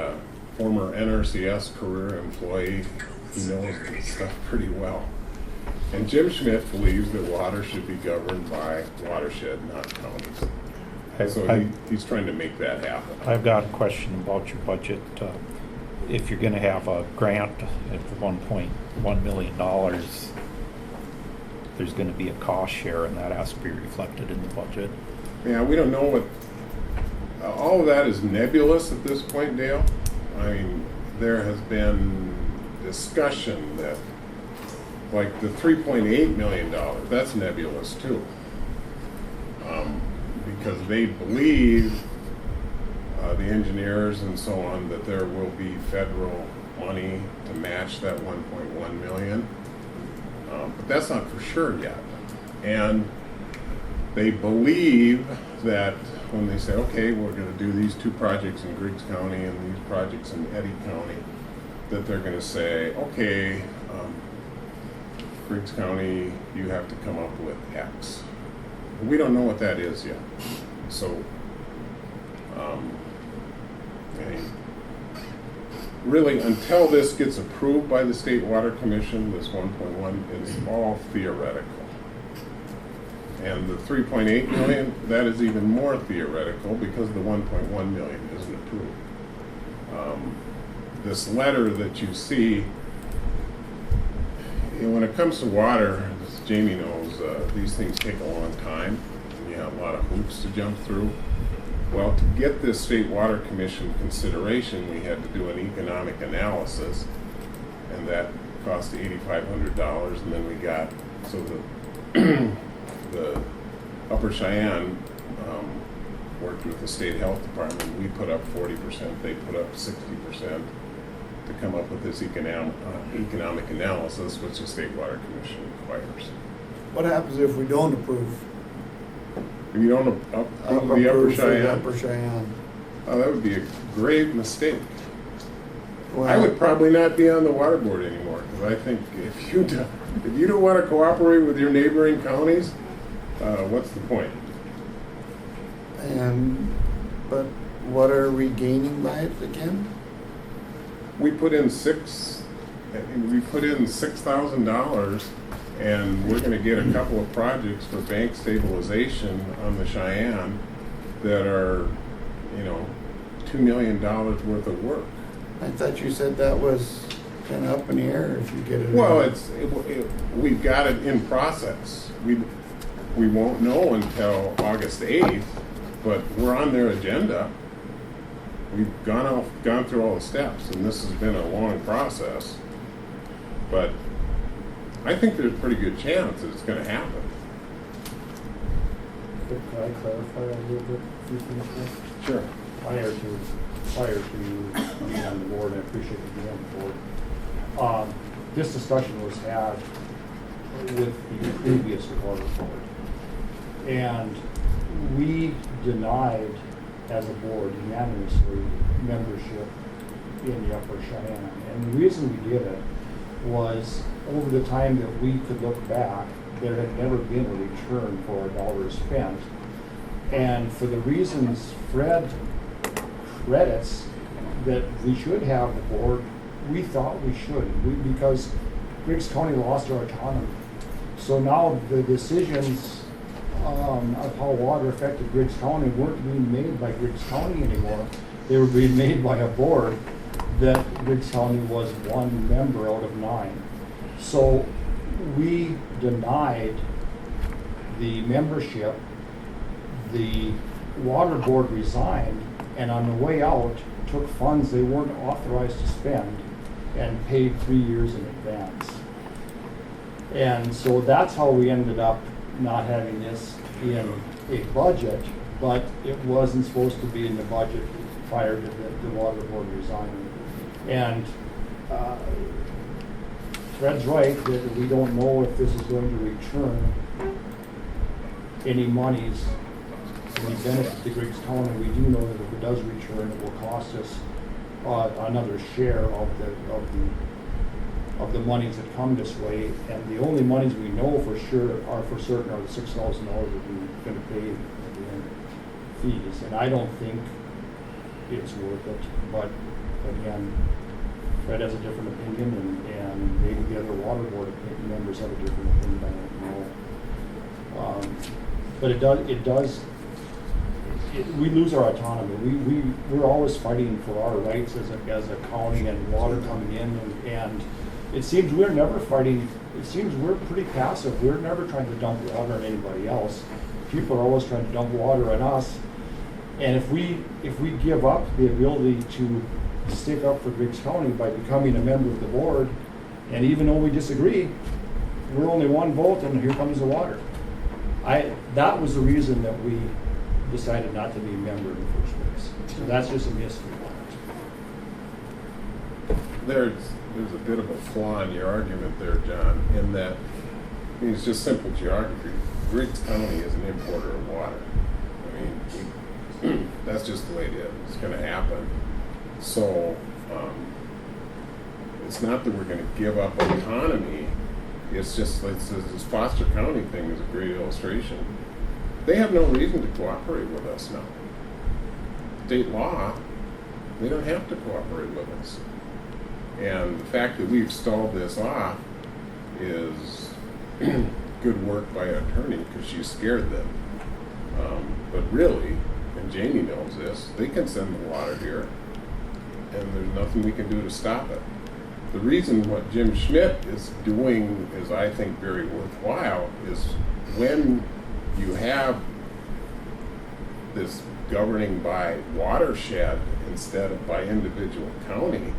former NRCS career employee. He knows this stuff pretty well. And Jim Schmidt believes that water should be governed by watershed, not counties. So he's trying to make that happen. I've got a question about your budget. If you're going to have a grant at $1.1 million, there's going to be a cost share, and that has to be reflected in the budget. Yeah, we don't know what. All of that is nebulous at this point, Dale. I mean, there has been discussion that, like the $3.8 million, that's nebulous too. Because they believe, the engineers and so on, that there will be federal money to match that 1.1 million. But that's not for sure yet. And they believe that when they say, okay, we're going to do these 2 projects in Griggs County and these projects in Eddy County, that they're going to say, okay, Griggs County, you have to come up with X. We don't know what that is yet. So, really, until this gets approved by the State Water Commission, this 1.1 is all theoretical. And the 3.8 million, that is even more theoretical because the 1.1 million isn't approved. This letter that you see, when it comes to water, as Jamie knows, these things take a long time. You have a lot of hoops to jump through. Well, to get this State Water Commission consideration, we had to do an economic analysis, and that cost $8,500. And then we got, so the Upper Cheyenne worked with the State Health Department. We put up 40%, they put up 60% to come up with this economic analysis, which the State Water Commission requires. What happens if we don't approve? If you don't approve the Upper Cheyenne? Oh, that would be a grave mistake. Well, I would probably not be on the water board anymore, because I think if you don't want to cooperate with your neighboring counties, what's the point? But what are we gaining by it again? We put in 6 and we put in $6,000 and we're gonna get a couple of projects for bank stabilization on the Cheyenne that are, you know, $2 million worth of work. I thought you said that was kind of up in the air if you get it. Well, we've got it in process. We won't know until August 8th, but we're on their agenda. We've gone through all the steps, and this has been a long process. But I think there's a pretty good chance that it's going to happen. Could I clarify a little bit? If you finish that? Sure. Prior to you being on the board, I appreciate you being on the board. This discussion was had with the previous water board. And we denied, as a board, unanimously membership in the Upper Cheyenne. And the reason we did it was over the time that we could look back, there had never been a return for our dollars spent. And for the reasons Fred credits that we should have the board, we thought we should, because Griggs County lost our autonomy. So now the decisions of how water affected Griggs County weren't being made by Griggs County anymore. They were being made by a board that Griggs County was one member out of 9. So we denied the membership. The water board resigned, and on the way out, took funds they weren't authorized to spend and paid 3 years in advance. And so that's how we ended up not having this in a budget, but it wasn't supposed to be in the budget prior to the water board resigning. And Fred's right that we don't know if this is going to return any monies, any benefit to Griggs County. We do know that if it does return, it will cost us another share of the monies that come this way. And the only monies we know for sure are for certain are the $6,000 that we're going to pay at the end fees. And I don't think it's worth it. But again, Fred has a different opinion, and maybe the other water board members have a different opinion. I don't know. But it does. We lose our autonomy. We're always fighting for our rights as a county and water coming in, and it seems we're never fighting. It seems we're pretty passive. We're never trying to dump water on anybody else. People are always trying to dump water on us. And if we give up the ability to stick up for Griggs County by becoming a member of the board, and even though we disagree, we're only one vote, and here comes the water. That was the reason that we decided not to be a member in the first place. So that's just a mystery. There's a bit of a flaw in your argument there, John, in that it's just simple geography. Griggs County is an importer of water. I mean, that's just the way it is. It's going to happen. So it's not that we're going to give up autonomy. It's just this Foster County thing is a great illustration. They have no reason to cooperate with us now. State law, they don't have to cooperate with us. And the fact that we've stalled this off is good work by an attorney because she scared them. But really, and Jamie knows this, they can send the water here, and there's nothing we can do to stop it. The reason what Jim Schmidt is doing is, I think, very worthwhile is when you have this governing by watershed instead of by individual county,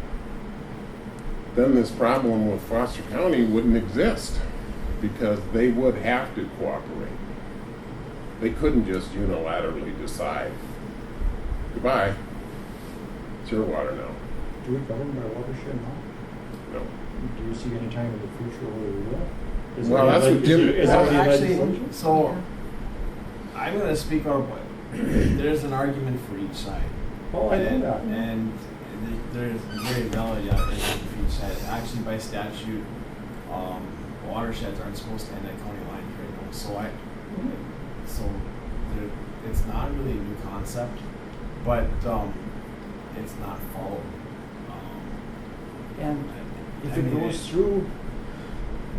then this problem with Foster County wouldn't exist because they would have to cooperate. They couldn't just unilaterally decide, goodbye, it's your water now. Do we govern by watershed now? No. Do you see any time in the future where we will? Well, that's what Jim. Actually, so I'm going to speak our point. There's an argument for each side. Oh, I know that. And there's very valid argument for each side. Actually, by statute, watersheds aren't supposed to end at county line right now. So it's not really a new concept, but it's not followed. If I it mean, goes through,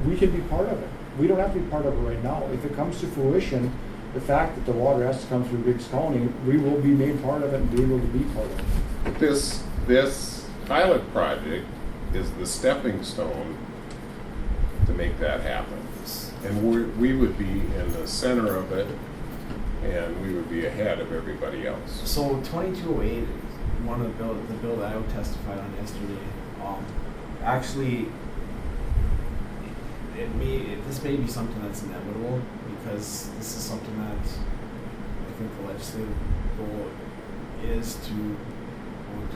we can be part of it. We don't have to be part of it right now. If it comes to fruition, the fact that the water has to come through Griggs County, we will be made part of it and be able to be part of it. But this pilot project is the stepping stone to make that happen. And we would be in the center of it, and we would be ahead of everybody else. So 2208, one of the bill that I testified on yesterday, actually, this may be something that's inevitable, because this is something that I think the legislative goal is to move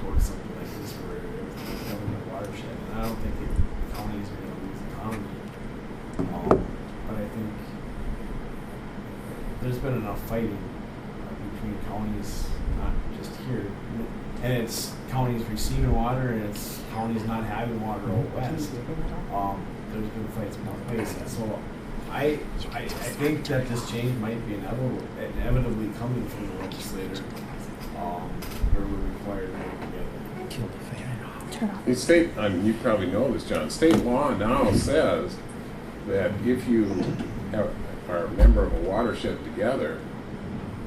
towards something like this where everything is government watershed. And I don't think the county is going to lose autonomy. But I think there's been enough fighting between counties, not just here, and it's counties receiving water and it's counties not having water out west. There's been fights both ways. So I think that this change might be inevitably coming from the legislature, where we're required to work together. Kill the fan. The state, you probably know this, John, state law now says that if you are a member of a watershed together,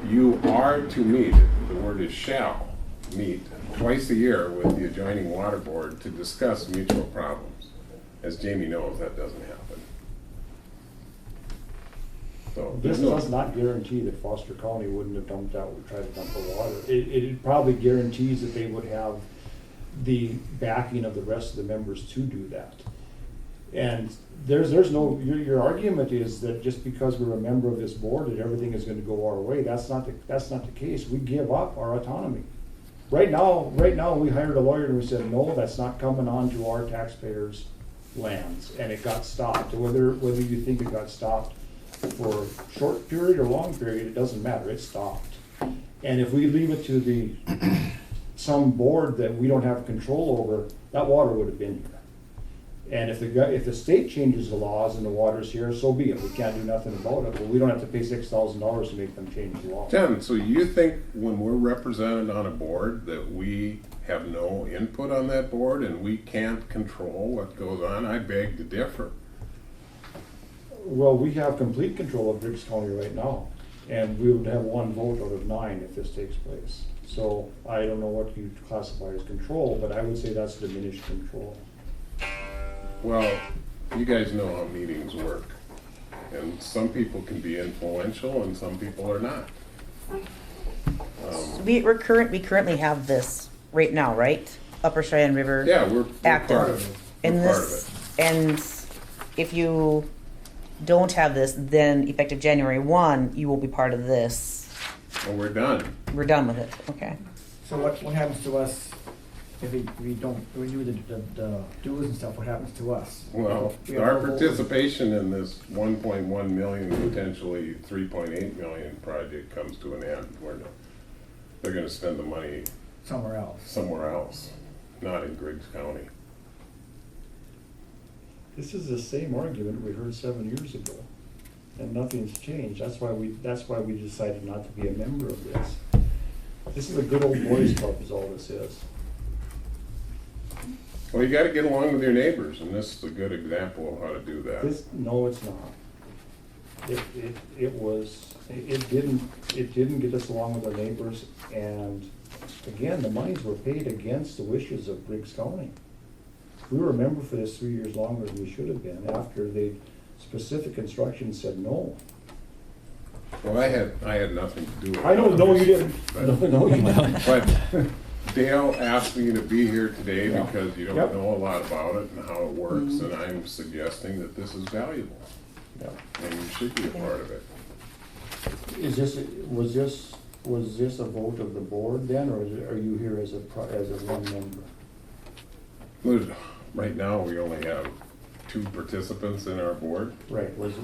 you are to meet, the word is shall, meet twice a year with the adjoining water board to discuss mutual problems. As Jamie knows, that doesn't happen. So This does not guarantee that Foster County wouldn't have dumped out or tried to dump the water. It probably guarantees that they would have the backing of the rest of the members to do that. And there's no, your argument is that just because we're a member of this board that everything is gonna go our way. That's not the case. We give up our autonomy. Right now, we hired a lawyer and we said, no, that's not coming onto our taxpayers' lands, and it got stopped. Whether you think it got stopped for a short period or long period, it doesn't matter, it stopped. And if we leave it to some board that we don't have control over, that water would have been here. And if the state changes the laws and the water's here, so be it. We can't do nothing about it, but we don't have to pay $6,000 to make them change the law. Jen, so you think when we're represented on a board that we have no input on that board and we can't control what goes on? I beg to differ. Well, we have complete control of Griggs County right now, and we would have 1 vote out of 9 if this takes place. So I don't know what you classify as control, but I would say that's diminished control. Well, you guys know how meetings work, and some people can be influential and some people are not. We currently have this right now, right? Upper Cheyenne River. Yeah, we're active. part of it. And We're part of this, and if you don't have this, then effective January 1, you will be part of this. Well, we're done. We're done with it. Okay. So what happens to us if we don't renew the dues and stuff? What happens to us? Well, We have our no vote. participation in this 1.1 million, potentially 3.8 million project comes to an end. They're gonna spend the money Somewhere else. Not in Griggs County. This is the same argument we heard 7 years ago, and nothing's changed. That's why we decided not to be a member of this. This is a good old boys club is all this is. Well, you gotta get along with your neighbors, and this is a good example of how to do that. No, it's not. It didn't get us along with our neighbors, and again, the monies were paid against the wishes of Griggs County. We were a member for this 3 years longer than we should have been after the specific instructions said no. Well, I had nothing to do with it. I don't know you didn't. But- No, you didn't. But Dale asked me to be here today Yeah. because you don't Yep. know a lot about it and how it works, and I'm suggesting that this is valuable, Yeah. and you should be a part of it. Was this a vote of the board then, or are you here as a one member? Right now, we only have 2 participants in our board. Right, was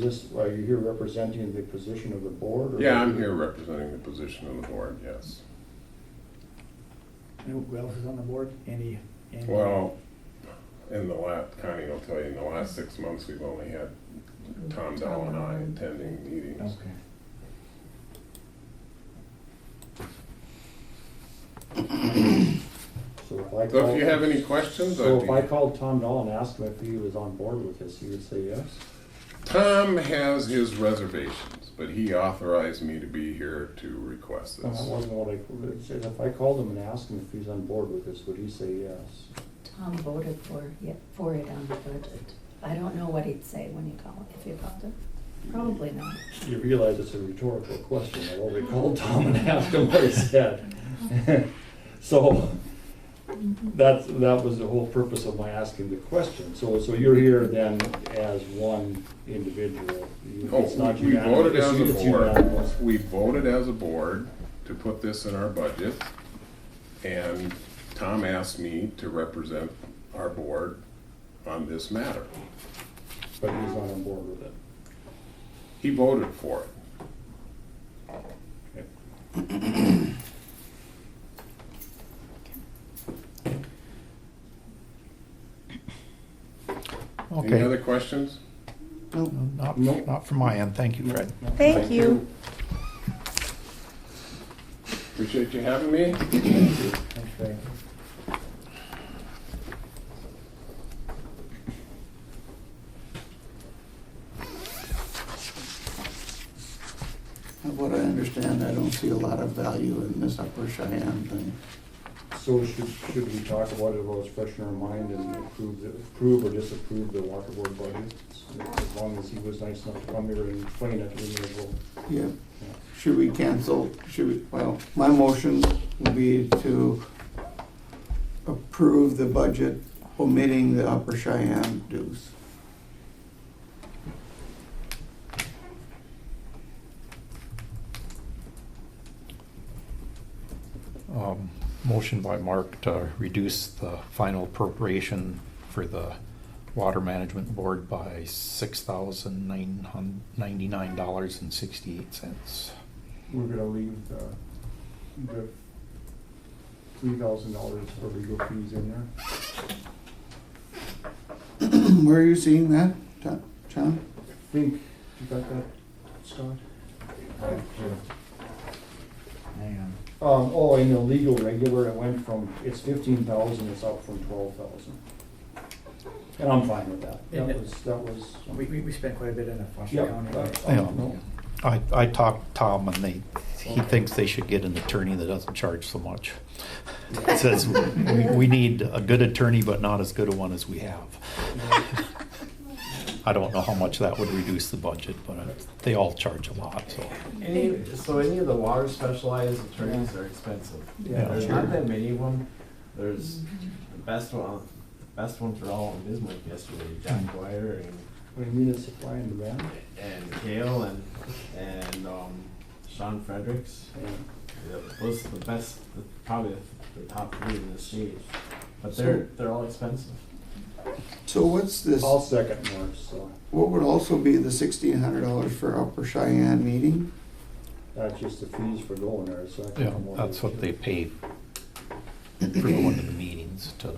this, are you here representing the position of the board? Or Yeah, I'm here representing the position of the board, yes. And who else is on the board? Any? Well, Connie will tell you, in the last 6 months, we've only had Tom Dahl and I attending meetings. Okay. So if I So called. if you have any questions, So I'd if I be- called Tom Dahl and asked him if he was on board with this, he would say yes? Tom has his reservations, but he authorized me to be here to request That this. wasn't what I said. If I called him and asked him if he's on board with this, would he say yes? Tom voted for it on the budget. I don't know what he'd say when you call, if you called him. Probably not. You realize it's a rhetorical question. I already called Tom and asked him what he said. So that was the whole purpose of my asking the question. So you're here then as one individual. It's not We unanimous. voted as It's a board. unanimous. We voted as a board to put this in our budget. And Tom asked me to represent our board on this matter. But he's not on board with it. He voted for it. Any Okay. other questions? Not from my end. Thank you, Fred. Thank you. Appreciate you having me. Okay. What I understand, I don't see a lot of value in this Upper Cheyenne thing. So should we talk about it while it's fresh in our mind and approve or disapprove the water board budget? As long as he was nice enough to come here and explain it, we may as well. Yeah. Should we cancel, well, my motion would be to approve the budget omitting the Upper Cheyenne dues. Motion by Mark to reduce the final appropriation for the Water Management Board by $6,999.68. We're gonna leave the $3,000 for legal fees in there. Where are you seeing that, John? I think, you got that, Scott? Hang on. In the legal regular, it went from, it's 15,000, it's up from 12,000. And I'm fine with that. That was. We spent quite a bit in Foster Yep, County. no. I talked to Tom and he thinks they should get an attorney that doesn't charge so much. It says we need a good attorney, but not as good a one as we have. I don't know how much that would reduce the budget, but they all charge a lot, so. Any of the water specialized attorneys are expensive. Yeah, There's sure. not that many of them. There's the best ones are all in Bismarck yesterday, Jack Dwyer What do you mean, it's supply and demand? and Gail and Sean Fredericks. Those are the best, probably the top three in the state. But they're all expensive. So what's this, I'll second Morris, so what would also be the $1,600 for Upper Cheyenne meeting? that's just the fees for going there, so I Yeah, can. that's what they pay for going to the meetings to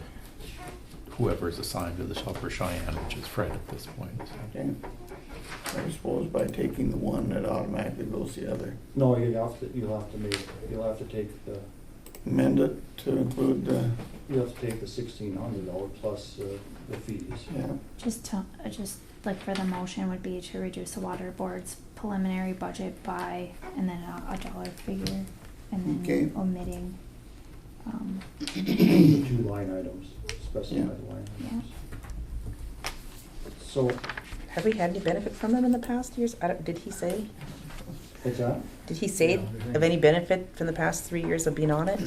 whoever's assigned to the Upper Cheyenne, which is Fred at this point. so. Okay. I suppose by taking the one, it automatically goes the other. No, you'll have to take the, Amend it to include the, you have to take the $1,600 plus the fees. yeah. Just like for the motion would be to reduce the water board's preliminary budget by, and then a dollar figure, and Okay. then omitting, The 2 line items, specified line items. So, Have we had any benefit from them in the past years? Did he say? what's that? Did he say of any benefit from the past 3 years of being on it?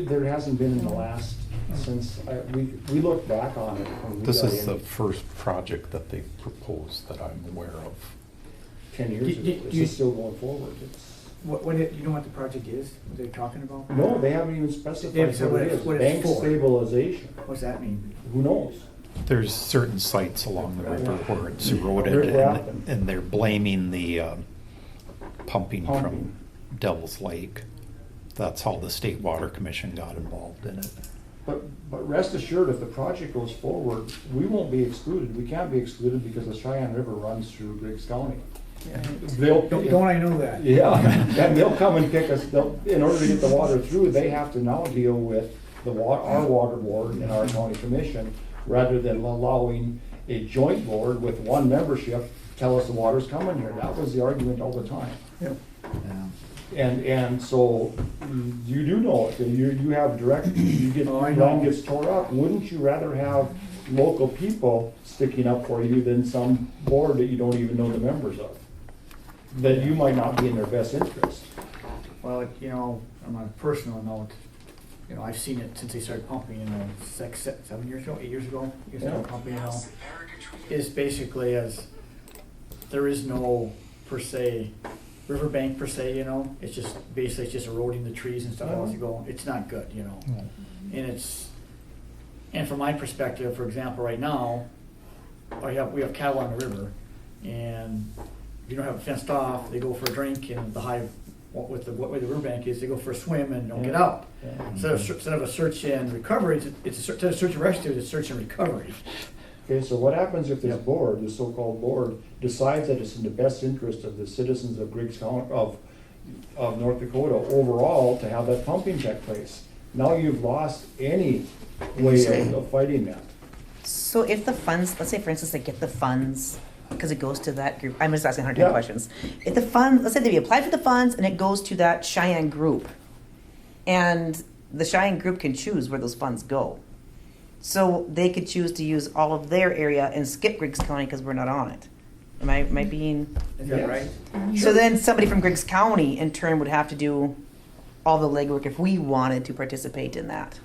There hasn't been in the last, since, we look back on it. when we This got is the in first project that they've proposed that I'm aware of. 10 years ago, Do this you- is still going forward. You know what the project is, what they're talking about? No, they haven't even Yeah, specified so what it is. what it's Bank for. stabilization, What's that mean? who knows? There's certain sites along the river where it's eroded Rip Rapid. and they're blaming the pumping Pumping. from Devil's Lake. That's how the State Water Commission got involved in it. But rest assured, if the project goes forward, we won't be excluded. We can't be excluded because the Cheyenne River runs through Griggs County. Don't I know that? Yeah, and they'll come and pick us, in order to get the water through, they have to now deal with our water board and our county commission, rather than allowing a joint board with one membership tell us the water's coming here. That was the argument all the time. Yeah. And so you do know it, you have direct, Oh, I line know. gets tore up. Wouldn't you rather have local people sticking up for you than some board that you don't even know the members of? That you might not be in their best interest. Well, you know, on a personal note, you know, I've seen it since they started pumping, you know, 7 years ago, 8 years ago, you started Yeah. pumping, you know. Is basically as, there is no per se, riverbank per se, you know, it's just, basically it's just eroding the trees and stuff as you go. It's not good, you know. And it's, and from my perspective, for example, right now, we have cattle on the river, and if you don't have it fenced off, they go for a drink, and the high, what way the riverbank is, they go for a swim and don't get out. Instead of a search and recovery, instead of search and rescue, it's search and recovery. Okay, so what happens if this board, this so-called board, decides that it's in the best interest of the citizens of Griggs County, of North Dakota overall to have that pumping take place? Now you've lost any way of fighting that. So if the funds, let's say for instance, they get the funds, because it goes to that group, I'm just asking 110 questions. If the funds, let's say they applied for the funds and it goes to that Cheyenne group, and the Cheyenne group can choose where those funds go. So they could choose to use all of their area and skip Griggs County because we're not on it. Am I being? Is that right? So then somebody from Griggs County in turn would have to do all the legwork if we wanted to participate in that.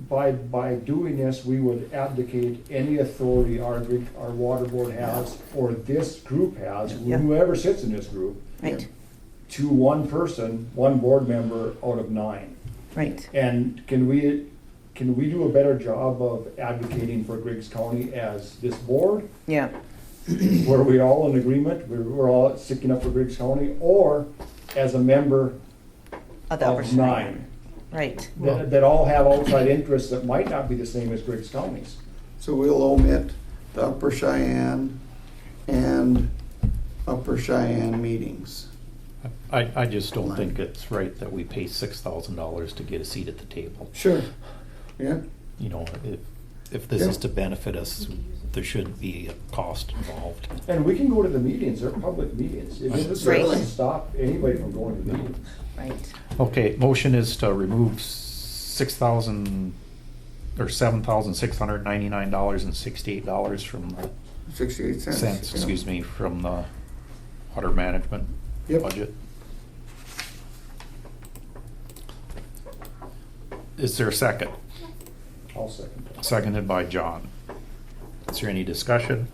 By doing this, we would abdicate any authority our water board has, or this group has, whoever sits in this group, Right. to one person, one board member out of 9. Right. And can we do a better job of advocating for Griggs County as this board? Yeah. Were we all in agreement, we're all sticking up for Griggs County, or as a member of 9? Right. That all have outside interests that might not be the same as Griggs County's. So we'll omit the Upper Cheyenne and Upper Cheyenne meetings. I just don't think it's right that we pay $6,000 to get a seat at the table. Sure. Yeah. You know, if this is to benefit us, there shouldn't be a cost involved. And we can go to the meetings, they're public meetings. It doesn't stop anybody from going to the meetings. Right. Okay, motion is to remove $6,000 or $7,699.68 from the 68 cents. excuse me, from the water management budget. Is there a second? I'll second that. Seconded by John. Is there any discussion?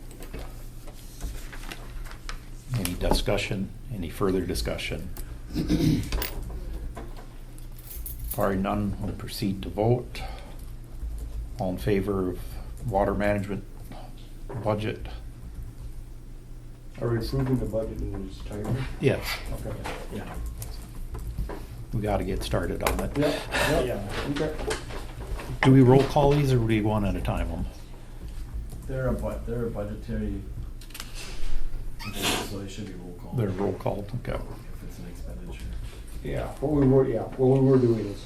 Any discussion? Any further discussion? Barring none, we'll proceed to vote. All in favor of water management budget? Are we approving the budget in its entirety? Yes. Okay. Yeah. We gotta get started on it. Yeah. Okay. Do we roll call these or do we one at a time? They're a budgetary, so they should be roll call. They're roll called, okay. If it's an expenditure. Yeah, what we were doing is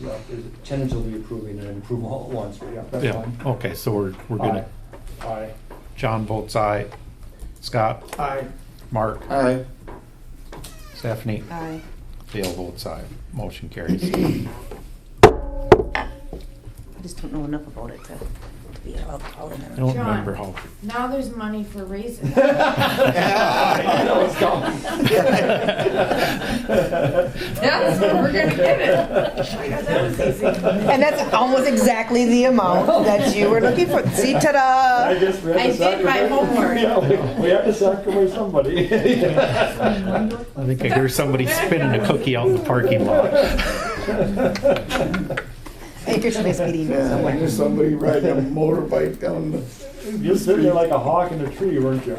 tentatively approving and then approve all at once, but yeah, that's Yeah, fine. okay, so we're gonna, Aye. John votes aye. Scott? Aye. Mark? Aye. Stephanie? Aye. Dale votes aye. Motion carries. I just don't know enough about it to be able to call in. I don't remember how. Now there's money for raises. I know it's coming. That's what we're gonna give it. That was easy. And that's almost exactly the amount that you were looking for. See, ta-da! I guess we I have to did my sacrifice. homework. Yeah, we have to sacrifice somebody. I think I hear somebody spinning a cookie out in the parking lot. I hear somebody speeding somewhere. There's somebody riding a motorbike down the You're sitting there like a hawk in a tree, weren't you?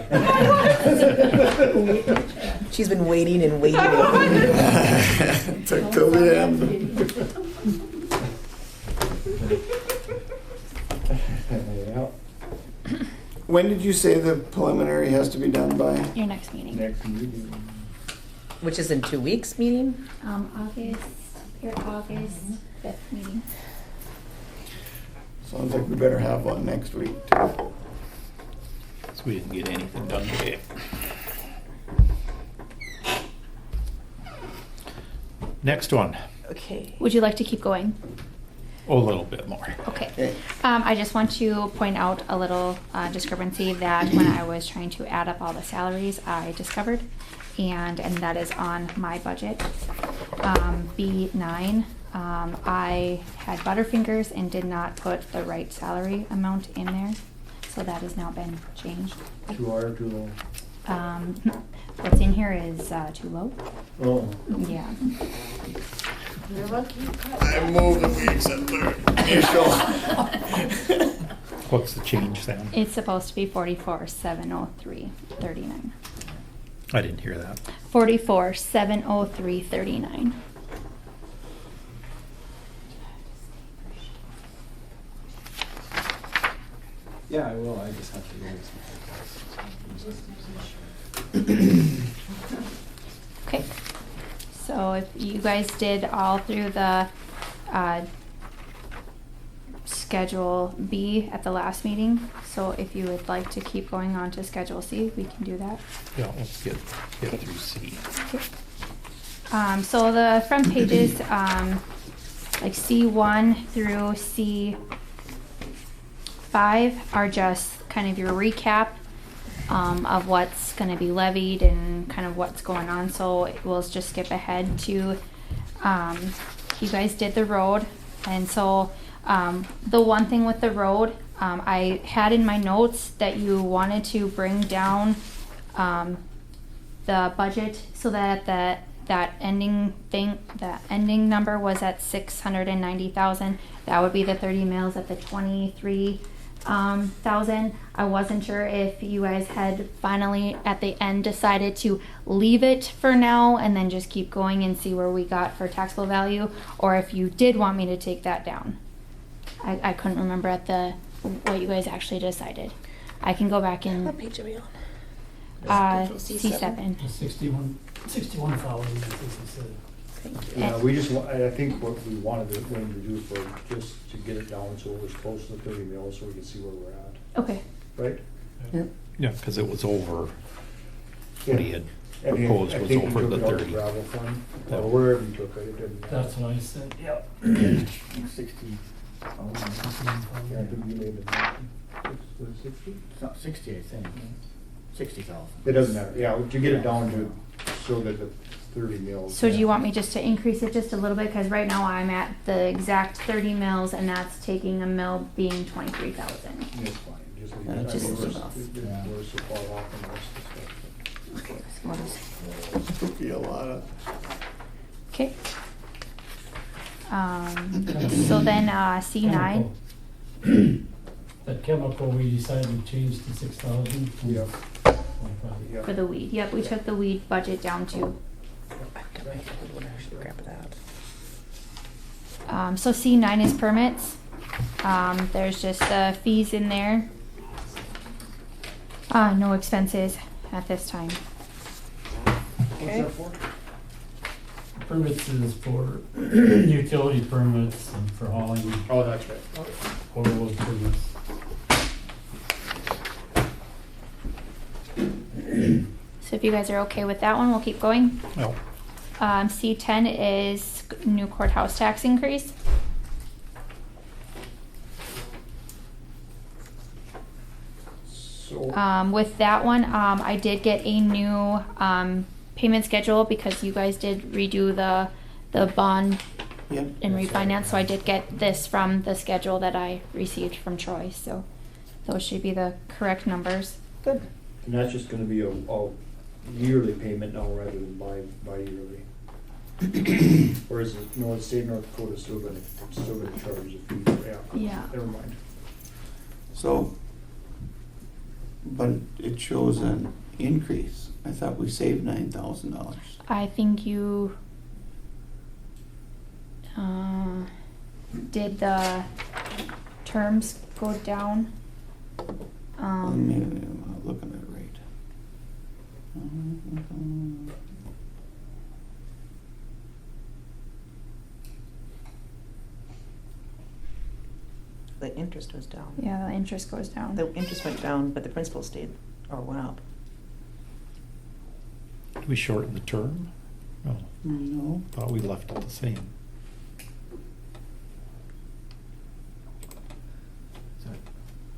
She's been waiting and waiting and waiting. till the end. Yeah. When did you say the preliminary has to be done by? Your next meeting. Next meeting. Which is in 2 weeks meeting? August, your August 5th meeting. Sounds like we better have one next week too. So we didn't get anything done today. Next one. Okay. Would you like to keep going? A little bit more. Okay. Okay. I just want to point out a little discrepancy that when I was trying to add up all the salaries, I discovered, and that is on my budget. B9, I had Butterfingers and did not put the right salary amount in there, so that has now been changed. Too high or too low? What's in here is too low. Oh. Yeah. You're lucky you cut. I move that we accept their initial. What's the change, Sam? It's supposed to be 44,703.39. I didn't hear that. 44,703.39. Yeah, I will, I just have to go with Okay, so if you guys did all through the Schedule B at the last meeting, so if you would like to keep going on to Schedule C, we can do that. Yeah, let's get through C. Okay. So the front pages, like C1 through C5 are just kind of your recap of what's going to be levied and kind of what's going on. So we'll just skip ahead to, you guys did the road. And so the one thing with the road, I had in my notes that you wanted to bring down the budget so that that ending number was at 690,000. That would be the 30 mills at the 23,000. I wasn't sure if you guys had finally at the end decided to leave it for now and then just keep going and see where we got for taxable value, or if you did want me to take that down. I couldn't remember what you guys actually decided. I can go back and What page are we on? C7. 61,000, I think he said. Thank you. Yeah, we just, I think what we wanted to do for, just to get it down so it was close to the 30 mils so we can see where we're at, Okay. right? Yeah, because it was over. Yeah. What he had And he- proposed I was think he over took the it out of 30. gravel fund, Yeah. or wherever he took it, it didn't matter. That's what I said, yep. 60. Yeah, I think you made it, was it 60? It's not 60, I think. 60,000. It doesn't matter, yeah, to get it down to, so that the 30 mils. So do you want me just to increase it just a little bit? Because right now I'm at the exact 30 mils, and that's taking a mill being 23,000. It's fine, just leave Yeah, it. just I mean, we're- enough. we're so far off on the rest of the stuff. Okay, so what is? Would be a lot of. Okay. So then C9. That chemical we decided to change to 6,000. Yeah. Yeah. For the weed. Yep, we took the weed budget down to. Grab that. So C9 is permits. There's just the fees in there. No expenses at this time. What's that for? Permits is for utility permits and for hauling Oh, that's right. overload permits. So if you guys are okay with that one, we'll keep going. No. C10 is new courthouse tax increase. So, With that one, I did get a new payment schedule because you guys did redo the bond Yep. and refinance. So I did get this from the schedule that I received from Troy. So those should be the correct numbers. Good. and that's just gonna be a yearly payment now rather than bi-yearly. Or is it, no, the state of North Dakota still gonna charge a fee, Yeah. never mind. So, but it shows an increase. I thought we saved $9,000. I think you did the terms go down. Maybe I'm not looking at it right. the interest was down. Yeah, the interest goes down. The interest went down, but the principal stayed, or went up. Did we shorten the term? No, No. thought we left it the same.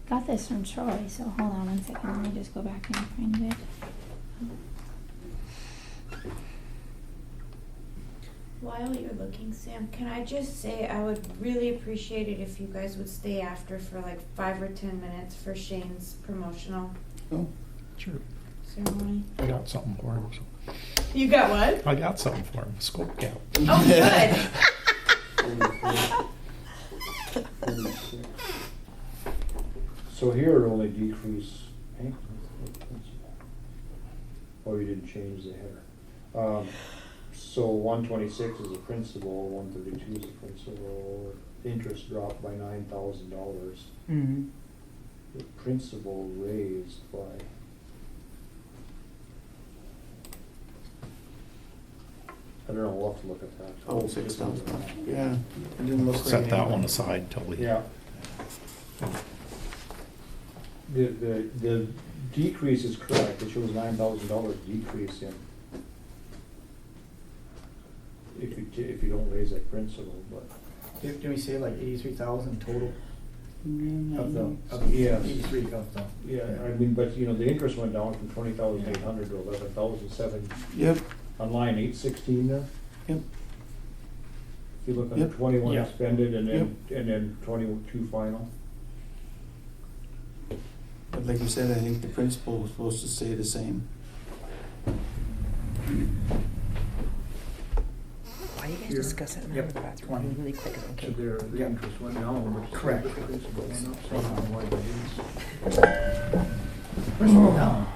Got this from Troy, so hold on one second, let me just go back and find it. While you're looking, Sam, can I just say I would really appreciate it if you guys would stay after for like 5 or 10 minutes for Shane's promotional Oh, sure. ceremony. I got something for him. You got what? I got something for him, scope cap. Oh, good. So here it only decrease, hey, oh, you didn't change the header. So 126 is a principal, 132 is a principal, interest dropped by $9,000. Mm-hmm. The principal raised by, I don't know, we'll have to look at that. Oh, 6,000. Yeah, it didn't look right. Set that anyway. one aside till we. Yeah. The decrease is correct, it shows $9,000 decrease in, if you don't raise that principal, but. Did we say like 83,000 total? Yes. 83 of the. Yeah, I mean, but you know, the interest went down from 20,800 to 11,007. Yep, On line 816 there. yep. If you look at Yep. the 21 Yeah. expended and then 22 final. But like you said, I think the principal was supposed to stay the same. Why you guys Here. discuss it in Yep, the bathroom 20. really quick, So okay? the interest went down, but. Correct. The principal went up, so I don't know why that is. Principal down.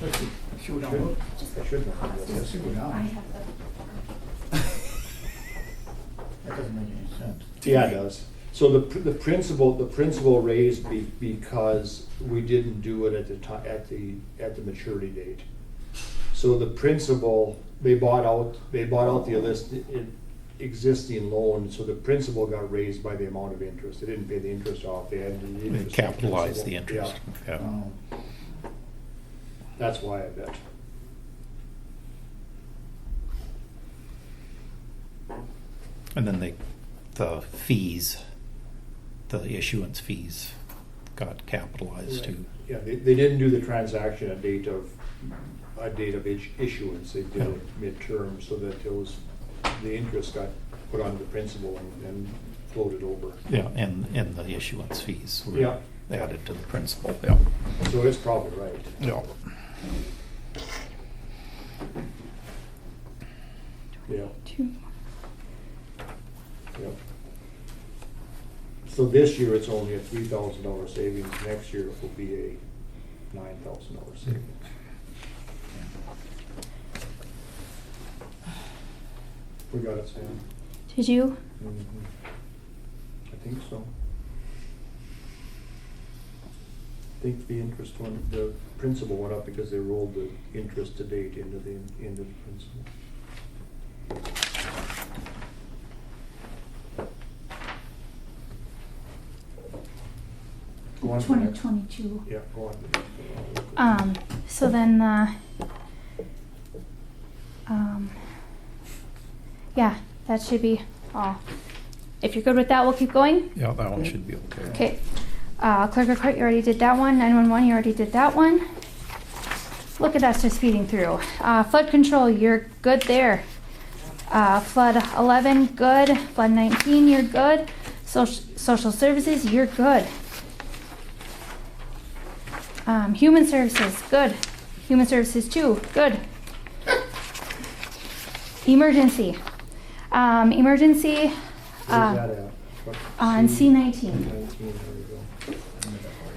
Let's see, shoot down. It should go down. Yeah, it should go I down. have That doesn't make any sense. Yeah, it does. So the principal raised because we didn't do it at the time, at the maturity date. So the principal, they bought out the existing loan, so the principal got raised by the amount of interest. They didn't pay the interest off, they had the They interest. capitalized the principal. interest. Yeah. Yeah. That's why I bet. And then the fees, the issuance fees got capitalized too. Yeah, they didn't do the transaction at date of issuance, they did it midterm, so that the interest got put on the principal and floated over. Yeah, and the issuance fees were Yeah. added to the principal, yeah. So it's probably right. Yeah. Yeah. Two. Yep. So this year, it's only a $3,000 savings, next year it will be a $9,000 savings. We got it, Sam? Did you? I think so. I think the the principal went up because they rolled the interest to date into the principal. Go on to the next. 2022. Yeah, go on. So then, yeah, that should be all. If you're good with that, we'll keep going. Yeah, that one should be okay. Okay. Clerk of court, you already did that one. 911, you already did that one. Look at us just speeding through. Flood control, you're good there. Flood 11, good. Flood 19, you're good. Social services, you're good. Human services, good. Human services 2, good. Emergency. Emergency Where's that at? What, on C19. 19, there we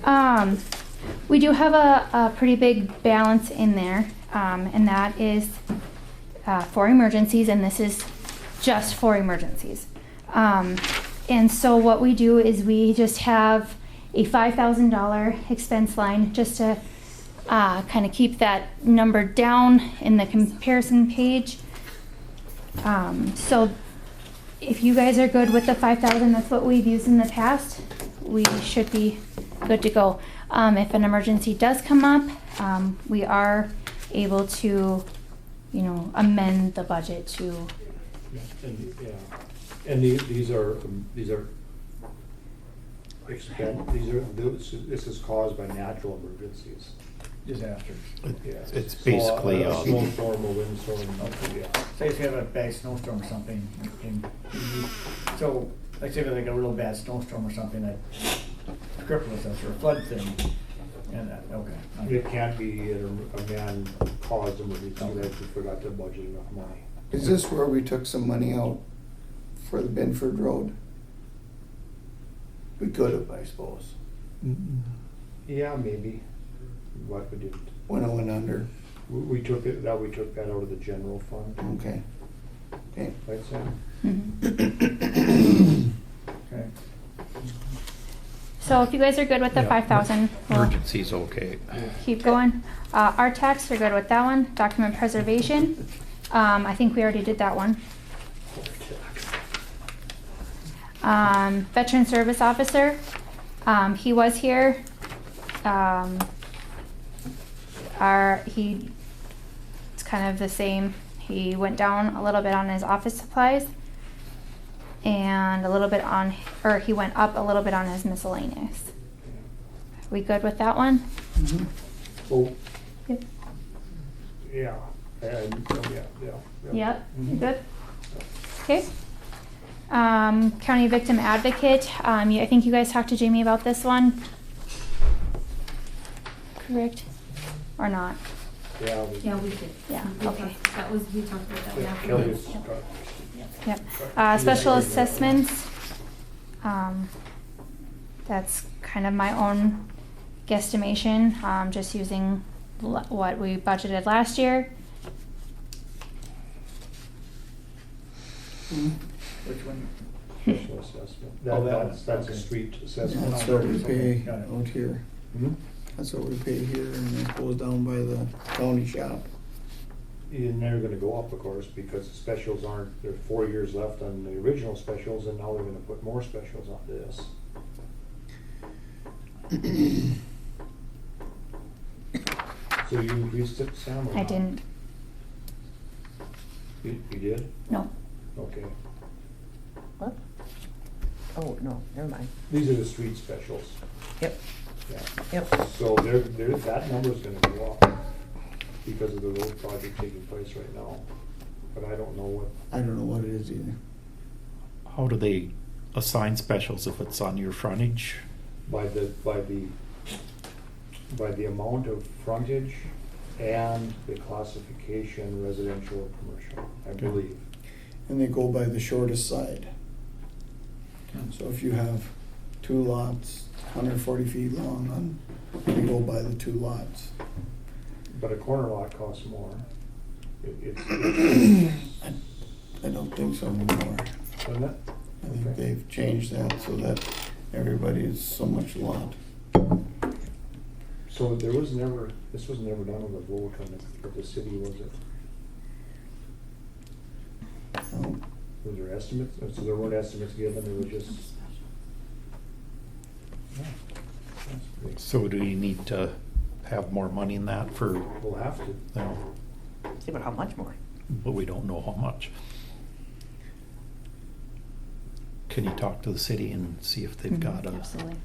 go. We do have a pretty big balance in there, and that is for emergencies, and this is just for emergencies. And so what we do is we just have a $5,000 expense line just to kind of keep that number down in the comparison page. So if you guys are good with the 5,000, that's what we've used in the past. we should be good to go. If an emergency does come up, we are able to, amend the budget to, And these are this is caused by natural emergencies. Disasters. Yeah. It's basically, a snowstorm, a windstorm, yeah. Say if you have a bad snowstorm or something, so, like say if like a real bad snowstorm or something that cripples us, or a flood thing, and that, okay. It can't be a man-caused emergency, that we forgot to budget enough money. Is this where we took some money out for the Benford Road? We could have, I suppose, Yeah, maybe, but we didn't. when it went under. We took that out of the general fund, Okay. Okay. right, Sam? Okay. so if you guys are good with the Yeah. 5,000, we'll emergency's okay. keep going. Our tax, we're good with that one. Document preservation, I think we already did that one. Veteran Service Officer, he was here. It's kind of the same. He went down a little bit on his office supplies and he went up a little bit on his miscellaneous. We good with that one? Oh, Yep. yeah, and, yeah. Yep, you good? Okay. County Victim Advocate, I think you guys talked to Jamie about this one. Correct? Or not? Yeah. Yeah, we did. Yeah, We okay. we talked about that one Yeah, afterwards. Kelly's Yep. Special assessments, that's kind of my own guesstimation, just using what we budgeted last year. Which one? Special assessment. Oh, That's a okay. street assessment. That's what we pay Got it. out here. Hmm? That's what we pay here, and it goes down by the county shop. You're never gonna go up, of course, because the specials aren't, there are 4 years left on the original specials, and now they're gonna put more specials on this. So you increased it, Sam, or I not? didn't, You did? no. Okay. What? Oh, no, never mind. These are the street specials. Yep, Yeah. yep. So that number's gonna go up because of the road project taking place right now. But I don't know what, I don't know what it is either. How do they assign specials if it's on your frontage? by the amount of frontage and the classification, residential or commercial, I believe. And they go by the shortest side. So if you have 2 lots, 140 feet long, they go by the 2 lots. But a corner lot costs more. It's, I don't think so anymore. isn't it? I think they've changed that so that everybody is so much lot. So this was never done on the vote with the city, was it? No. Was there estimates? So there weren't estimates given, there was just. Yeah. That's great. So do you need to have more money in that for, We'll have to. no, See, but how much more? but we don't know how much. Can you talk to the city and see if they've got Absolutely.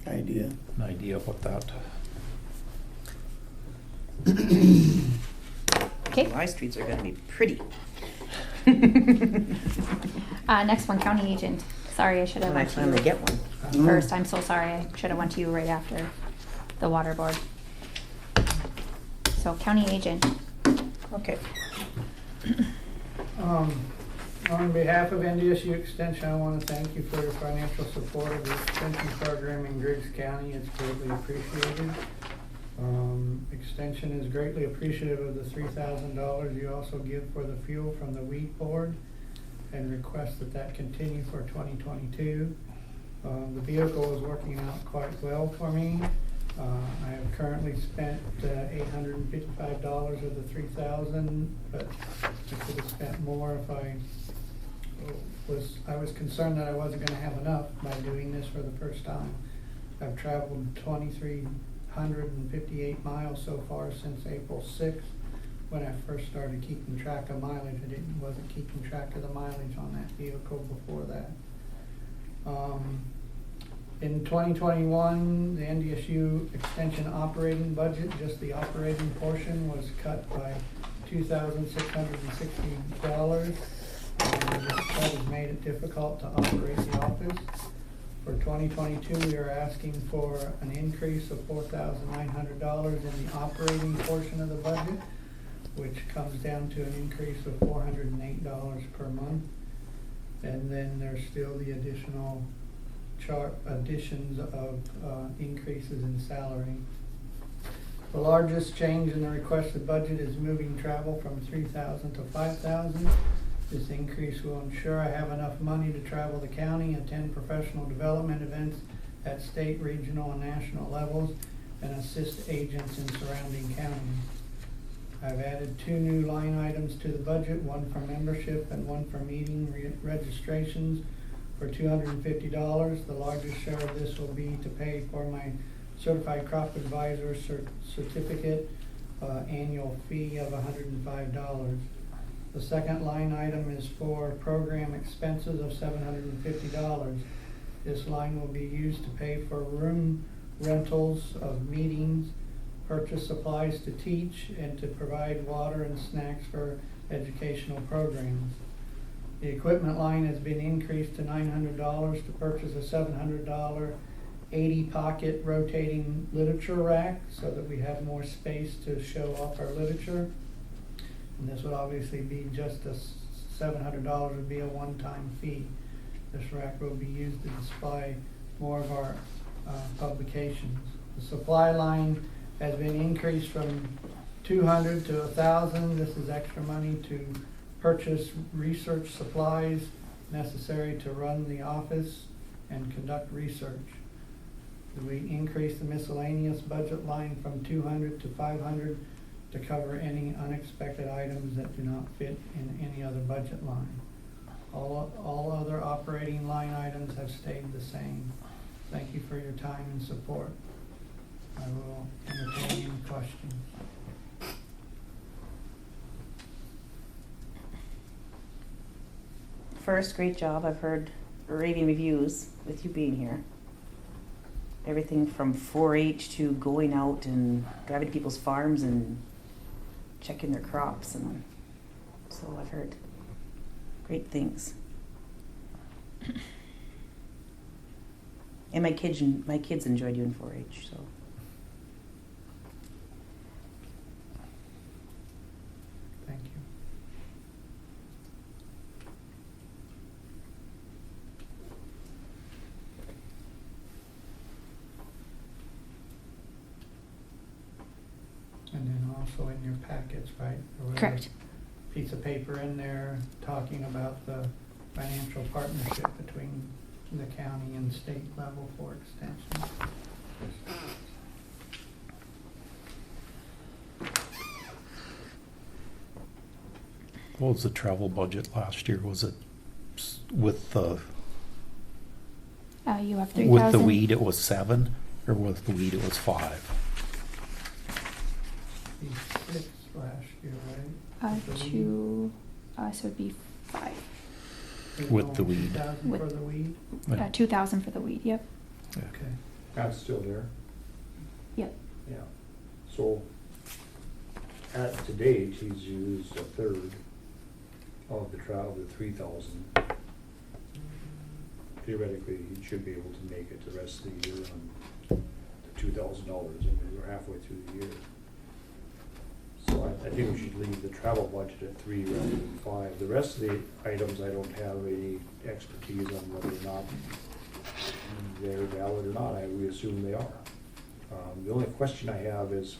Idea. an idea of what that? Okay. My streets are gonna be pretty. Next one, county agent. Sorry, I should have When I went to finally you get one. first. I'm so sorry. I should have went to you right after the water board. So county agent. Okay. On behalf of NDSU Extension, I want to thank you for your financial support of the Extension program in Griggs County. It's greatly appreciated. Extension is greatly appreciative of the $3,000 you also give for the fuel from the wheat board and request that continue for 2022. The vehicle is working out quite well for me. I have currently spent $855 of the $3,000, but I could have spent more if I I was concerned that I wasn't gonna have enough by doing this for the first time. I've traveled 2,358 miles so far since April 6th, when I first started keeping track of mileage. Wasn't keeping track of the mileage on that vehicle before that. In 2021, the NDSU extension operating budget, just the operating portion, was cut by $2,660. This cut has made it difficult to operate the office. For 2022, we are asking for an increase of $4,900 in the operating portion of the budget, which comes down to an increase of $408 per month. And then there's still the additional additions of increases in salary. The largest change in the requested budget is moving travel from $3,000 to $5,000. This increase will ensure I have enough money to travel the county, attend professional development events at state, regional, and national levels, and assist agents in surrounding counties. I've added 2 new line items to the budget, one for membership and one for meeting registrations for $250. The largest share of this will be to pay for my Certified Crop Advisor certificate annual fee of $105. The second line item is for program expenses of $750. This line will be used to pay for room rentals of meetings, purchase supplies to teach, and to provide water and snacks for educational programs. The equipment line has been increased to $900 to purchase a $700 80-pocket rotating literature rack so that we have more space to show off our literature. And this would obviously be just $700 would be a one-time fee. This rack will be used to display more of our publications. The supply line has been increased from $200 to $1,000. This is extra money to purchase research supplies necessary to run the office and conduct research. We increased the miscellaneous budget line from $200 to $500 to cover any unexpected items that do not fit in any other budget line. All other operating line items have stayed the same. Thank you for your time and support. I will entertain any questions. First, great job. I've heard raving reviews with you being here. Everything from 4-H to going out and driving to people's farms and checking their crops, and so I've heard great things. And my kids enjoyed you in 4-H, so. Thank you. And then also in your packets, right? There was a Correct. piece of paper in there talking about the financial partnership between the county and state level for extension. What was the travel budget last year? Was it with the You have 3,000. with the weed it was 7, or with the weed it was 5? 6 last year, right? With the weed. So it'd be 5. With the weed. 2,000 for the weed? 2,000 for the weed, yep. Okay. That's still there. Yep. Yeah. So, to date, he's used 1/3 of the travel, the 3,000. Theoretically, he should be able to make it the rest of the year on the $2,000, and we're halfway through the year. So I think we should leave the travel budget at 3 rather than 5. The rest of the items, I don't have any expertise on whether or not they're valid or not. We assume they are. The only question I have is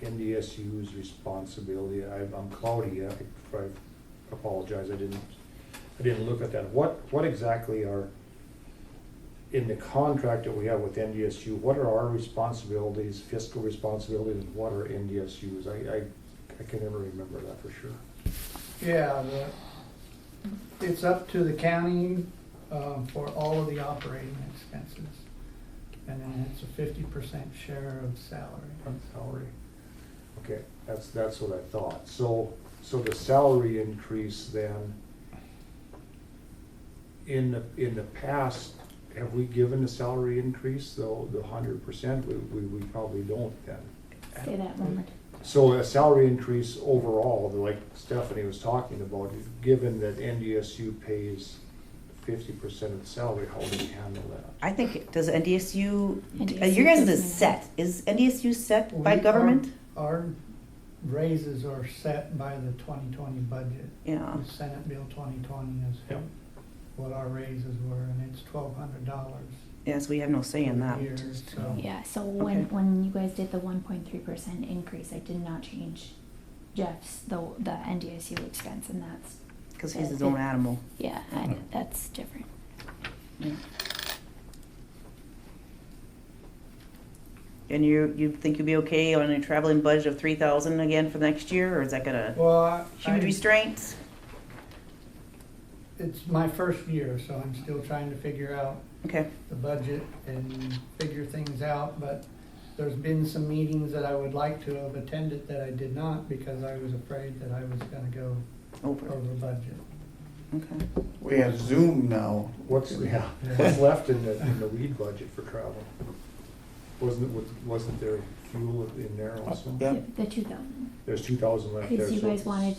NDSU's responsibility. I'm cloudy. I apologize. I didn't look at that. What exactly are in the contract that we have with NDSU? What are our responsibilities, fiscal responsibilities, and what are NDSU's? I can never remember that for sure. Yeah, it's up to the county, for all of the operating expenses. And then it's a 50% share of salary. On salary. Okay, that's what I thought. So the salary increase then, in the past, have we given a salary increase, though, the 100%? We probably don't then. Say that one more time. So a salary increase overall, like Stephanie was talking about, given that NDSU pays 50% of the salary, how do we handle that? I think, does NDSU, NDSU your guys' is doesn't set, is NDSU set by We- government? Our raises are set by the 2020 budget. Yeah. The Senate Bill 2020 is Yep. what our raises were, and it's $1,200 Yes, we have no say in that. a year, so. Yeah, so Okay. when you guys did the 1.3% increase, I did not change Jeff's, the NDSU expense, and that's. Because he's his own animal. Yeah, that's different. Yeah. And you think you'll be okay on a traveling budget of 3,000 again for next year, or is that gonna Well, huge restraints? it's my first year, so I'm still trying to figure out Okay. the budget and figure things out, but there's been some meetings that I would like to have attended that I did not because I was afraid that I was gonna go Over. over budget. Okay. We have Zoom now. What's left in the weed budget for travel? Wasn't there fuel in there also? Yeah. The 2,000. There's 2,000 left there. Because you so- guys wanted,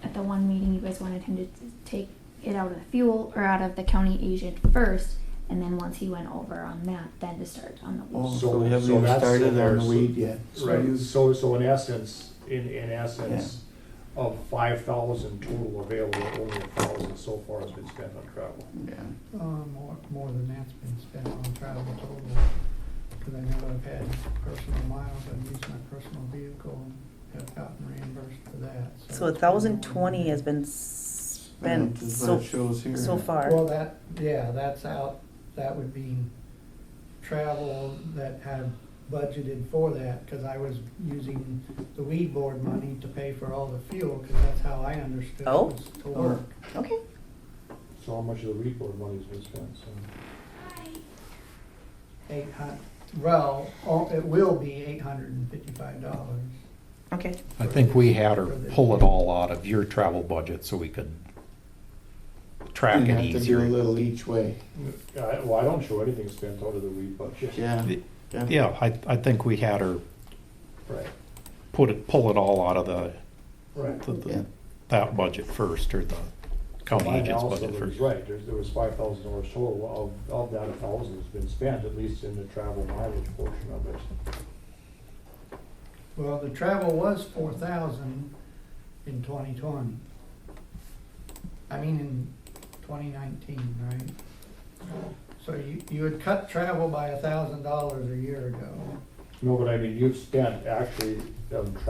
at the one meeting, you guys wanted him to take it out of the fuel, or out of the county agent first, and then once he went over on that, then to start on the Oh, weed. so we haven't so even that's started in there, on the so- weed yet. Right, you- so in essence, of 5,000 total available, only 1,000 so far has been spent on travel. Yeah. More than that's been spent on travel total, because I know I've had personal miles, I've used my personal vehicle and have gotten reimbursed for that. So 1,020 has been spent Is what it shows here. so far. Well, that's out, that would be travel that had budgeted for that, because I was using the weed board money to pay for all the fuel, because that's how I understood it Oh. was to work. Okay. So how much of the weed board money's been spent, so? 800, well, it will be $855. Okay. I think we had her pull it all out of your travel budget so we could track You it have to do a easier. little each way. Well, I don't show anything spent out of the weed budget. Yeah. Yeah, I think we had her Right, pull it all out of right. Yeah. that budget first, or the county Mine agent's also budget was first. right, there was $5,000 total, of that 1,000 has been spent, at least in the travel mileage portion of it. Well, the travel was 4,000 in 2020. I mean, in 2019, right? So you had cut travel by $1,000 a year ago. No, but I mean, you've spent actually, of the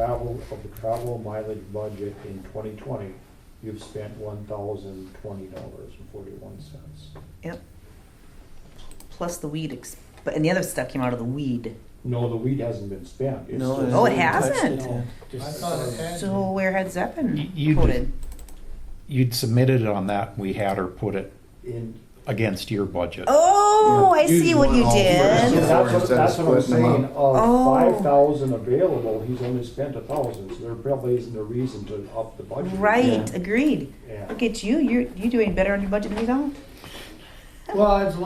travel mileage budget in 2020, you've spent $1,020.41. Yep. Plus the weed, and the other stuff came out of the weed. No, the weed hasn't been spent. It's No, just- Oh, it hasn't touched hasn't? it yet. I thought it had. So where had Zeppin You quoted? You'd submitted it on that, we had her put it In, against your budget. Oh, Yeah. I see what you Usually did. one that's all- what I'm Splitting them saying, up. of Oh. 5,000 available, he's only spent 1,000, so there probably isn't a reason to up the budget. Right, Yeah. agreed. Yeah. Look at you, you're doing better on your budget than we don't. Well, as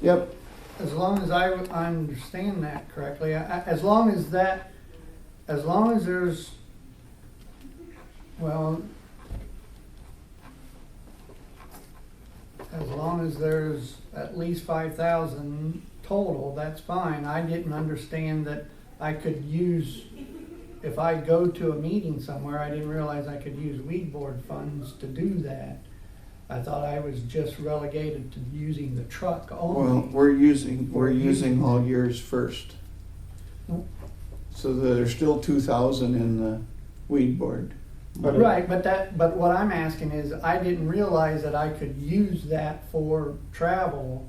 Yep. long as I understand that correctly, as long as there's, well, as long as there's at least 5,000 total, that's fine. I didn't understand that I could use, if I go to a meeting somewhere, I didn't realize I could use weed board funds to do that. I thought I was just relegated to using the truck only. Well, we're using all yours first. So there's still 2,000 in the weed board. Right, but what I'm asking is, I didn't realize that I could use that for travel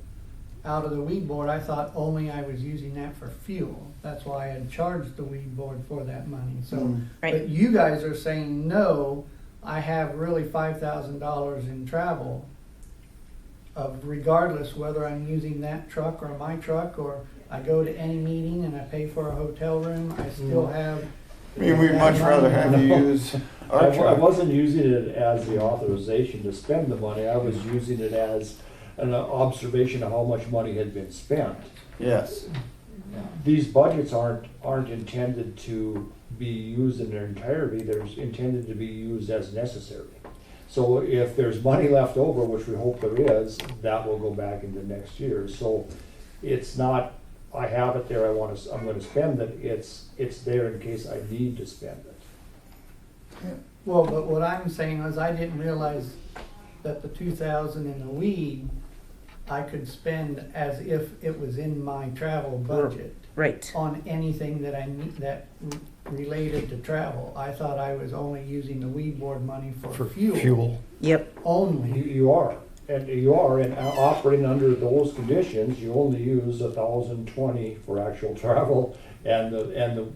out of the weed board. I thought only I was using that for fuel. That's why I had charged the weed board for that money, so. Mm. Right. But you guys are saying, no, I have really $5,000 in travel, of regardless whether I'm using that truck or my truck, or I go to any meeting and I pay for a hotel room, I still have. I mean, we'd much rather have you use our I truck. wasn't using it as the authorization to spend the money, I was using it as an observation of how much money had been spent. Yes. These budgets aren't intended to be used in their entirety, they're intended to be used as necessary. So if there's money left over, which we hope there is, that will go back into next year. So it's not, I have it there, I'm gonna spend it, it's there in case I need to spend it. Well, but what I'm saying is I didn't realize that the 2,000 in the weed, I could spend as if it was in my travel budget. Right. On anything that I need, that related to travel. I thought I was only using the weed board money for fuel. Yep. Only. You are, and operating under those conditions, you only use 1,020 for actual travel, and the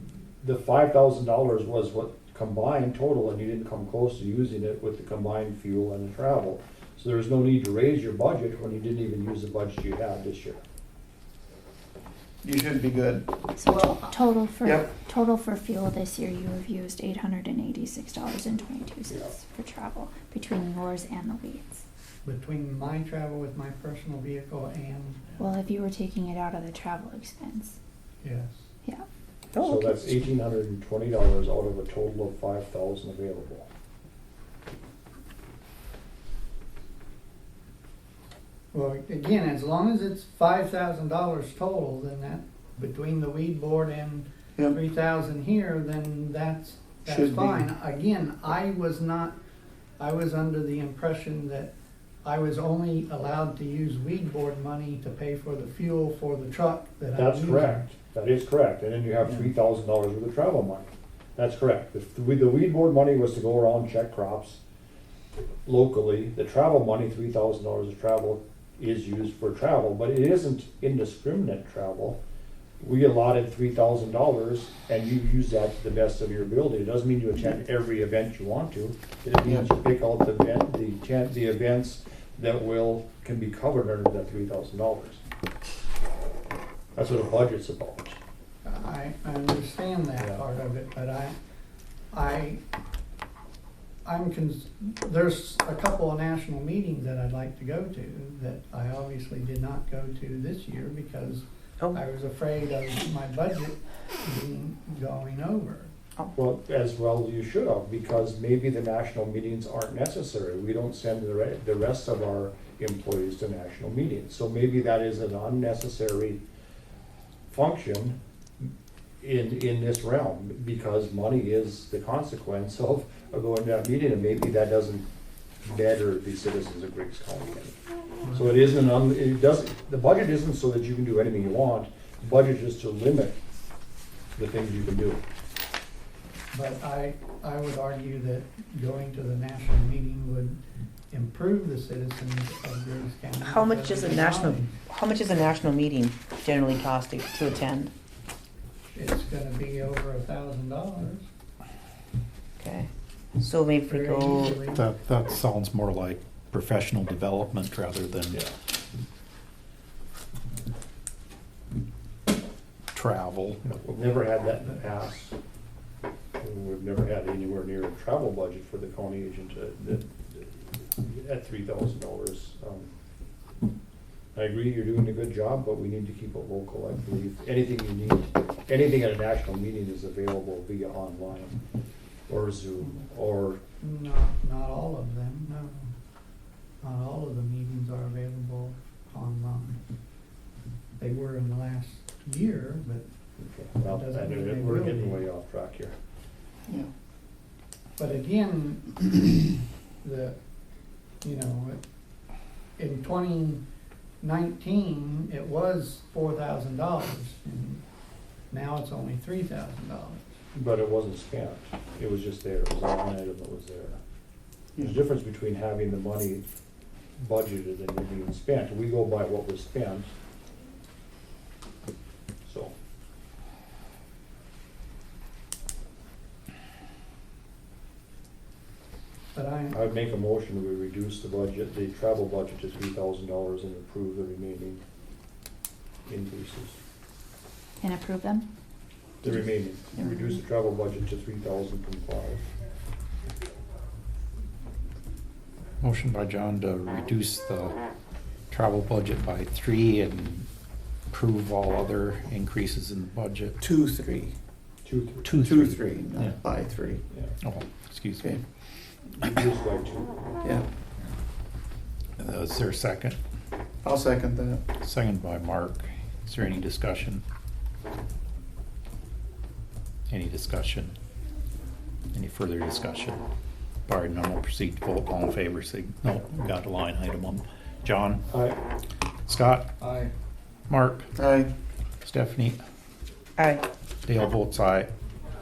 $5,000 was what combined total, and you didn't come close to using it with the combined fuel and the travel. So there's no need to raise your budget when you didn't even use the budget you had this year. You should be good. So total for Yep. total for fuel this year, you have used $886.22 Yeah. for travel between yours and the weeds. Between my travel with my personal vehicle and, Well, if you were taking it out of the travel expense, yes. yeah. So that's $1,820 out of a total of 5,000 available. Well, again, as long as it's $5,000 total, then that, between the weed board and Yep. 3,000 here, then that's Should be. fine. Again, I was under the impression that I was only allowed to use weed board money to pay for the fuel for the truck that I'm That's using. correct, that is correct, and then you have Yeah. $3,000 worth of travel money. That's correct. The weed board money was to go around, check crops locally. The travel money, $3,000 of travel, is used for travel, but it isn't indiscriminate travel. We allotted $3,000 and you use that to the best of your ability. It doesn't mean you attend every event you want to. It means you pick out the events that can be covered under that $3,000. That's what a budget's about. I understand that Yeah. part of it, but there's a couple of national meetings that I'd like to go to that I obviously did not go to this year because I was afraid of my budget going over. Well, as well you should have, because maybe the national meetings aren't necessary. We don't send the rest of our employees to national meetings. So maybe that is an unnecessary function in this realm, because money is the consequence of going to that meeting, and maybe that doesn't better the citizens of Griggs County any. So it isn't, the budget isn't so that you can do anything you want, the budget is to limit the things you can do. But I would argue that going to the national meeting would improve the citizens of Griggs County. How much because is a of the national, knowledge. how much is a national meeting generally cost to attend? It's gonna be over $1,000. Okay. So maybe if we Very go, easily. That sounds more like professional development rather than travel. We've never had that in the past. We've never had anywhere near a travel budget for the county agent at $3,000. I agree, you're doing a good job, but we need to keep it local, I believe. Anything you need, anything at a national meeting is available via online or Zoom or. Not all of them, no. Not all of the meetings are available online. They were in the last year, but Well, that doesn't mean they we're will getting be. way off track here. But again, in 2019, it was $4,000, and now it's only $3,000. But it wasn't spent, it was just there, it was a line item that was there. There's a difference between having the money budgeted and it being spent. We go by what was spent. So. But But I'd make a motion that we reduce the budget, the travel budget to $3,000 and approve the remaining increases. And approve them? The remaining, reduce the travel budget to 3,000 from 5. Motion by John to reduce the travel budget by 3 and approve all other increases in the budget. 2, 3. 2, 2, 2, 3. 3, not Yeah. by 3. Yeah. Oh, excuse me. Reduce by 2. Yeah. Is there a second? I'll second that. Second by Mark. Is there any discussion? Any discussion? Any further discussion? Barring none, we'll proceed to vote. All in favor, no, we got a line item on. John? Aye. Scott? Aye. Mark? Aye. Stephanie? Aye. Dale votes aye.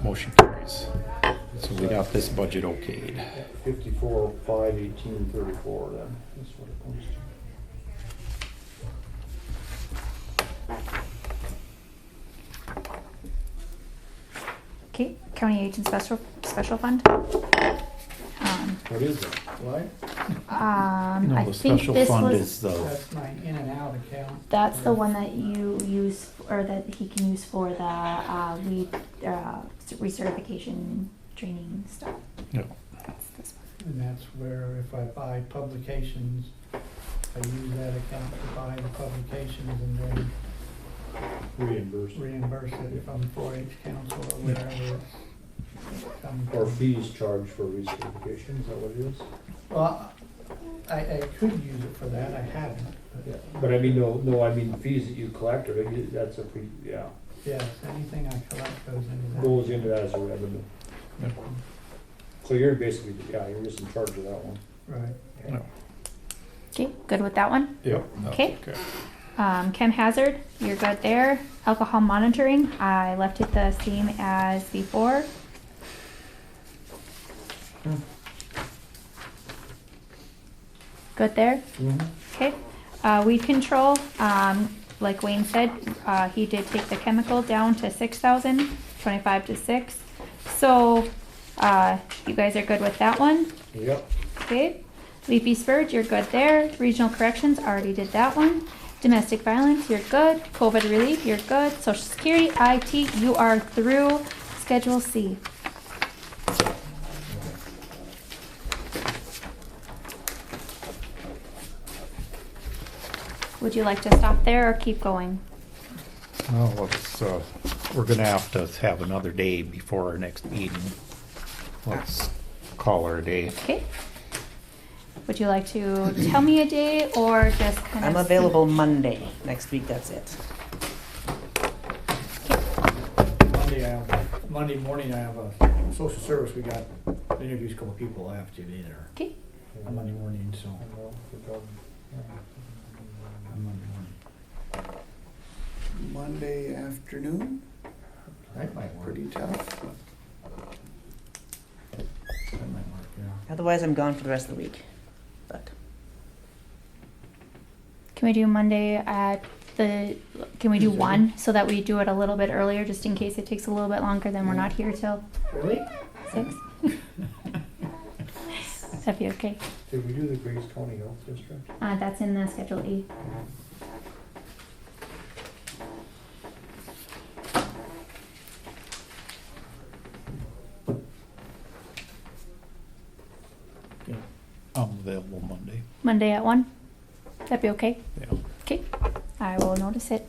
Motion carries. So we got this budget okayed. 54, 5, 18, 34 then, that's what it comes to. Okay, county agent special fund. What is it? What? No, I the think special this fund was, is the, that's my in and out account. that's the one that you use, or that he can use for the, lead, recertification training stuff. no, That's this one. And that's where if I buy publications, I use that account to buy the publications and then Reimbursed. reimburse it if I'm 4-H council or whatever it's coming Or from. fees charged for recertification, is that what it is? Well, I could use it for that, I haven't, Yeah, but but I mean, no, I mean, fees that you collect, or that's a fee, yeah, yes, anything I collect goes into that. goes into that as a revenue. no, So you're basically, yeah, you're just in charge of that one. Right. no. Okay, good with that one? Yep. that's Okay. Chem hazard, you're good there. Alcohol monitoring, I left it the same as before. Good there? Okay. Weed control, like Wayne said, he did take the chemical down to 6,000, 25 to 6. So, you guys are good with that one? Yep. Okay. Leafy spurge, you're good there. Regional corrections, already did that one. Domestic violence, you're good. COVID relief, you're good. Social security, IT, you are through. Schedule C. Would you like to stop there or keep going? No, let's, we're gonna have to have another day before our next meeting. Let's call her a day. Okay. Would you like to tell me a day or just kind of? I'm available Monday. Next week, that's it. Monday morning I have a social service, we got, introduced a couple people I have to be there. Okay. On Monday morning, so. On Monday morning. Monday afternoon, That might work. pretty tough. That might work, yeah. Otherwise, I'm gone for the rest of the week. But Can we do Monday at can we do 1 so that we do it a little bit earlier just in case it takes a little bit longer, then we're not here till Really? 6? That'd be okay. Did we do the Griggs County Health District? That's in the Schedule E. I'm available Monday. Monday at 1? That'd be okay? Yeah. Okay, I will notice it.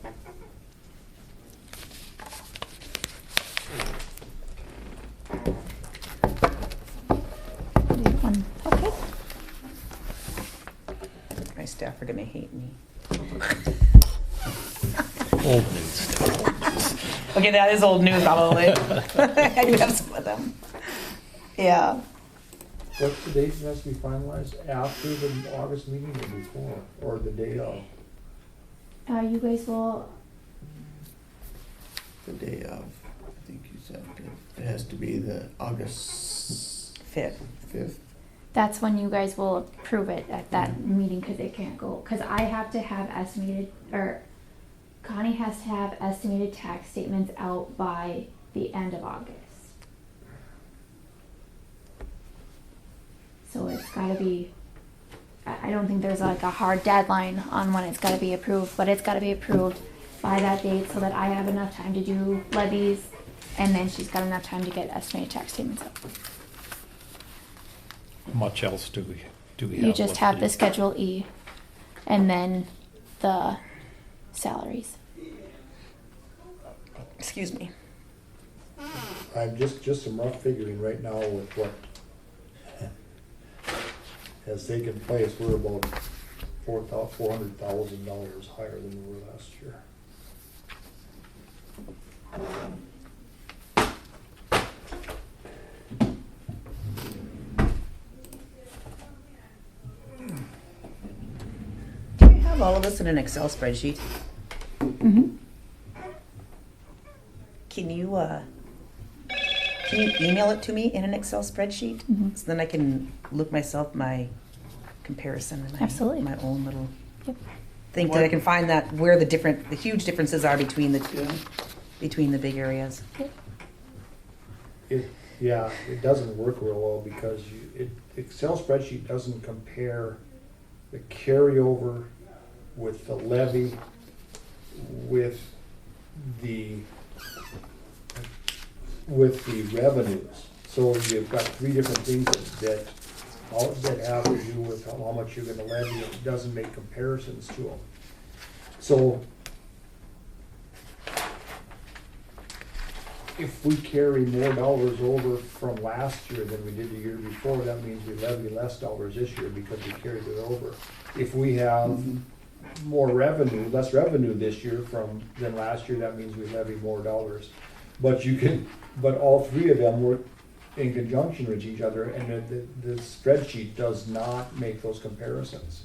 Okay. my staff are gonna hate me. Old news stuff. Okay, that is old news, probably. I do have some of them. Yeah. What's the date that has to be finalized, after the August meeting or before, or the day of? You guys will, The day of, I think you said it has to be the August 5th. 5th. that's when you guys will approve it at that meeting, because it can't go, because I have to have estimated, or Connie has to have estimated tax statements out by the end of August. So it's gotta be, I don't think there's like a hard deadline on when it's gotta be approved, but it's gotta be approved by that date so that I have enough time to do levies, and then she's got enough time to get estimated tax statements up. How much else do we have? You just have the listed? Schedule E, and then the salaries. Excuse me. I'm just some rough figuring right now with what has taken place. We're about $400,000 higher than we were last year. Do you have all of this in an Excel spreadsheet? Mm-hmm. Can you email it to me in an Excel spreadsheet? Mhm. So then I can look myself my comparison and Absolutely. my own little Yep. thing that I can find that where the huge differences are between the two, between the big areas. Yeah, it doesn't work real well because Excel spreadsheet doesn't compare the carryover with the levy with the revenues. So you've got three different things that have to do with how much you're gonna levy. It doesn't make comparisons to them. So if we carry more dollars over from last year than we did the year before, that means we levy less dollars this year because we carried it over. If we have less revenue this year than last year, that means we levy more dollars. But all three of them work in conjunction with each other, and the spreadsheet does not make those comparisons.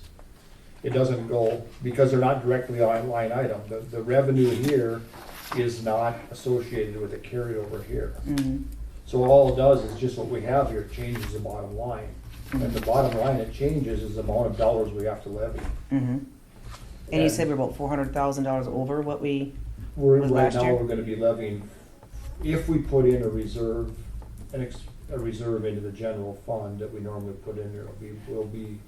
It doesn't go, because they're not directly on line item. The revenue here is not associated with the carryover here. Mm-hmm. So all it does is just what we have here, changes the bottom line. And the bottom line it changes is the amount of dollars we have to levy. Mm-hmm. And you said we're about $400,000 over what we was Right last now, year? we're gonna be levying, if we put in a reserve, a reserve into the general fund that we normally put in there, will be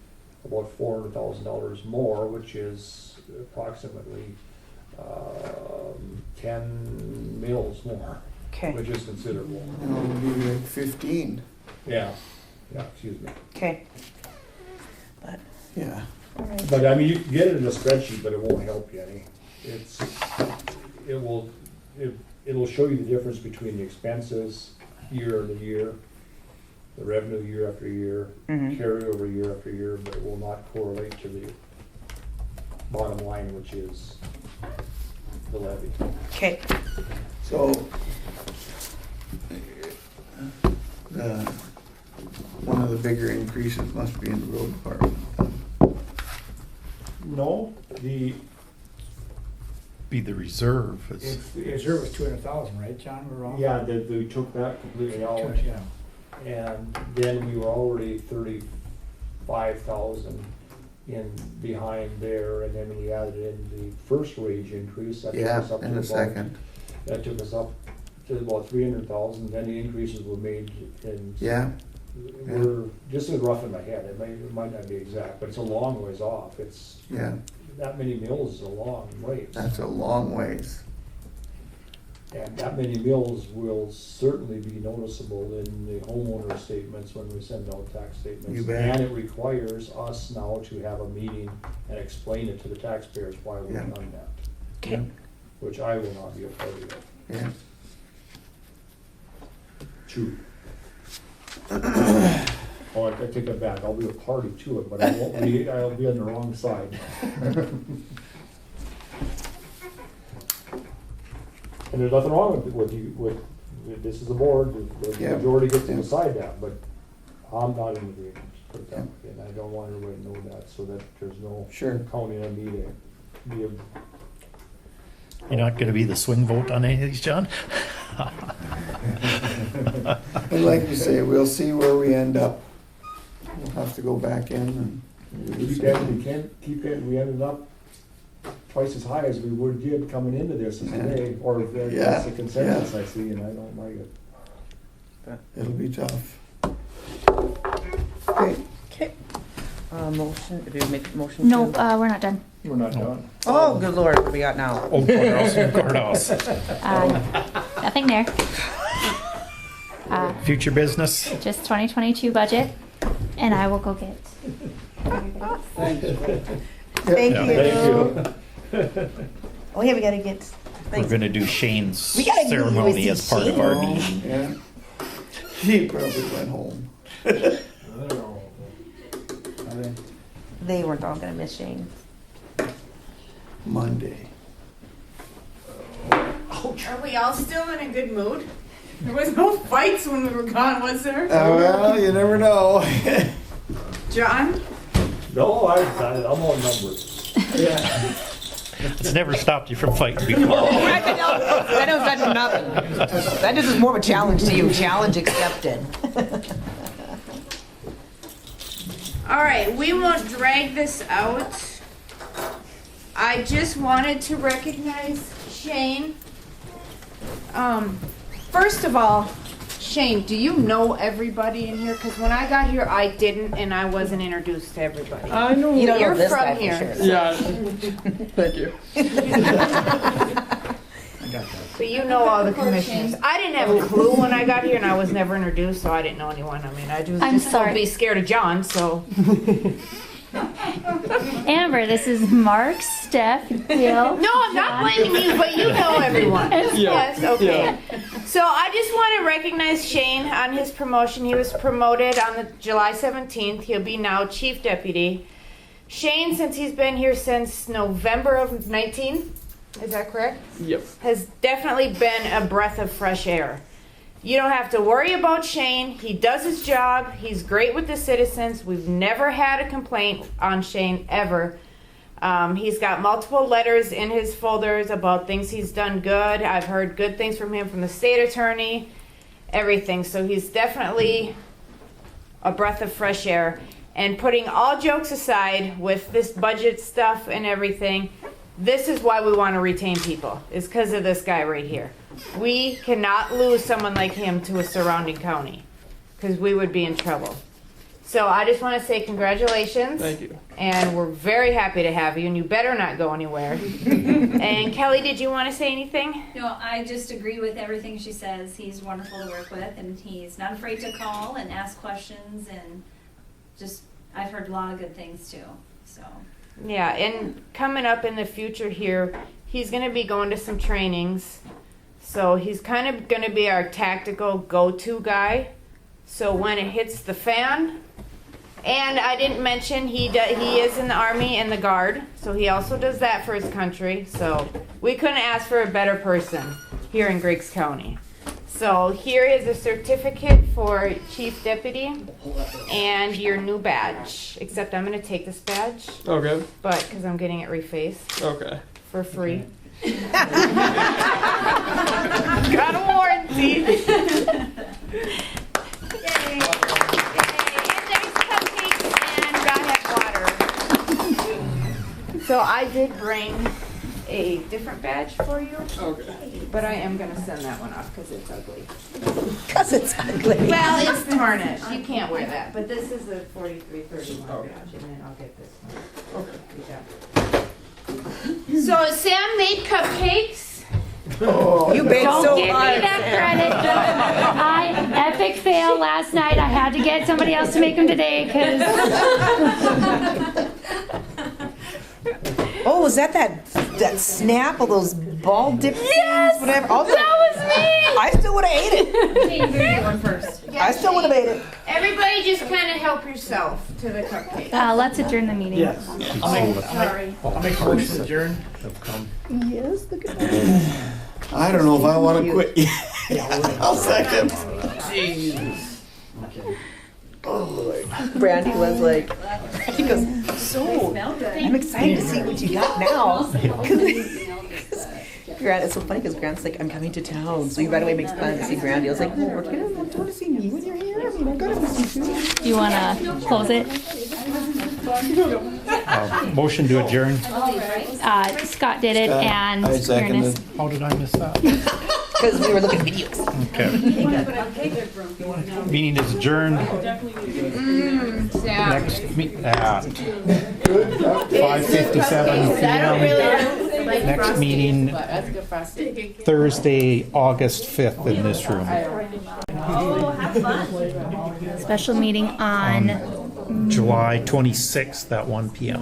about $400,000 more, which is approximately 10 mils more, Okay. which is considerable. And it'll be like 15. Yeah, excuse me. Okay. But, Yeah. all right. But I mean, you can get it in a spreadsheet, but it won't help you any. It'll show you the difference between the expenses year to year, the revenue year after year, Mhm. carryover year after year, but it will not correlate to the bottom line, which is the levy. Okay. So, one of the bigger increases must be in the road department. No, the reserve. The reserve was 200,000, right, John, we're wrong? Yeah, we took that completely out. Yeah. And then we were already 35,000 in behind there, and then we added in the first wage increase. That took Yeah, us up and to the second. That took us up to about 300,000, then the increases were made in. Yeah. We're, just as rough in my head, it might not be exact, but it's a long ways off. Yeah. That many mills is a long ways. That's a long ways. And that many mills will certainly be noticeable in the homeowner statements when we send out tax statements. You bet. And it requires us now to have a meeting and explain it to the taxpayers why we've Yeah. done that, Okay. which I will not be a part of. Yeah. True. Oh, I take that back, I'll be a party to it, but I won't be, I'll be on the wrong side. And there's nothing wrong with this is a board, the Yeah. majority gets to Yeah. decide that, but I'm not in agreement, put it that way, and I don't want everybody to know that, so that there's no Sure. counting on me to be a. You're not gonna be the swing vote on any of these, John? And like you say, we'll see where we end up. We'll have to go back in and. We ended up twice as high as we would did coming into this today, or that's the consensus I see, and I don't like it. It'll be tough. Okay, Motion, did we make a motion? No, to- we're not done. We're not done. Oh, good lord, what do we got now? Oh, courthouse. Nothing there. Future business? Just 2022 budget, and I will go get. Thank Yeah. you. Oh, yeah, we gotta get. We're Thanks. gonna do Shane's We gotta ceremony see as part of our Shane. meeting. Yeah. He probably went home. They weren't all gonna miss Shane. Monday. Are we all still in a good mood? There was no fights when we were gone, was there? Well, you never know. John? No, I'm all numbered. Yeah. It's never stopped you from fighting before. That does nothing. That just is more of a challenge to you. Challenge accepted. All right, we won't drag this out. I just wanted to recognize Shane. First of all, Shane, do you know everybody in here? Because when I got here, I didn't, and I wasn't introduced to everybody. I know. You don't know You're this guy from for here. sure. Yeah. Thank you. But you know all the commissioners. I didn't have a clue when I got here, and I was never introduced, so I didn't know anyone. I mean, I was I'm just told to sorry. be scared of John, so. Amber, this is Mark, Steph, Bill. No, I'm not blaming you, but you know everyone. Yes, okay. So I just want to recognize Shane on his promotion. He was promoted on the July 17th. He'll be now chief deputy. Shane, since he's been here since November of 19, is that correct? Yep. Has definitely been a breath of fresh air. You don't have to worry about Shane. He does his job. He's great with the citizens. We've never had a complaint on Shane ever. He's got multiple letters in his folders about things he's done good. I've heard good things from him from the state attorney, everything. So he's definitely a breath of fresh air. And putting all jokes aside with this budget stuff and everything, this is why we want to retain people, is because of this guy right here. We cannot lose someone like him to a surrounding county, because we would be in trouble. So I just want to say congratulations. Thank you. And we're very happy to have you, and you better not go anywhere. And Kelly, did you want to say anything? No, I just agree with everything she says. He's wonderful to work with, and he's not afraid to call and ask questions, and just, I've heard a lot of good things too, so. Yeah, and coming up in the future here, he's going to be going to some trainings. So he's kind of going to be our tactical go-to guy. So when it hits the fan, and I didn't mention he is in the Army and the Guard, so he also does that for his country. So we couldn't ask for a better person here in Griggs County. So here is a certificate for Chief Deputy and your new badge. Except I'm going to take this badge, Okay. but because I'm getting it refaced Okay. for free. Got a warranty. Yay. And there's cupcakes and Godhead water. So I did bring a different badge for you. Okay. But I am going to send that one off because it's ugly. Because it's ugly. Well, it's tarnished. You can't wear that. But this is a 4331 badge, and then I'll get this one. Okay. So Sam made cupcakes. Oh, You baked Don't so give me hard. that credit. Epic fail last night. I had to get somebody else to make them today because Oh, was that snap of those ball dip things, whatever? Oh, that was me. I still would have ate it. You're gonna get one first. I still would have ate it. Everybody just kind of help yourself to the cupcake. Let's adjourn the meeting. Yes. Sorry. I'll make a motion to adjourn. Yes, look at that. I don't know if I want to quit. I'll second. Jesus. Okay. Oh, Brandy was like, he goes, They so smell good. I'm excited to see what you got now. Grant, it's so funny because Grant's like, I'm coming to town, so he right away makes plans to see Brandy. I was like, well, we're gonna want to see me when you're here. I mean, I gotta miss you too. Do you want to close it? Motion to adjourn. Scott did it, and I seconded. Ernest. How did I miss that? Because we were looking at videos. Okay. Meeting is adjourned. Yeah. Next at 5:57 p.m. Next meeting Thursday, August 5th in this room. Special meeting on July 26th at 1 p.m.